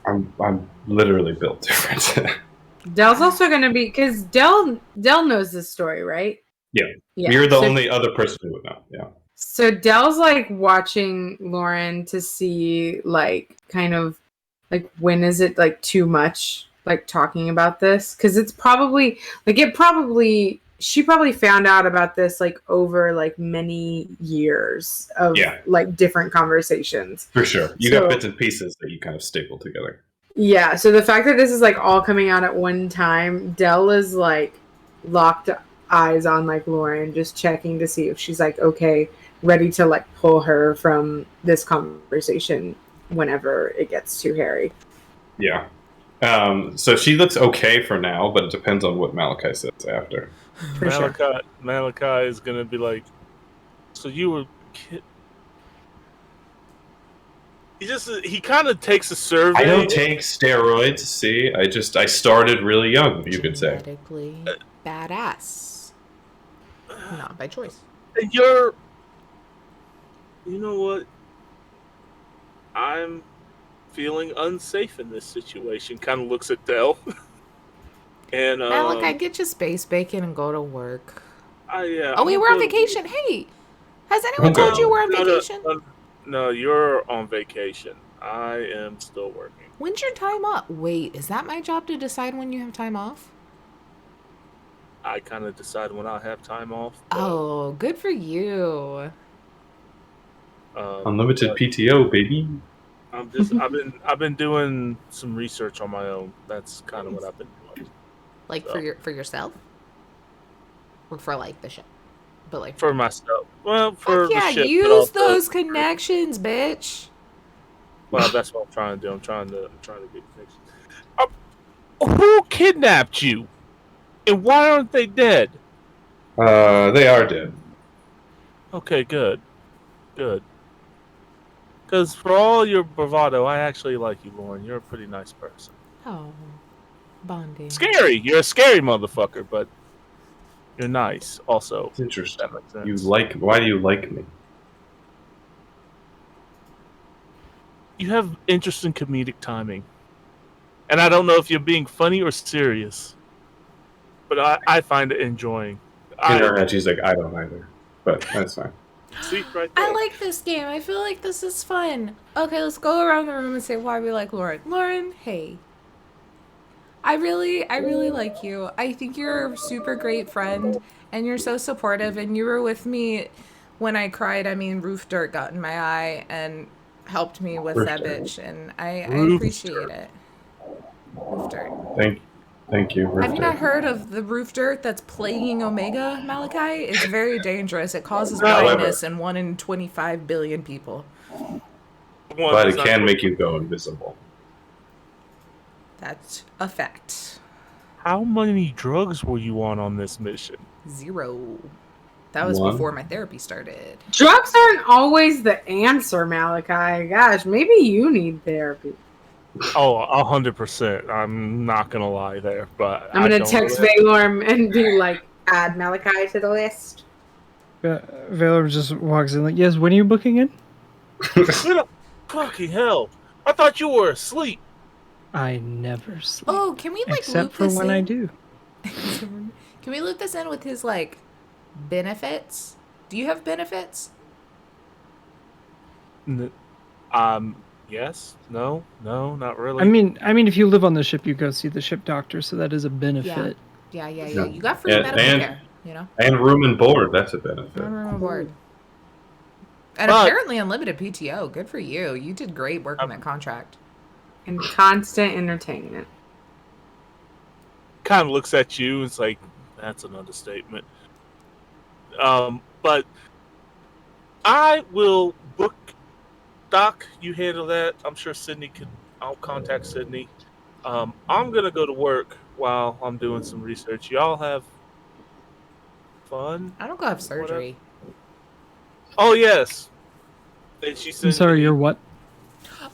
I'm literally built different. Dell's also gonna be because Dell knows this story, right? Yeah. You're the only other person who would know. Yeah. So Dell's like watching Lauren to see like kind of like when is it like too much like talking about this, because it's probably she probably found out about this like over like many years of like different conversations. For sure. You got bits and pieces that you kind of staple together. Yeah. So the fact that this is like all coming out at one time, Dell is like locked eyes on like Lauren, just checking to see if she's like, okay, ready to like pull her from this conversation whenever it gets too hairy. Yeah. So she looks okay for now, but it depends on what Malachi says after. Malachi is gonna be like, so you were he kind of takes a survey. I don't take steroids. See, I started really young. You could say. Genetically badass, not by choice. You know what? I'm feeling unsafe in this situation. Kind of looks at Dell. And Malik, I get you space bacon and go to work. Yeah. Oh wait, we're on vacation. Hey, has anyone told you we're on vacation? No, you're on vacation. I am still working. When's your time off? Wait, is that my job to decide when you have time off? I kind of decide when I have time off. Oh, good for you. Unlimited PTO, baby. I've been doing some research on my own. That's kind of what I've been doing. Like for yourself? Or for like the ship? But like for myself. Well, for the ship. Use those connections, bitch. Well, that's what I'm trying to do. I'm trying to get connections. Who kidnapped you? And why aren't they dead? They are dead. Okay, good. Because for all your bravado, I actually like you, Lauren. You're a pretty nice person. Oh, bonding. Scary. You're a scary motherfucker, but you're nice also. It's interesting. Why do you like me? You have interesting comedic timing. And I don't know if you're being funny or serious. But I find it enjoying. In her head, she's like, I don't either. But that's fine. See, right there. I like this game. I feel like this is fun. Okay, let's go around the room and say why we like Lauren. Lauren, hey. I really like you. I think you're a super great friend, and you're so supportive, and you were with me when I cried. I mean, roof dirt got in my eye and helped me with that bitch, and I appreciate it. Roof dirt. Thank you. Have you not heard of the roof dirt that's plaguing Omega, Malachi? It's very dangerous. It causes blindness in 1 in 25 billion people. But it can make you go invisible. That's a fact. How many drugs were you on this mission? 0. That was before my therapy started. Drugs aren't always the answer, Malachi. Gosh, maybe you need therapy. Oh, 100%. I'm not gonna lie there, but I'm gonna text Valorm and be like, add Malachi to the list. Valorm just walks in like, yes, when are you booking in? Fucking hell! I thought you were asleep. I never sleep. Oh, can we like except loop for this when in? I do. Can we loop this in with his like benefits? Do you have benefits? Yes. No, not really. I mean, if you live on the ship, you go see the ship doctor, so that is a benefit. Yeah. You got free medical care, you know. And room and board, that's a benefit. Room and board. And apparently unlimited PTO. Good for you. You did great working that contract. And constant entertainment. Kind of looks at you and it's like, that's an understatement. But I will book. Doc, you handle that. I'm sure Sydney can. I'll contact Sydney. I'm gonna go to work while I'm doing some research. Y'all have fun. I don't go have surgery. Oh yes. And she said, I'm sorry, you're what?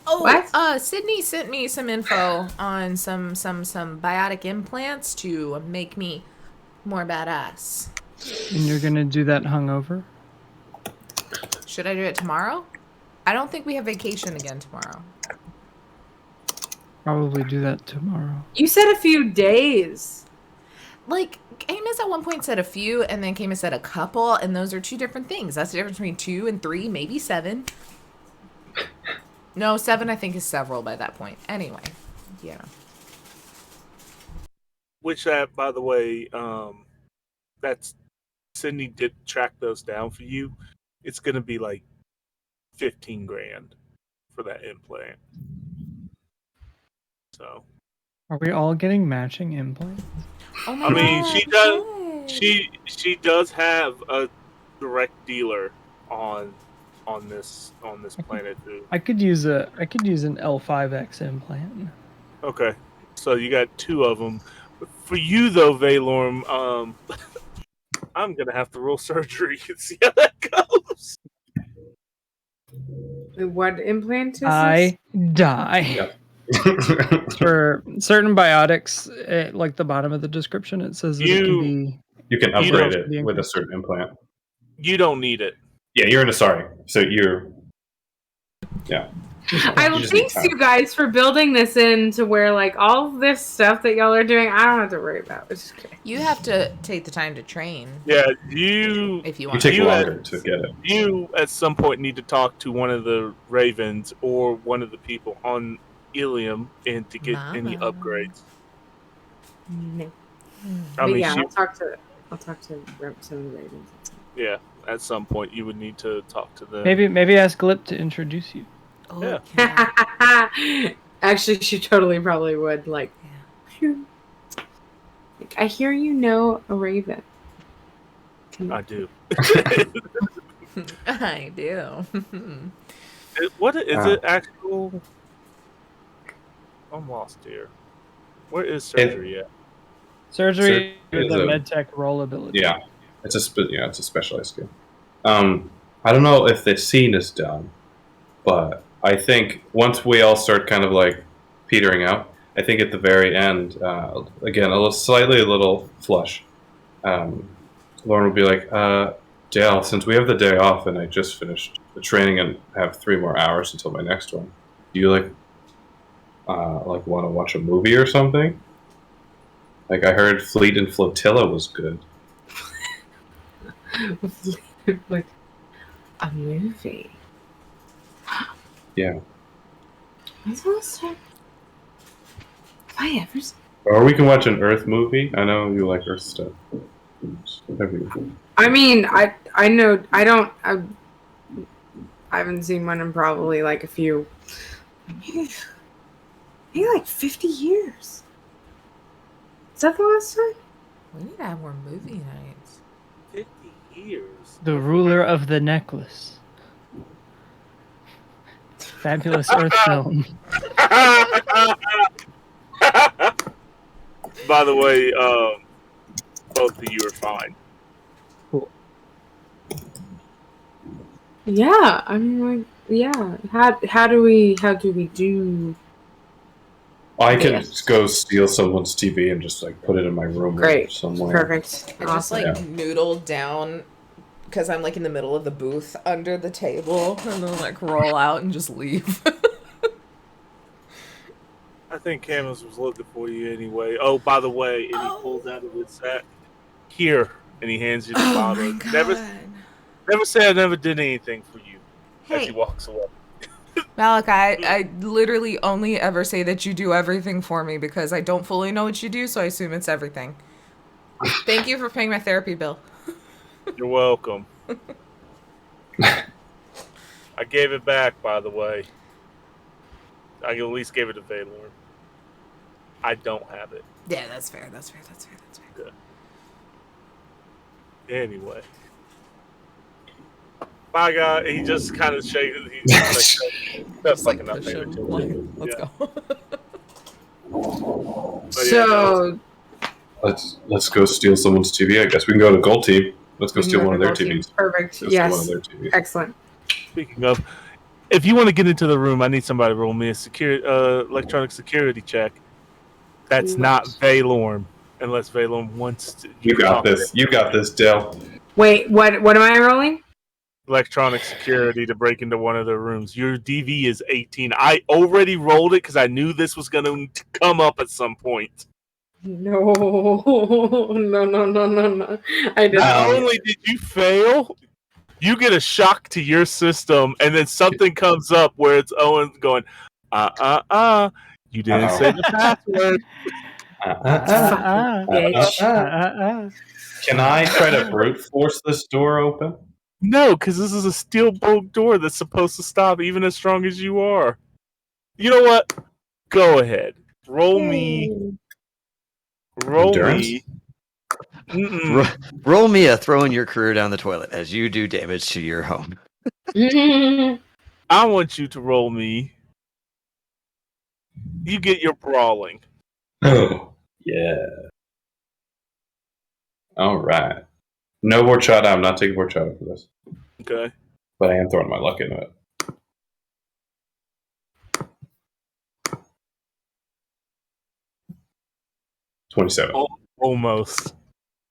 Oh, what? Sydney sent me some info on some biotic implants to make me more badass. And you're gonna do that hungover? Should I do it tomorrow? I don't think we have vacation again tomorrow. Probably do that tomorrow. You said a few days. Like, Camus at one point said a few, and then Camus said a couple, and those are two different things. That's the difference between 2 and 3, maybe 7. No, 7 I think is several by that point. Anyway, yeah. Which by the way, that's Sydney did track those down for you. It's gonna be like $15,000 for that implant. So, are we all getting matching implants? Oh my God, she does. She does have a direct dealer on this planet too. I could use an L5X implant. Okay, so you got 2 of them. For you though, Valorm, I'm gonna have to roll surgery and see how that goes. What implant is this? I die. Yep. For certain biotics, like the bottom of the description, it says that it can be. You can upgrade it with a certain implant. You don't need it. Yeah, you're in Asari, so you're. Yeah. Thanks you guys for building this into where like all this stuff that y'all are doing, I don't have to worry about. It's okay. You have to take the time to train. Yeah, if you want. You take longer to get it. You at some point need to talk to one of the ravens or one of the people on Ilium and to get any upgrades. No. I'll talk to some of the ravens. Yeah, at some point you would need to talk to them. Maybe ask Glip to introduce you. Yeah. Actually, she totally probably would. Like, I hear you know a raven. I do. I do. What is it? Actual? I'm lost here. Where is surgery at? Surgery is a medtech role ability. Yeah, it's a specialized skill. I don't know if the scene is done, but I think once we all start kind of like petering out, I think at the very end, again, a little flush, Lauren will be like, Dale, since we have the day off and I just finished the training and have 3 more hours until my next one, do you like want to watch a movie or something? Like I heard Fleet and Flotilla was good. Like a movie. Yeah. When's the last time? Have I ever seen? Or we can watch an Earth movie. I know you like Earth stuff. I mean, I haven't seen one in probably like a few, maybe like 50 years. Is that the last time? We need to have more movie nights. 50 years. The ruler of the necklace. Fabulous Earth film. By the way, both of you are fine. Cool. Yeah, I mean, like, yeah. How do we do? I can go steal someone's TV and just like put it in my room. Great, somewhere. Perfect. I just noodle down because I'm like in the middle of the booth under the table, and then like roll out and just leave. I think Camus was looking for you anyway. Oh, by the way, and he pulls out of his sack. Here, and he hands you the bottle. Never say I never did anything for you. As he walks away. Malachi, I literally only ever say that you do everything for me because I don't fully know what you do, so I assume it's everything. Thank you for paying my therapy bill. You're welcome. I gave it back, by the way. I at least gave it to Valor. I don't have it. Yeah, that's fair. Good. Anyway. Bye, guy. He just kind of shakes. That's like enough. Let's go. So let's go steal someone's TV. I guess we can go to Gold Team. Let's go steal one of their TVs. Perfect. Yes. Excellent. Speaking of, if you want to get into the room, I need somebody to roll me a electronic security check. That's not Valorm, unless Valorm wants to. You got this. You got this, Dale. Wait, what am I rolling? Electronic security to break into one of their rooms. Your DV is 18. I already rolled it because I knew this was going to come up at some point. No. I didn't. Not only did you fail, you get a shock to your system, and then something comes up where it's Owen going, you didn't say the password. Can I try to brute force this door open? No, because this is a steel bolt door that's supposed to stop even as strong as you are. You know what? Go ahead. Roll me. Roll me a throwing your career down the toilet as you do damage to your home. I want you to roll me. You get your brawling. Oh, yeah. All right. No horchata. I'm not taking horchata for this. Okay. But I am throwing my luck into it. 27. Almost.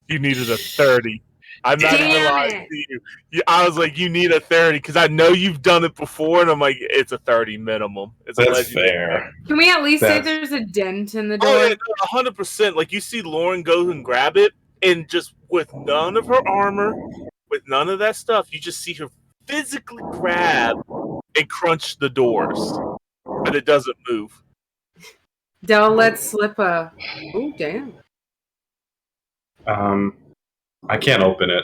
You needed a 30. I'm not even lying to you. I was like, you need a 30 because I know you've done it before, and I'm like, it's a 30 minimum. It's That's fair. Can we at least say there's a dent in the door? Oh yeah, 100%. Like you see Lauren go and grab it, and just with none of her armor, with none of that stuff, you just see her physically grab and crunch the doors, but it doesn't move. Del lets slip a. Oh damn. I can't open it.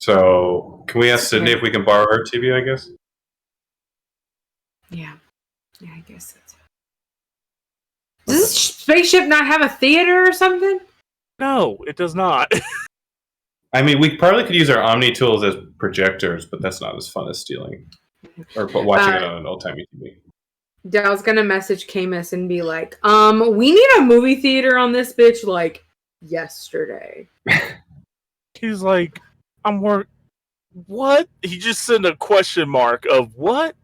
So can we ask Sydney if we can borrow her TV? I guess. Yeah, I guess that's it. Does this spaceship not have a theater or something? No, it does not. I mean, we probably could use our Omni tools as projectors, but that's not as fun as stealing or watching it on an old-timey TV. Del's gonna message Camus and be like, we need a movie theater on this bitch like yesterday. He's like, what? He just sent a question mark of what?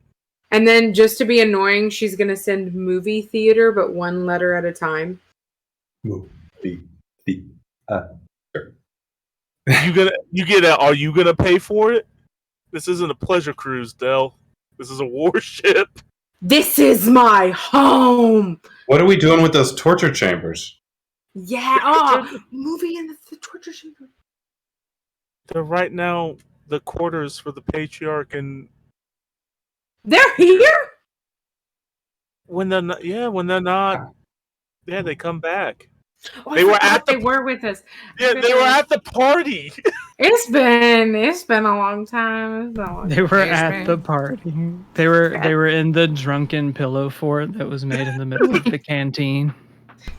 And then just to be annoying, she's gonna send movie theater, but one letter at a time. Movie theater. Are you gonna pay for it? This isn't a pleasure cruise, Del. This is a warship. This is my home. What are we doing with those torture chambers? Yeah, movie in the torture chamber. They're right now the quarters for the patriarch, and they're here. When they're not, they come back. Oh, they were with us. Yeah, they were at the party. It's been a long time. They were at the party. They were in the drunken pillow fort that was made in the middle of the canteen.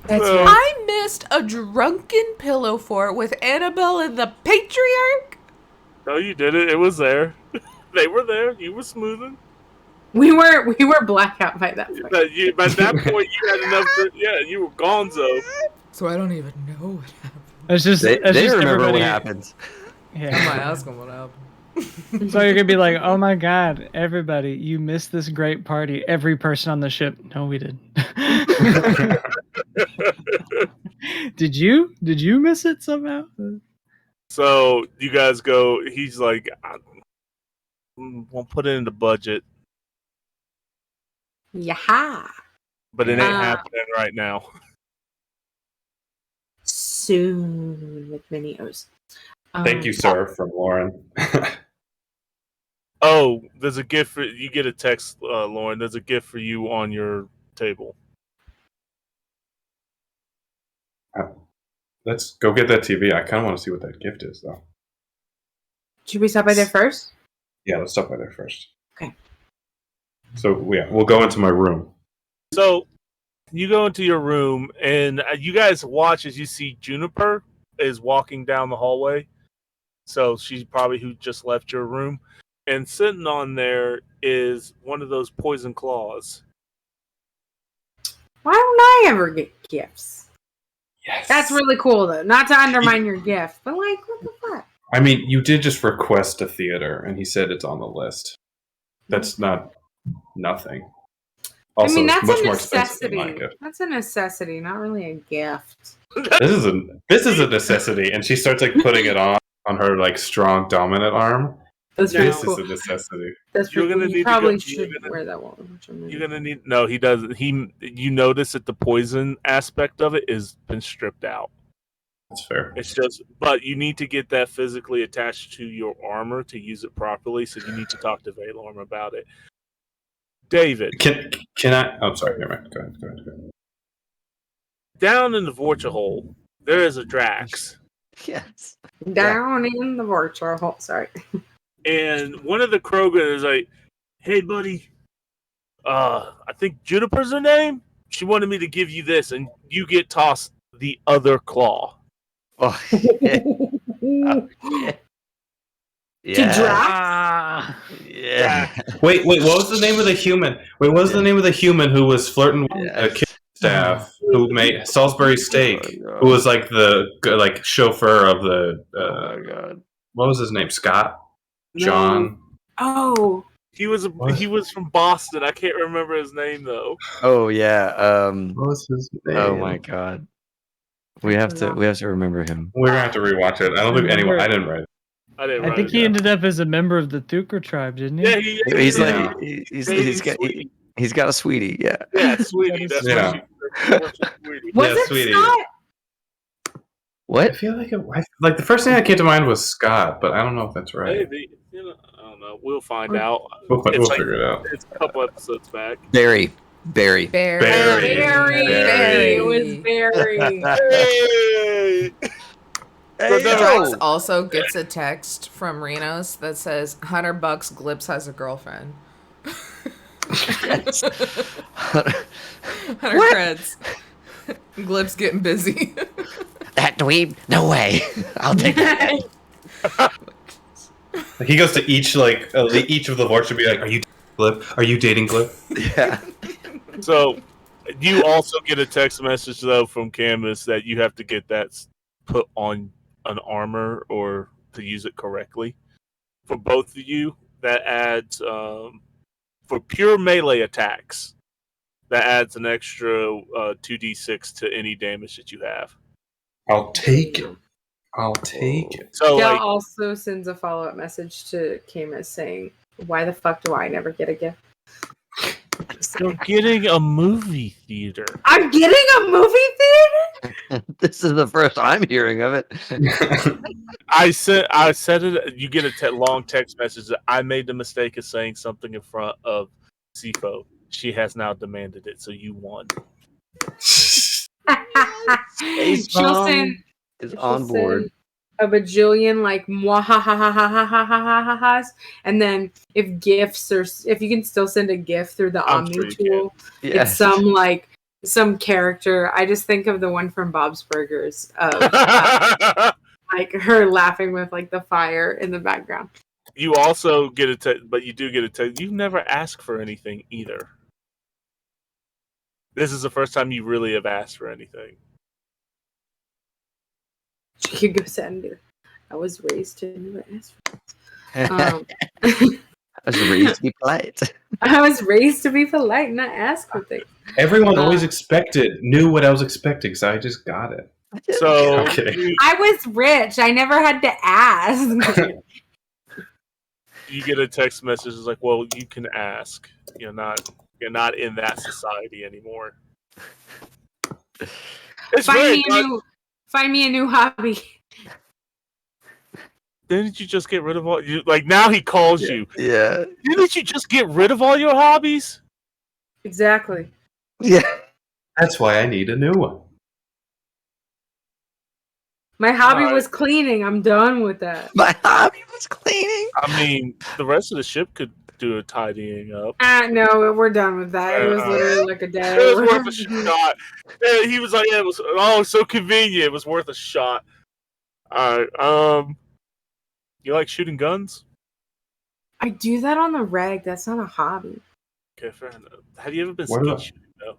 I missed a drunken pillow fort with Annabelle and the patriarch. No, you didn't. It was there. They were there. You were smoothing. We were blackout by that point. By that point, you had enough. You were gonzo. So I don't even know what happened. It's just they remember what happens. Yeah, I might ask them what happened. So you're gonna be like, "Oh my god, everybody, you missed this great party. Every person on the ship." No, we didn't. Did you miss it somehow? So you guys go. He's like, "We'll put it in the budget." Yeah. But it ain't happening right now. Soon with many O's. Thank you, sir, from Lauren. Oh, there's a gift for you. Get a text, Lauren. There's a gift for you on your table. Let's go get that TV. I kind of want to see what that gift is, though. Should we stop by there first? Yeah, let's stop by there first. Okay. So, yeah, we'll go into my room. So, you go into your room, and you guys watch as you see Juniper is walking down the hallway. So, she's probably who just left your room. And sitting on there is one of those poison claws. Why don't I ever get gifts? Yes. That's really cool, though. Not to undermine your gift, but like, what the fuck? I mean, you did just request a theater, and he said it's on the list. That's not nothing. Also, I mean, that's much a more expensive than my necessity. gift. That's a necessity, not really a gift. This is a necessity, and she starts like putting it on her like strong dominant arm. That's this cool. is a necessity. That's You're gonna you probably should wear that one. You're gonna need. No, he doesn't. You notice that the poison aspect of it has been stripped out. That's fair. It's just, but you need to get that physically attached to your armor to use it properly. So you need to talk to Valorm about it. David, can I? Oh, sorry. Never mind. Go ahead. Down in the Vorcha hole, there is a Drax. Yes. Down in the virtual hole. Sorry. And one of the Krogan is like, "Hey, buddy, I think Juniper's her name. She wanted me to give you this, and you get tossed the other claw." Oh, shit. Oh, shit. To Drax? Yeah. Wait. What was the name of the human? What was the name of the human who was flirting with a kitchen staff who made Salisbury steak? Who was like the chauffeur of the? Oh my god. What was his name? Scott. John. Oh. He was from Boston. I can't remember his name though. Oh yeah. What was his name? Oh my god. We have to remember him. We're gonna have to rewatch it. I don't think anyone. I didn't write it. I think he ended up as a member of the Thukar tribe, didn't he? Yeah, he's got a sweetie. Yeah. Yeah, sweetie. That's what sweetie. Was it sweetie. Scott? What? I feel like the first thing that came to mind was Scott, but I don't know if that's right. Maybe. I don't know. We'll find out. We'll figure it out. It's a couple episodes back. Barry. Barry. It was Barry. Hey! Drax also gets a text from Renos that says $100 Glips has a girlfriend. 100 creds. Glips getting busy. That dweeb? No way. I'll take that. He goes to each each of the Vorts to be like, "Are you Glip? Are you dating Glip?" Yeah. So you also get a text message though from Camus that you have to get that put on an armor or to use it correctly. For both of you, that adds for pure melee attacks. That adds an extra 2d6 to any damage that you have. I'll take it. So Gail also sends a follow-up message to Camus saying, "Why the fuck do I never get a gift?" You're getting a movie theater. I'm getting a movie theater? This is the first I'm hearing of it. I said it. You get a long text message that I made the mistake of saying something in front of Sifo. She has now demanded it, so you won. She'll send on board. A bajillion like mwahahahahahahaha's, and then if you can still send a GIF through the Omni tool, it's some character. I just think of the one from Bob's Burgers of like her laughing with like the fire in the background. You also get a text, but you do get a text. You've never asked for anything either. This is the first time you really have asked for anything. She could go send it. I was raised to never ask for it. I was raised to be polite. I was raised to be polite and not ask for things. Everyone always knew what I was expecting, so I just got it. So I was rich. I never had to ask. You get a text message that's like, "Well, you can ask. You're not in that society anymore." Find me a new hobby. Didn't you just get rid of all? Now he calls you. Yeah. Didn't you just get rid of all your hobbies? Exactly. Yeah. That's why I need a new one. My hobby was cleaning. I'm done with that. My hobby was cleaning. I mean, the rest of the ship could do a tidying up. No, we're done with that. It was literally like a day. It was worth a shot. Yeah, he was like, "Yeah, it was so convenient. It was worth a shot." All right. You like shooting guns? I do that on the reg. That's not a hobby. Okay, fair enough. Have you ever been skeet shooting though?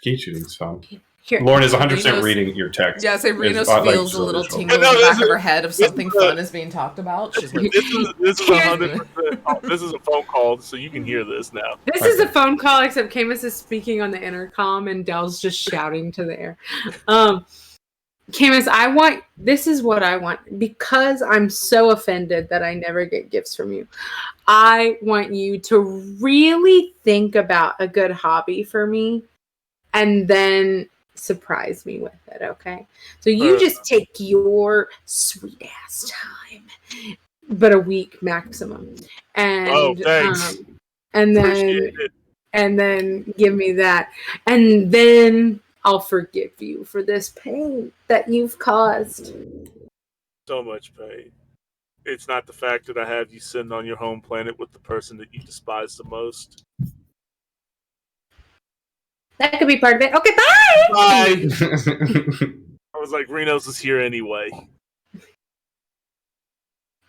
Skeet shooting's fun. Here. Lauren is 100% reading your text. Yeah, say Renos feels a little tingle in the back of her head if something fun is being talked about. She's like, this is 100%. This is a phone call, so you can hear this now. This is a phone call, except Camus is speaking on the intercom and Dell's just shouting to the air. Camus, this is what I want, because I'm so offended that I never get gifts from you. I want you to really think about a good hobby for me and then surprise me with it, okay? So you just take your sweet ass time, but a week maximum. And thanks. And then give me that. And then I'll forgive you for this pain that you've caused. So much pain. It's not the fact that I have you sitting on your home planet with the person that you despise the most. That could be part of it. Okay, bye! Bye! I was like, Renos is here anyway.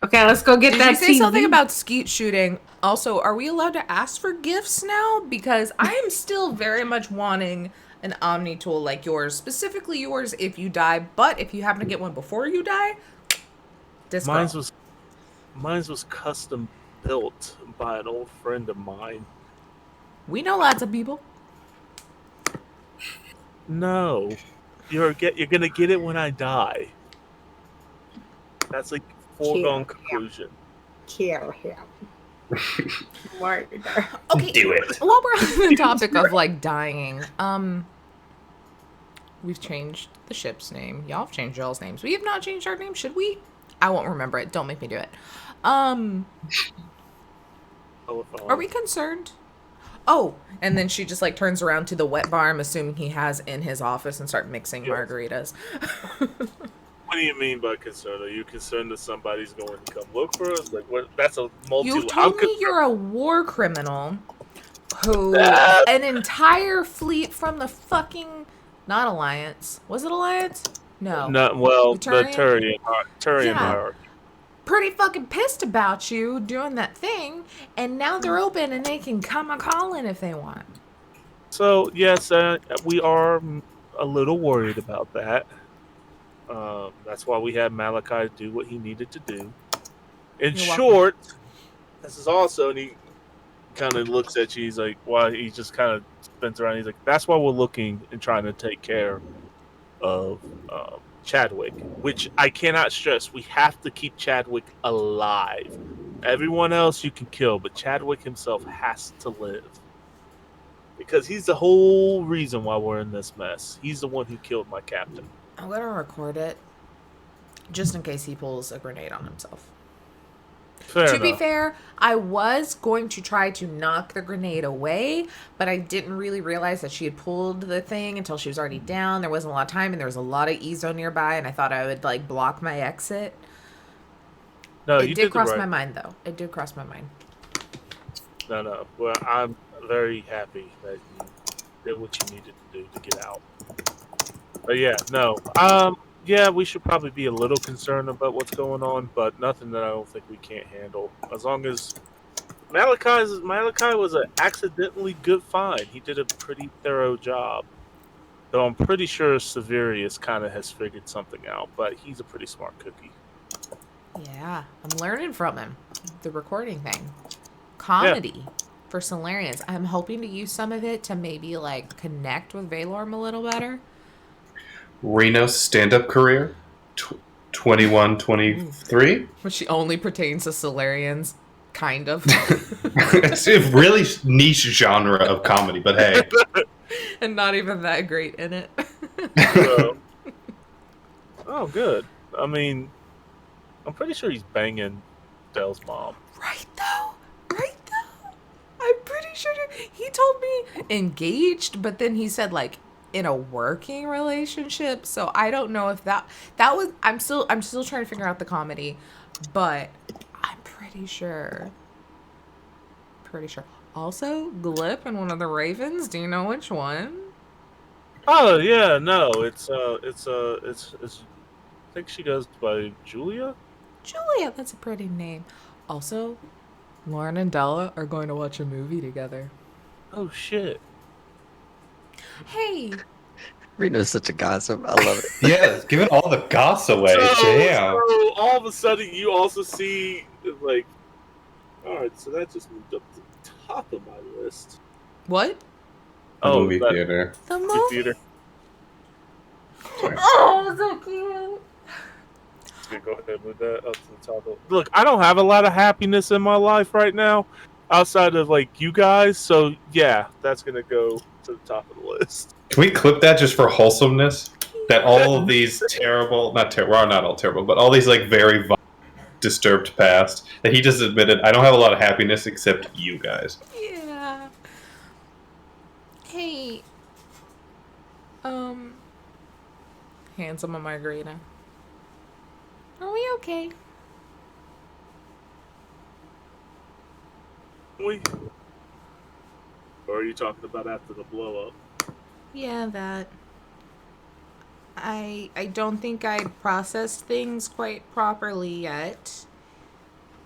Okay, let's go get that Did you say something about skeet shooting? Also, are we allowed to ask for gifts now? Because I am still very much wanting an Omni tool like yours, specifically yours if you die, but if you happen to get one before you die, Mine was custom built by an old friend of mine. We know lots of people. No. You're gonna get it when I die. That's like foregone conclusion. Kill him. Murder. Okay, Do it. while we're on the topic of like dying, we've changed the ship's name. Y'all have changed y'all's names. We have not changed our name, should we? I won't remember it. Don't make me do it. Are we concerned? Oh, and then she just like turns around to the wet bar, I'm assuming he has in his office, and start mixing margaritas. What do you mean by concerned? Are you concerned that somebody's going to come look for us? Like, what? That's a You told me you're a war criminal who an entire fleet from the fucking not Alliance. Was it Alliance? No. Not well, the Turian hierarchy. Pretty fucking pissed about you doing that thing, and now they're open and they can come a calling if they want. So yes, we are a little worried about that. That's why we had Malachi do what he needed to do. In short, this is also, and he kind of looks at you. He's like, "Why?" He just kind of spins around. He's like, "That's why we're looking and trying to take care of Chadwick, which I cannot stress. We have to keep Chadwick alive. Everyone else you can kill, but Chadwick himself has to live because he's the whole reason why we're in this mess. He's the one who killed my captain." I'm gonna record it just in case he pulls a grenade on himself. To be fair, I was going to try to knock the grenade away, but I didn't really realize that she had pulled the thing until she was already down. There wasn't a lot of time, and there was a lot of E-zone nearby, and I thought I would like block my exit. No, it did cross my mind, though. It did cross my mind. No. Well, I'm very happy that you did what you needed to do to get out. But yeah, no. Yeah, we should probably be a little concerned about what's going on, but nothing that I don't think we can't handle. As long as Malachi was an accidentally good find. He did a pretty thorough job. Though I'm pretty sure Severius kind of has figured something out, but he's a pretty smart cookie. Yeah, I'm learning from him. The recording thing. Comedy for Solarians. I'm hoping to use some of it to maybe like connect with Valorm a little better. Reno's stand-up career, 21, 23. Which only pertains to Solarians, kind of. It's a really niche genre of comedy, but hey. And not even that great in it. Oh, good. I mean, I'm pretty sure he's banging Dell's mom. Right though? I'm pretty sure he told me engaged, but then he said like in a working relationship. So I don't know if that was. I'm still trying to figure out the comedy, but I'm pretty sure. Also, Glip and one of the Ravens. Do you know which one? Oh yeah, no, it's I think she goes by Julia. Julia, that's a pretty name. Also, Lauren and Della are going to watch a movie together. Oh shit. Hey. Reno's such a gossip. I love it. Yeah, giving all the goss away. Damn. So all of a sudden you also see like, alright, so that just moved up to the top of my list. What? Oh, movie theater. The movie theater. Oh, so cute. Go ahead with that up to the top of. Look, I don't have a lot of happiness in my life right now, outside of like you guys. So yeah, that's gonna go to the top of the list. Can we clip that just for wholesomeness? That all of these terrible, well, not all terrible, but all these like very disturbed past that he just admitted. I don't have a lot of happiness except you guys. Yeah. Hey. Handsome and Margarita. Are we okay? Or are you talking about after the blow up? Yeah, that. I don't think I processed things quite properly yet.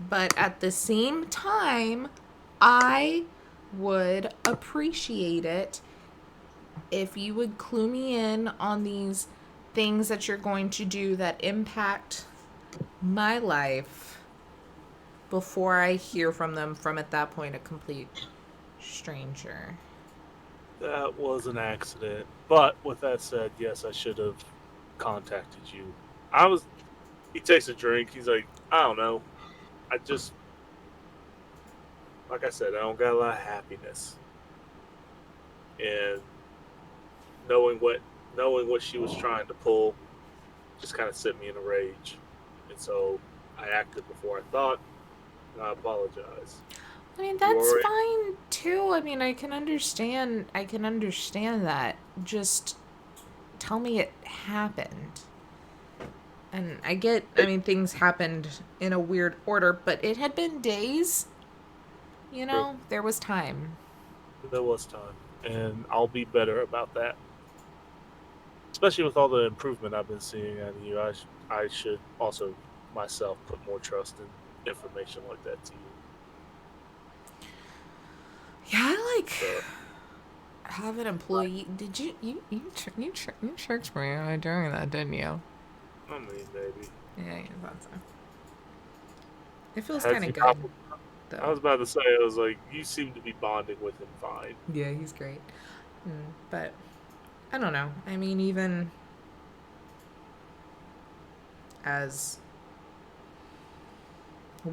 But at the same time, I would appreciate it if you would clue me in on these things that you're going to do that impact my life before I hear from them from at that point a complete stranger. That was an accident. But with that said, yes, I should have contacted you. He takes a drink. He's like, I don't know. I just, like I said, I don't got a lot of happiness. And knowing what she was trying to pull just kind of set me in a rage. And so I acted before I thought, and I apologize. I mean, that's fine too. I mean, I can understand that. Just tell me it happened. And I mean, things happened in a weird order, but it had been days. You know, True. there was time. There was time. And I'll be better about that. Especially with all the improvement I've been seeing out of you. I should also myself put more trust in information like that to you. Yeah, I have an employee. Did you checked me during that, didn't you? I mean, maybe. Yeah, I thought so. It feels kind of good. Though. I was about to say, I was like, you seem to be bonding with him fine. Yeah, he's great. But I don't know. I mean, even as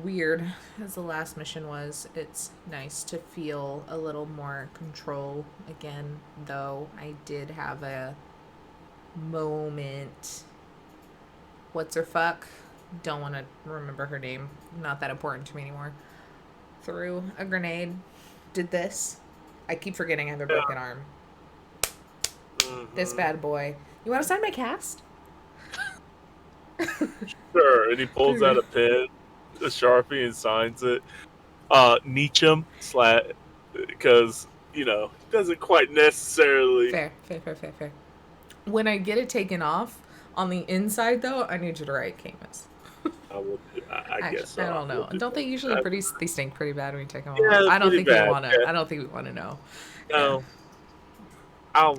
weird as the last mission was, it's nice to feel a little more control again, though I did have a moment. What's her fuck? Don't want to remember her name. Not that important to me anymore. Threw a grenade. Did this. I keep forgetting I have a broken arm. Mm-hmm. This bad boy. You want to sign my cast? Sure. And he pulls out a pen, a Sharpie, and signs it. Nietzsche, because, you know, he doesn't quite necessarily... Fair. When I get it taken off, on the inside, though, I need you to write Camus. I guess so. I don't know. Don't they usually they stink pretty bad when you take them yeah, off? I don't think we want to. Yeah. I don't think we want to know. No. Yeah.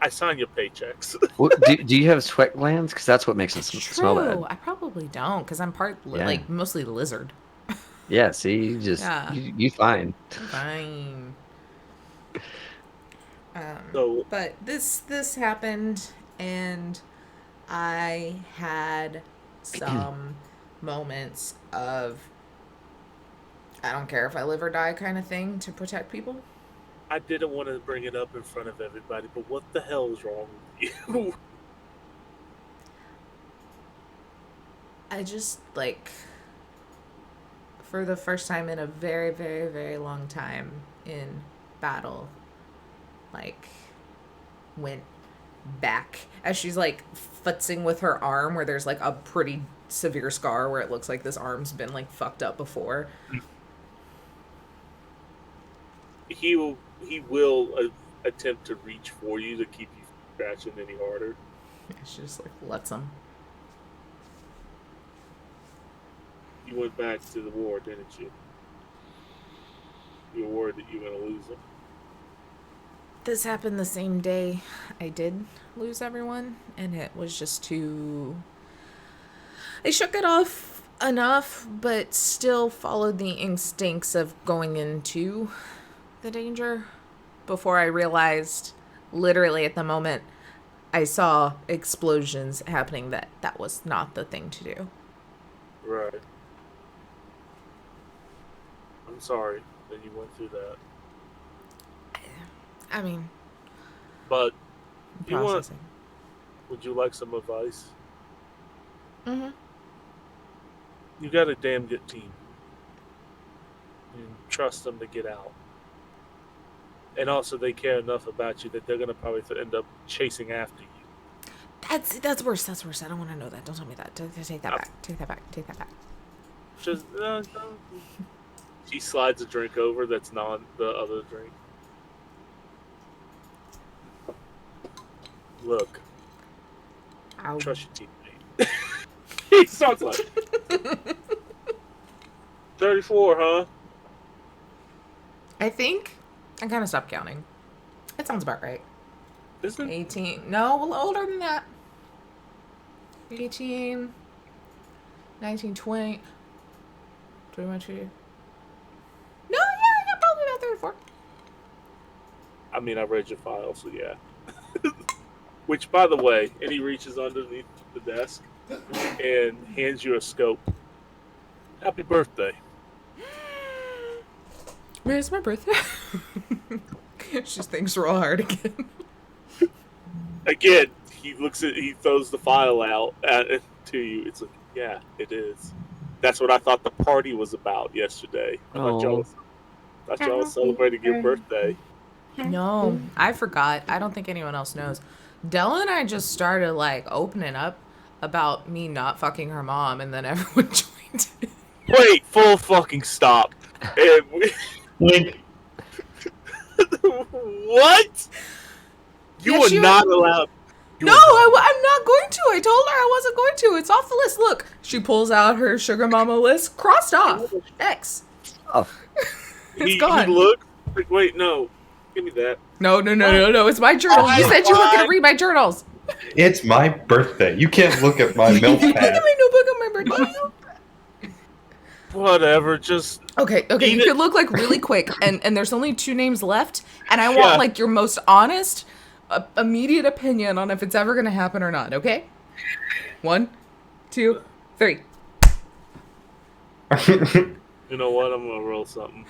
I sign your paychecks. Well, do you have sweat glands? Because that's what makes them smell bad. I probably don't, because I'm like mostly lizard. Yeah. See, you fine. Fine. So, but this happened, and I had some moments of I don't care if I live or die kind of thing to protect people. I didn't want to bring it up in front of everybody, but what the hell is wrong with you? I just, for the first time in a very, very, very long time in battle, went back as she's, futzing with her arm where there's, a pretty severe scar where it looks like this arm's been, fucked up before. He will attempt to reach for you to keep you from scratching any harder. Yeah, she just, lets him. You went back to the war, didn't you? You were worried that you were going to lose him. This happened the same day I did lose everyone, and it was just too... I shook it off enough, but still followed the instincts of going into the danger before I realized, literally at the moment I saw explosions happening, that was not the thing to do. Right. I'm sorry that you went through that. I mean, but processing. Would you like some advice? Mm-hmm. You got a damn good team. You trust them to get out. And also they care enough about you that they're going to probably end up chasing after you. That's worse. I don't want to know that. Don't tell me that. Take that back. Just she slides a drink over that's not the other drink. Look. Ow. Trust your teammate. He sounds like 34, huh? I think I kind of stopped counting. That sounds about right. Isn't 18? No, a little older than that. 18, 19, 20. 21, 22. No, yeah, I got probably about 34. I mean, I read your file, so yeah. Which, by the way, and he reaches underneath the desk and hands you a scope. Happy birthday. Where's my birthday? She thinks real hard again. Again, he throws the file out to you. It's like, yeah, it is. That's what I thought the party was about yesterday. I thought y'all was celebrating your birthday. No, I forgot. I don't think anyone else knows. Della and I just started like opening up about me not fucking her mom, and then everyone joined. Wait, full fucking stop. Wait. What? You are not allowed. No, I'm not going to. I told her I wasn't going to. It's off the list. Look, she pulls out her sugar mama list, crossed off. X. Oh. It's gone. He looked. Wait, no. Give me that. No. It's my journal. You said you were going to read my journals. It's my birthday. You can't look at my milk Look pad. at my notebook on my birthday. Whatever, just... Okay, you could look like really quick, and there's only 2 names left, and I want like your most honest, immediate opinion on if it's ever gonna happen or not, okay? 1, 2, 3. You know what? I'm gonna roll something.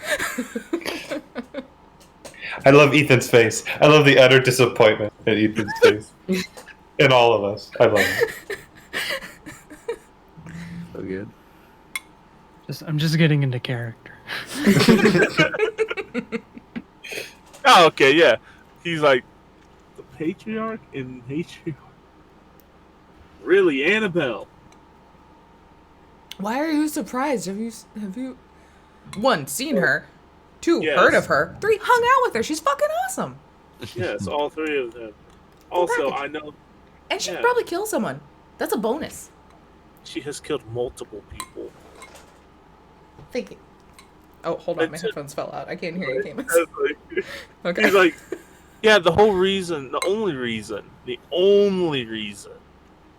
I love Ethan's face. I love the utter disappointment in Ethan's face. In all of us. I love it. So good. I'm just getting into character. Oh, okay, yeah. He's like, the patriarch and matriarch? Really, Annabelle? Why are you surprised? Have you 1, seen her? 2, Yes. heard of her? 3, hung out with her. She's fucking awesome. Yes, all 3 of them. Also, I know... And she could probably kill someone. That's a bonus. She has killed multiple people. Thank you. Oh, hold on. My headphones fell out. I can't hear you, Camus. Okay. He's like, yeah, the only reason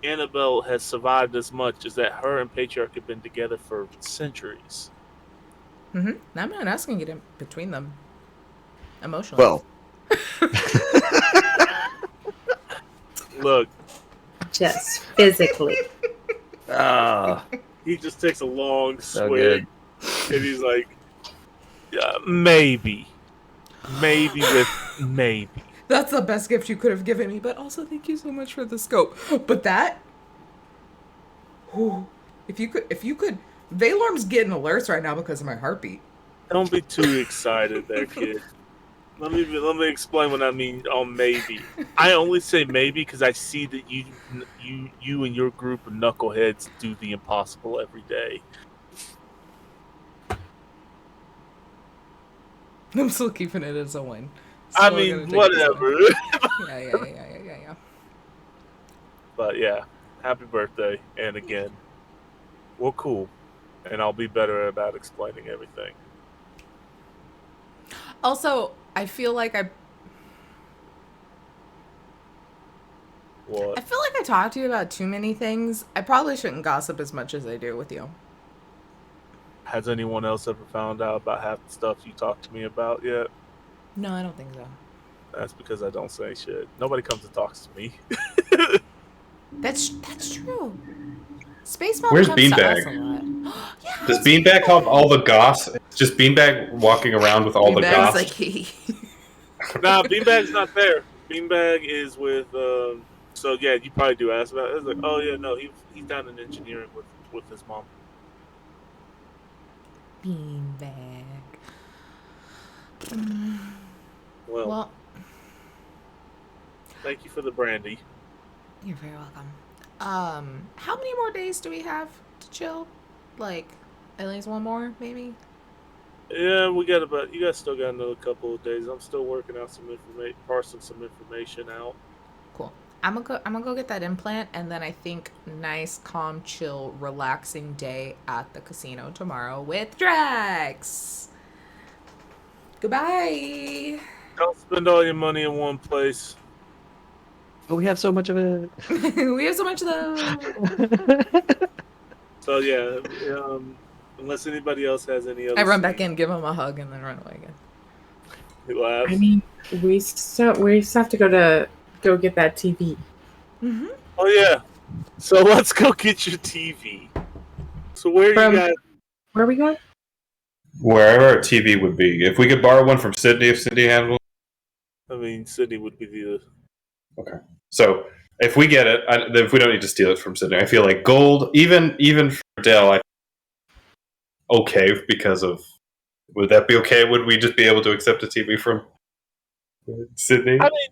Annabelle has survived as much is that her and Patriarch have been together for centuries. I'm not asking you to between them emotionally. Well. Look. Just physically. He just takes a long So swig. good. And he's like, yeah, maybe. Maybe with maybe. That's the best gift you could have given me, but also thank you so much for the scope. But that, if you could, Valorm's getting alerts right now because of my heartbeat. Don't be too excited there, kid. Let me explain what I mean on maybe. I only say maybe because I see that you and your group of knuckleheads do the impossible every day. I'm still keeping it as a win. I mean, whatever. Yeah. But yeah, happy birthday. And again, we're cool. And I'll be better about explaining everything. Also, I feel like What? I feel like I talk to you about too many things. I probably shouldn't gossip as much as I do with you. Has anyone else ever found out about half the stuff you talked to me about yet? No, I don't think so. That's because I don't say shit. Nobody comes and talks to me. That's true. Space Mom Where's comes to Beanbag? us a lot. Yeah, Does Beanbag have all the goss? It's just Beanbag walking around with all the Beanbag's goss. like he. Nah, Beanbag's not there. Beanbag is with. So yeah, you probably do ask about it. It's like, oh yeah, no, he's down in engineering with his mom. Beanbag. Well, thank you for the brandy. You're very welcome. How many more days do we have to chill? Like, at least one more, maybe? Yeah, you guys still got another couple of days. I'm still working out some information, parsing some information out. Cool. I'm gonna go get that implant, and then I think nice, calm, chill, relaxing day at the casino tomorrow with Drax. Goodbye. Don't spend all your money in one place. But we have so much of it. We have so much though. So yeah, unless anybody else has any other. I run back in, give him a hug, and then run away again. He laughs. I mean, we still have to go get that TV. Mm-hmm. Oh yeah. So let's go get your TV. So where are you guys? Where are we going? Wherever our TV would be. If we could borrow one from Sydney, if Sydney had one. I mean, Sydney would be the. Okay. So if we get it, if we don't need to steal it from Sydney, I feel like gold, even for Dell, okay, because of. Would that be okay? Would we just be able to accept a TV from Sydney? I mean,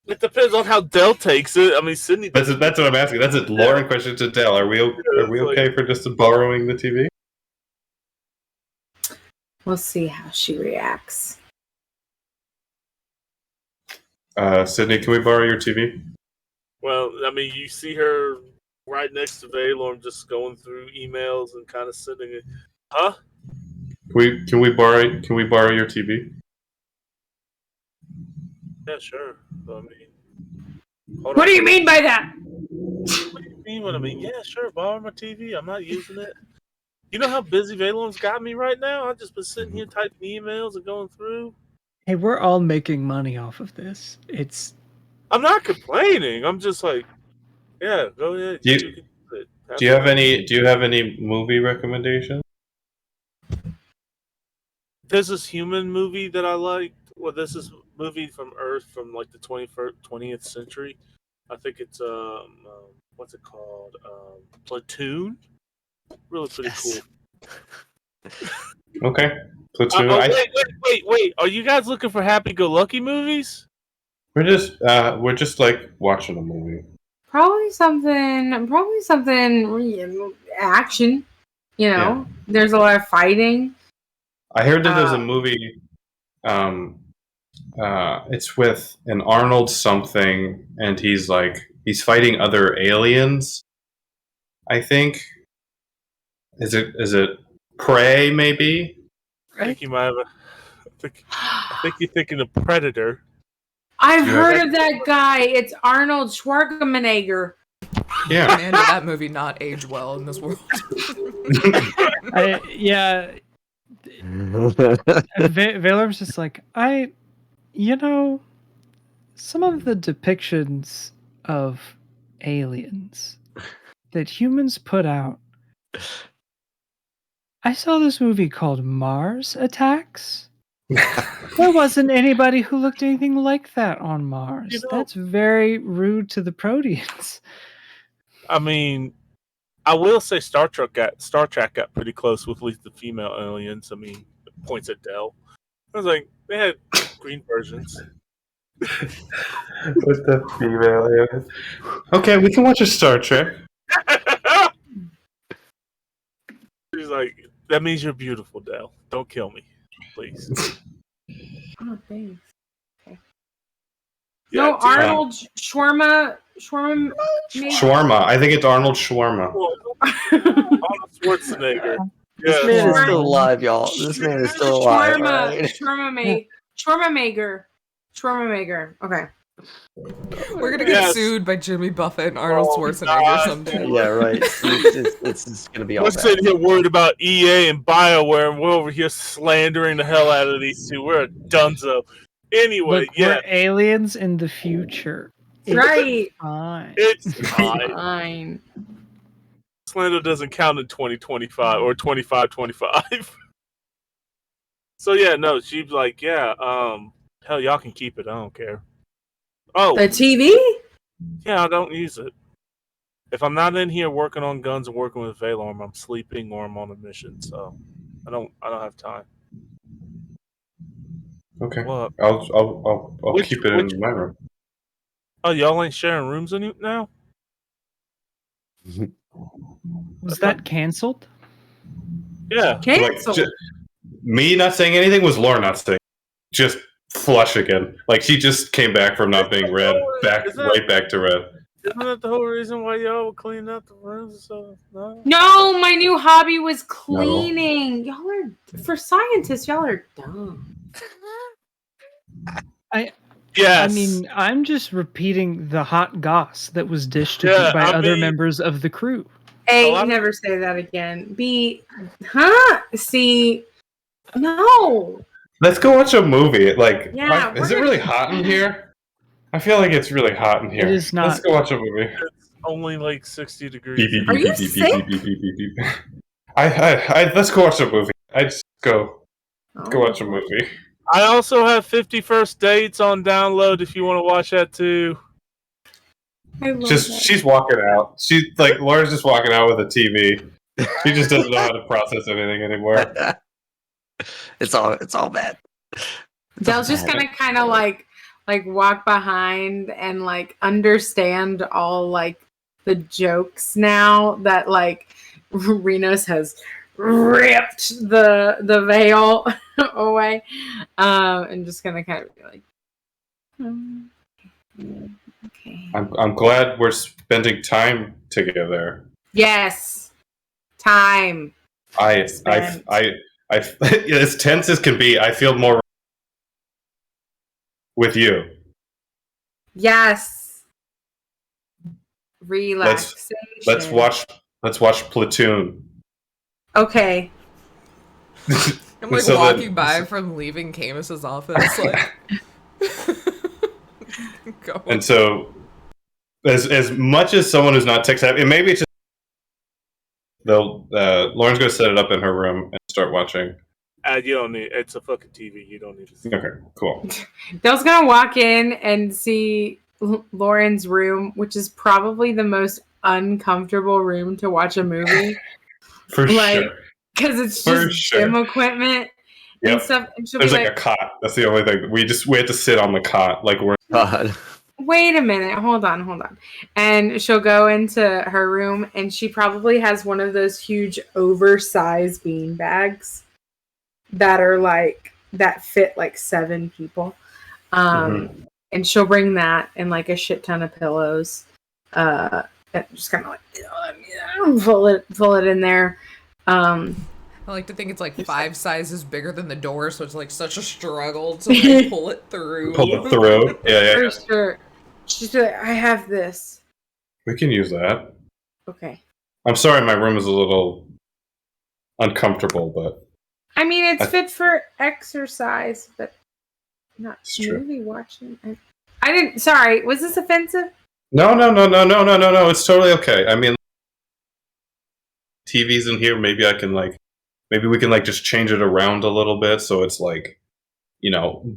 it depends on how Dell takes it. I mean, Sydney. That's what I'm asking. That's a Lauren question to Dell. Are we okay for just borrowing the TV? We'll see how she reacts. Sydney, can we borrow your TV? Well, I mean, you see her right next to Valor, just going through emails and kind of sitting it. Huh? Can we borrow your TV? Yeah, sure. I mean, what do you mean by that? What do you mean? What I mean? Yeah, sure. Borrow my TV. I'm not using it. You know how busy Valor's got me right now? I've just been sitting here typing emails and going through. Hey, we're all making money off of this. I'm not complaining. I'm just like, yeah, go ahead. Do you have any movie recommendations? There's this human movie that I like. Well, this is a movie from Earth from like the 20th century. I think it's what's it called? Platoon. Really pretty cool. Okay, Platoon. Wait! Are you guys looking for happy-go-lucky movies? We're just like watching a movie. Probably something action. You know, There's a lot of fighting. I heard that there's a movie. It's with an Arnold something, and he's fighting other aliens. I think. Is it Prey? Maybe. I think you might have. I think you're thinking of Predator. I've heard of that guy. It's Arnold Schwarzenegger. Yeah. Man, did that movie not age well in this world? Valor's just like, some of the depictions of aliens that humans put out. I saw this movie called Mars Attacks. There wasn't anybody who looked anything like that on Mars. That's very rude to the Proteans. I mean, I will say Star Trek got pretty close with at least the female aliens. I mean, points at Dell. I was like, they had green versions. With the female aliens. Okay, we can watch a Star Trek. She's like, that means you're beautiful, Dell. Don't kill me, please. Oh, thanks. Okay. Yeah, no, Arnold Shawarma. Shawarma. I think it's Arnold Shawarma. Arnold Schwarzenegger. This man is still alive, y'all. This man is still alive. Shawarma maker. Okay. We're gonna get sued by Jimmy Buffett and Arnold Schwarzenegger someday. Yeah, right. It's gonna be all We're sitting here worried about EA and BioWare, and we're over here slandering the hell out of these two. We're a dunzo. Anyway, Look, we're aliens in the future. Right. Fine. It's fine. Slander doesn't count in 2025 or 25. So yeah, no, she's like, hell, y'all can keep it. I don't care. Oh, the TV? Yeah, I don't use it. If I'm not in here working on guns and working with Valor, I'm sleeping or I'm on a mission. So I don't have time. Okay. Well, I'll keep it in my room. Oh, y'all ain't sharing rooms now? Was that canceled? Yeah. Canceled. Me not saying anything was Laura not saying. Just flush again. Like she just came back from not being red, right back to red. Isn't that the whole reason why y'all were cleaning out the rooms? So no, my new hobby was cleaning. No. Y'all are for scientists. Y'all are dumb. Yes. I mean, I'm just repeating the hot goss that was dished by other members of the crew. A, never say that again. B, huh? C, no. Let's go watch a movie. Like, Yeah, is it really hot in here? I feel like it's really hot in here. It is not. Let's go watch a movie. It's only like 60 degrees. Are you sick? Let's go watch a movie. I just go watch a movie. I also have 50 First Dates on download if you want to watch that too. She's walking out. She's like Laura's just walking out with a TV. She just doesn't know how to process anything anymore. It's all bad. Dell's just gonna kind of like walk behind and like understand all like the jokes now that like Renos has ripped the veil away, and just gonna kind of be like, okay. I'm glad we're spending time together. Yes, time. I as tense as can be. I feel more with you. Yes. Relaxation. Let's watch Platoon. Okay. I'm like walking by from leaving Camus's office, like. And so, as much as someone who's not tech savvy, and maybe it's just Lauren's going to set it up in her room and start watching. You don't need. It's a fucking TV. You don't need to see. Okay, cool. Dell's gonna walk in and see Lauren's room, which is probably the most uncomfortable room to watch a movie. For sure. Because it's just gym equipment and stuff. And there's like a cot. That's the only thing. We had to sit on the cot. Like we're. God. Wait a minute. Hold on. And she'll go into her room, and she probably has one of those huge oversized bean bags that are like that fit like 7 people. And she'll bring that and like a shit ton of pillows. And just kind of like pull it in there. I like to think it's like 5 sizes bigger than the door, so it's like such a struggle to like pull it through. Yeah. For sure. She's like, I have this. We can use that. Okay. I'm sorry, my room is a little uncomfortable, but I mean, it's fit for exercise, but not movie watching. I didn't. Sorry, was this offensive? No. It's totally okay. I mean, TV's in here. Maybe we can like just change it around a little bit so it's like,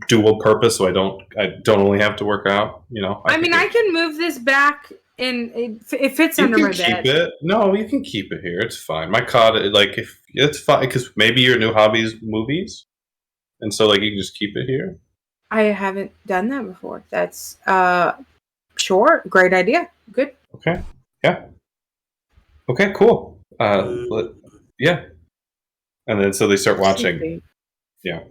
dual purpose. So I don't only have to work out. I can move this back. It fits under my bed. Keep it. No, you can keep it here. It's fine. My cot, like, if it's fine, because maybe your new hobby is movies, and so like you can just keep it here. I haven't done that before. That's sure, great idea. Good. Okay. Yeah. Okay. Cool. Yeah. And then so they start watching. Yeah.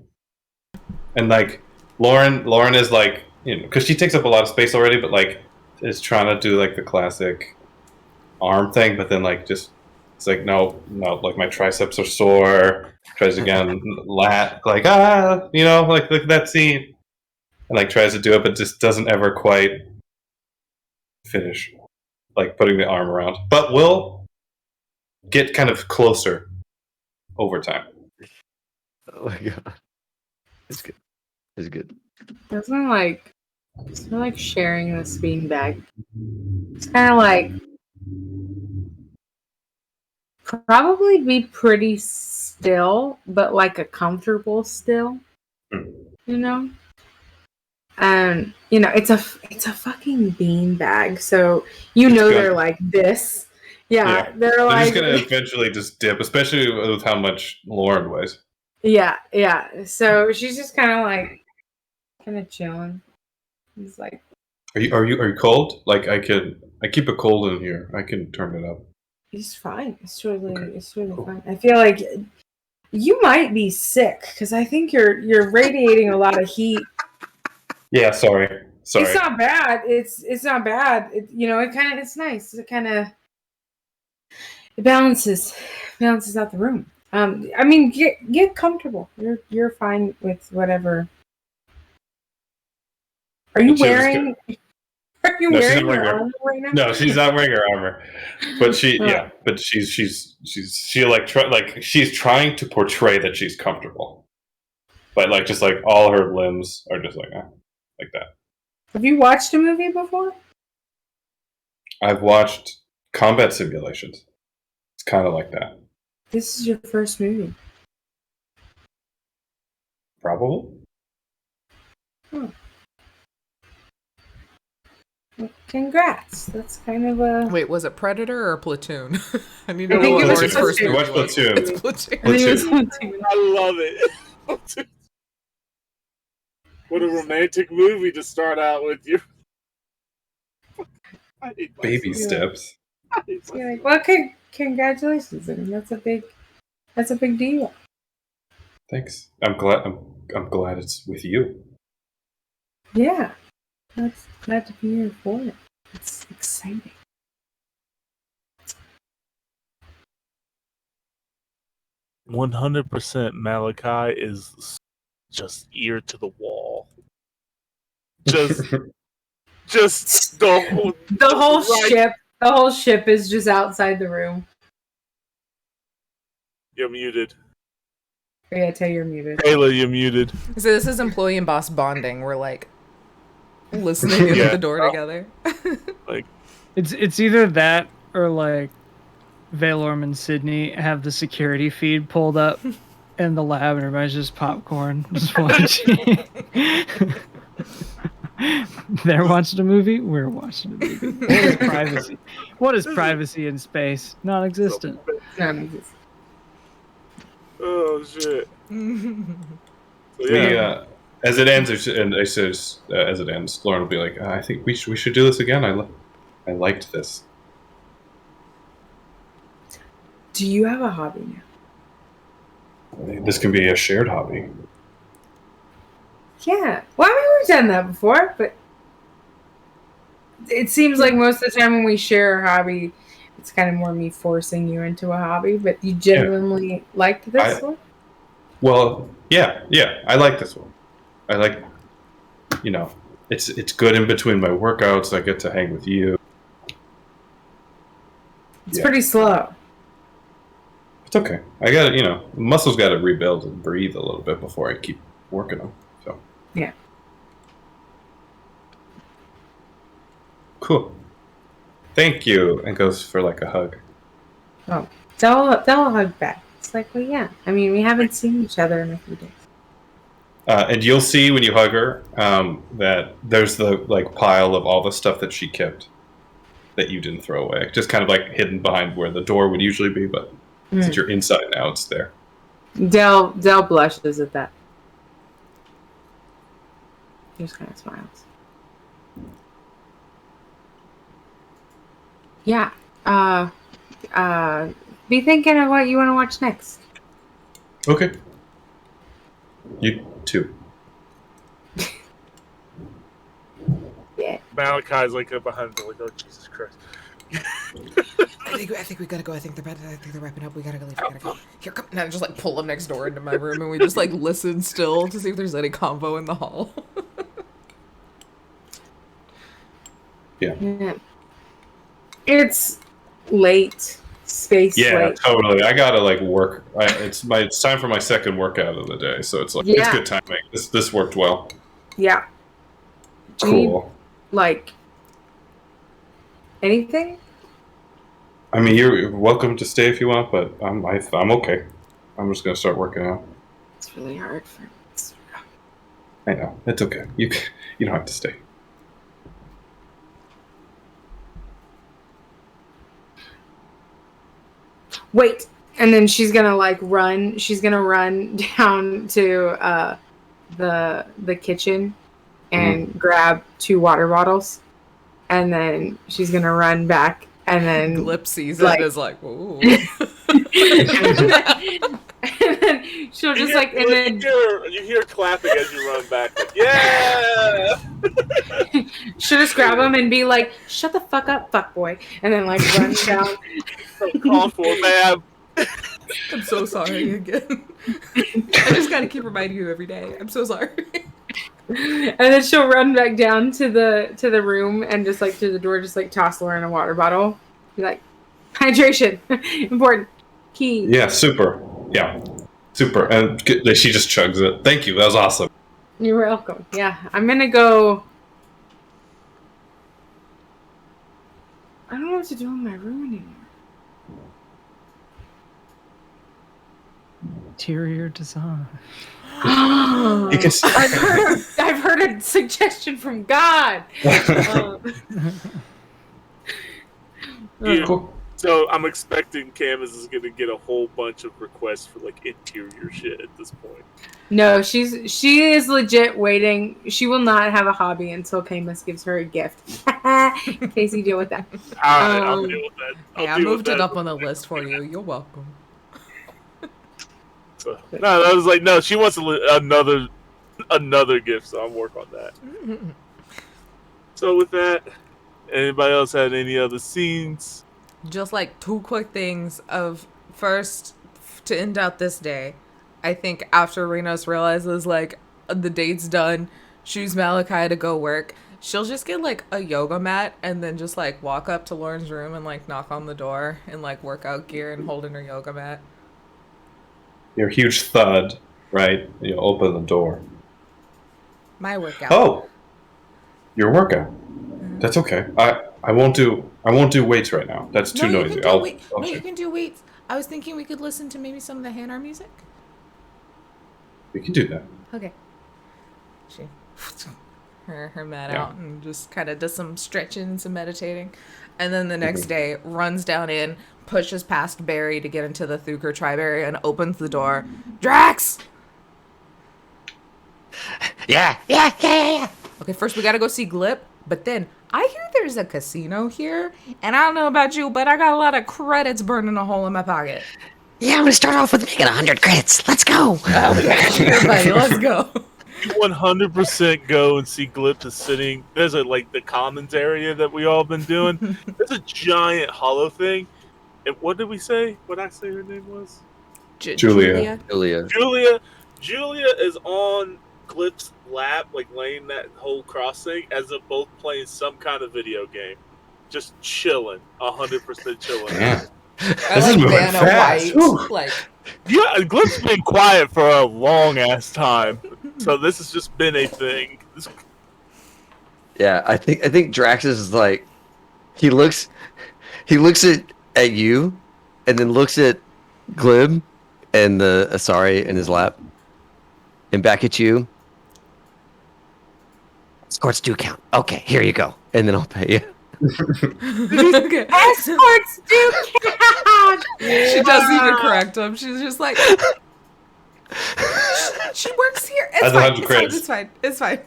And like Lauren is like, because she takes up a lot of space already, but like. Is trying to do like the classic arm thing, but then like just it's like no, like my triceps are sore. Tries again, like like that scene, and like tries to do it, but just doesn't ever quite finish, like putting the arm around. But we'll get kind of closer over time. Oh my god, it's good. It's good. Doesn't like. It's not like sharing this bean bag. It's kind of like probably be pretty still, but like a comfortable still. And it's a fucking bean bag, so they're like this. Yeah, they're like just gonna eventually just dip, especially with how much Lauren weighs. Yeah. So she's just kind of chilling. He's like, are you cold? Like I keep it cold in here. I can turn it up. It's fine. It's really cool. Fine. I feel like you might be sick because I think you're radiating a lot of heat. Yeah, sorry. It's not bad. It's not bad. It's nice. It kind of balances out the room. Get comfortable. You're fine with whatever. Are you wearing your armor right now? No, she's not wearing her armor. But she's trying to portray that she's comfortable. but like just like all her limbs are just like that. Have you watched a movie before? I've watched combat simulations. It's kind of like that. This is your first movie. Probably. Well, congrats. That's kind of a... Wait, was it Predator or Platoon? I need to I know think what it was Lauren's first Platoon. movie Watch was. Platoon. It's Platoon. I think it was Platoon. Platoon. I love it. What a romantic movie to start out with. You. Baby steps. You're like, well, congratulations. I mean, that's a big deal. Thanks. I'm glad it's with you. Yeah. That's glad to be here for it. It's exciting. %, Malachi is just ear to the wall. Just the whole ship is just outside the room. You're muted. Yeah, tell you're muted. Kayla, you're muted. So this is employee and boss bonding. We're like listening in at the door together. Like It's either that or like Valorm and Sydney have the security feed pulled up in the lab and everybody's just popcorn, just watching. They're watching a movie, we're watching a movie. What is privacy? What is privacy in space? Non-existent. Non-existent. oh shit. Yeah. As it ends, and I says as it ends, Lauren will be like, "I think we should do this again. I liked this." Do you have a hobby now? This can be a shared hobby. Yeah. Well, I mean, we've done that before, but it seems like most of the time when we share a hobby, it's kind of more me forcing you into a hobby, but you genuinely liked this one? Well, yeah, I like this one. I like, it's good in between my workouts. I get to hang with you. It's pretty slow. It's okay. I got to, muscles got to rebuild and breathe a little bit before I keep working them. So yeah. Cool. Thank you. And goes for like a hug. Oh, they'll hug back. It's like, well, yeah. I mean, we haven't seen each other in a few days. And you'll see when you hug her that there's the pile of all the stuff that she kept that you didn't throw away, just kind of hidden behind where the door would usually be. But since you're inside now, it's there. Dell blushes at that. He just kind of smiles. Yeah. Be thinking of what you want to watch next. Okay. You too. Yeah. Malachi's up behind her, oh Jesus Christ. I think we gotta go. I think they're wrapping up. We gotta go. Here, come. Now just pull them next door into my room, and we just listen still to see if there's any convo in the hall. Yeah. It's late. Space late. Yeah, totally. I gotta work. It's time for my second workout of the day, so it's it's good timing. This worked well. Yeah. Cool. Anything? I mean, you're welcome to stay if you want, but I'm okay. I'm just gonna start working out. It's really hard for me. I know. It's okay. You don't have to stay. Wait, and then she's gonna run. She's gonna run down to the kitchen and grab 2 water bottles, and then she's gonna run back, and then Glip sees it is ooh. and then she'll just you hear clapping as you run back. Yeah. She'll just grab him and be like, "Shut the fuck up, fuckboy," and then run down. Call for ma'am. I'm so sorry again. I just gotta keep reminding you every day. I'm so sorry. And then she'll run back down to the room and just to the door, just toss Lauren a water bottle. Be like, hydration, important, key. Yeah, super. Yeah. Super. And she just chugs it. Thank you. That was awesome. You're welcome. Yeah, I'm gonna go. I don't know what to do in my room anymore. Interior design. I've heard a suggestion from God. Cool. So I'm expecting Camus is going to get a whole bunch of requests for like interior shit at this point. No, she is legit waiting. She will not have a hobby until Camus gives her a gift. Casey, deal with that. I'll deal with that. I moved it up on the list for you. You're welcome. So, no, I was like, no, she wants another gift, so I'll work on that. So with that, anybody else had any other scenes? Just like 2 quick things of first to end out this day. I think after Renos realizes like the date's done, choose Malachi to go work, she'll just get like a yoga mat and then just like walk up to Lauren's room and like knock on the door in like workout gear and holding her yoga mat. Your huge thud, right? You open the door. My workout. Oh, your workout. That's okay. I won't do weights right now. That's too noisy. You can do weights. I was thinking we could listen to maybe some of the Hanar music. We can do that. Okay. She her mat out and just kind of does some stretching and some meditating. And then the next day runs down in, pushes past Barry to get into the Thukar tribe area and opens the door. Drax! Yeah. Okay, first we gotta go see Glip, but then I hear there's a casino here, and I don't know about you, but I got a lot of credits burning a hole in my pocket. Yeah, I'm gonna start off with making 100 credits. Let's go. Everybody, let's go. You 100% go and see Glip is sitting. There's like the commons area that we all been doing. There's a giant hollow thing. And what did we say? What I say her name was? Julia. Julia is on Glip's lap, like laying that whole cross thing, as they're both playing some kind of video game. Just chilling. 100% chilling. Yeah. This is moving fast. Yeah, Glip's been quiet for a long ass time. So this has just been a thing. Yeah, I think Drax is like he looks at you and then looks at Glib and the Asari in his lap and back at you. Escorts do count. Okay, here you go. And then I'll pay you. Okay. Escorts do count! She doesn't even correct him. She's just like, she works here. It's fine.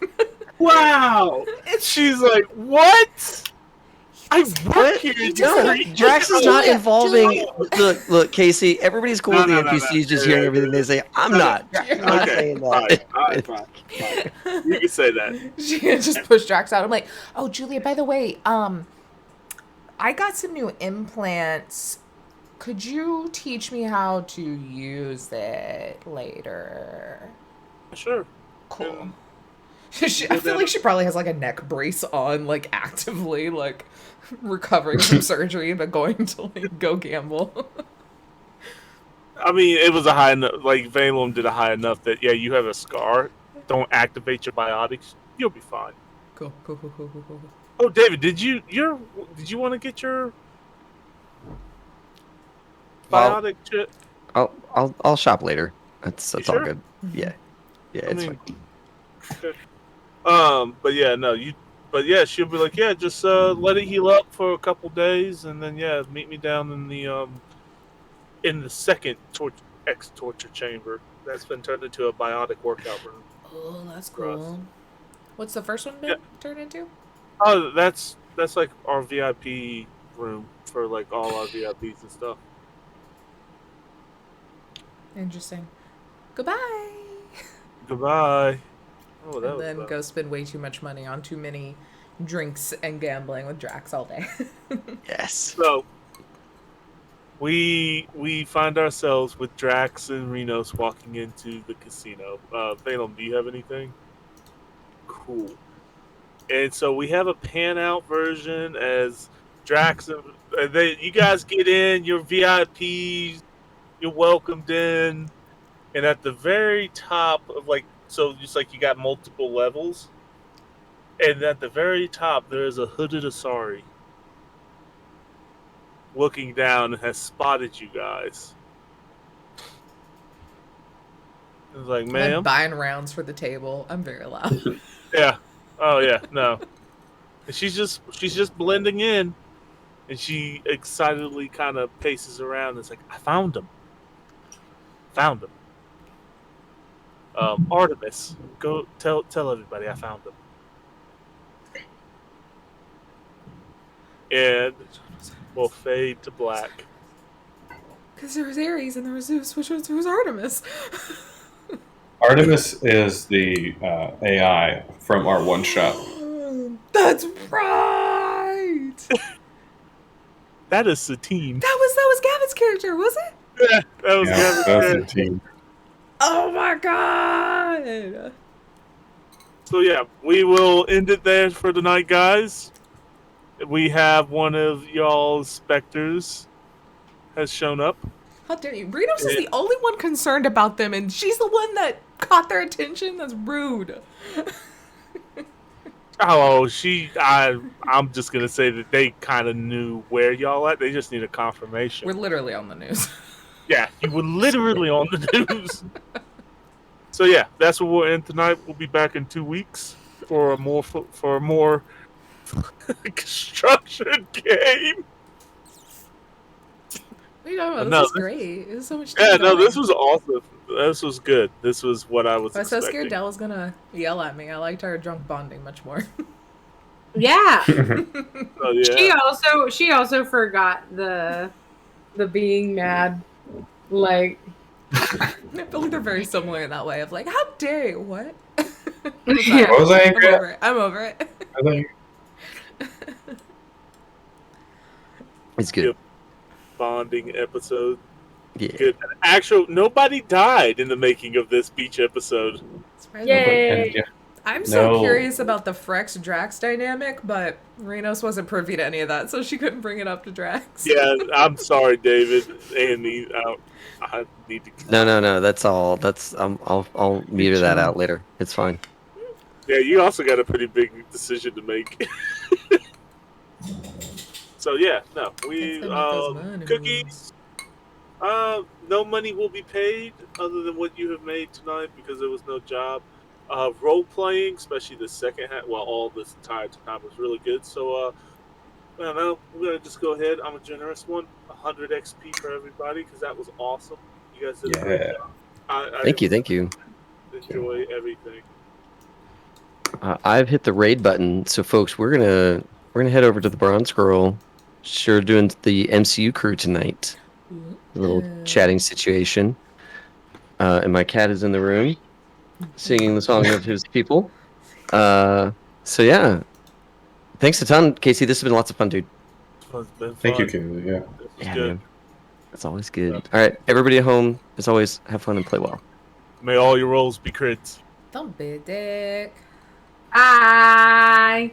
Wow. She's like, what? I work here. Drax is not involving. Look, Casey. Everybody's cool with the NPCs just hearing everything they say. I'm not. I'm not saying that. Fine. You can say that. She just pushed Drax out. I'm like, oh, Julia. By the way, I got some new implants. Could you teach me how to use it later? Sure. Cool. I feel like she probably has like a neck brace on, like actively, like recovering from surgery, but going to like go gamble. I mean, it was a high enough. Like Valum did a high enough that you have a scar. Don't activate your biotics. You'll be fine. Cool. Oh, David, did you want to get your biotic shit? I'll shop later. That's all sure? good. Yeah, it's fine. Okay. She'll be like, just let it heal up for a couple days, and then meet me down in the second torture chamber that's been turned into a biotic workout room. Oh, that's cool. What's the first one been turned into? Oh, that's like our VIP room for like all our VIPs and stuff. Interesting. Goodbye. Goodbye. Oh, and then go spend way too much money on too many drinks and gambling with Drax all day. Yes. So we find ourselves with Drax and Renos walking into the casino. Valum, do you have anything? Cool. And so we have a pan out version as Drax and you guys get in, you're VIPs, you're welcomed in. And at the very top of so just like you got multiple levels, and at the very top there is a hooded Asari looking down and has spotted you guys. It's like, ma'am, I'm buying rounds for the table. I'm very loud. Yeah. Oh yeah. No. And she's just blending in, and she excitedly kind of paces around. And it's like, I found him. Found him. Artemis, go tell everybody I found him. And we'll fade to black. Because there was Ares and there was Zeus, which was Artemis. Artemis is the AI from our one shot. That's right. That is Satine. That was Gavin's character, was it? Yeah, that was Gavin's character. Satine. Oh my god. So yeah, we will end it there for tonight, guys. We have one of y'all's specters has shown up. How dare you? Brinos is the only one concerned about them, and she's the one that caught their attention. That's rude. Oh, I'm just gonna say that they kind of knew where y'all at. They just need a confirmation. We're literally on the news. Yeah, you were literally on the news. So yeah, that's what we'll end tonight. We'll be back in 2 weeks for a more structured game. This was great. It was so much fun. Yeah, no, this was awesome. This was good. This was what I was I was expecting. so scared Dell was gonna yell at me. I liked our drunk bonding much more. Yeah. Oh, yeah. She also forgot the being mad. Like, I feel like they're very similar in that way of like, how dare you? What? Yeah. What was I angry? I'm over it. It's good. Bonding episode. Yeah. Good. Nobody died in the making of this beach episode. Yay! I'm so curious about the Frex Drax dynamic, but Renos wasn't privy to any of that, so she couldn't bring it up to Drax. Yeah, I'm sorry, David. Andy, I need to. No. That's all. I'll meter that out later. It's fine. Yeah, you also got a pretty big decision to make. So yeah, no, we cookies. No money will be paid other than what you have made tonight because there was no job. Role playing, especially the second half, all this entire time was really good. So I don't know. We're gonna just go ahead. I'm a generous one. 100 XP for everybody because that was awesome. You guys did a great job. Thank you. Enjoy everything. I've hit the raid button, so folks, we're gonna head over to the Bronze Girl. Sure, doing the MCU crew tonight. A little chatting situation. And my cat is in the room, singing the song of his people. So yeah, thanks a ton, Casey. This has been lots of fun, dude. Thank you, Casey. Yeah. Yeah, man. That's always good. All right, everybody at home, as always, have fun and play well. May all your rolls be crits. Don't be a dick. Bye.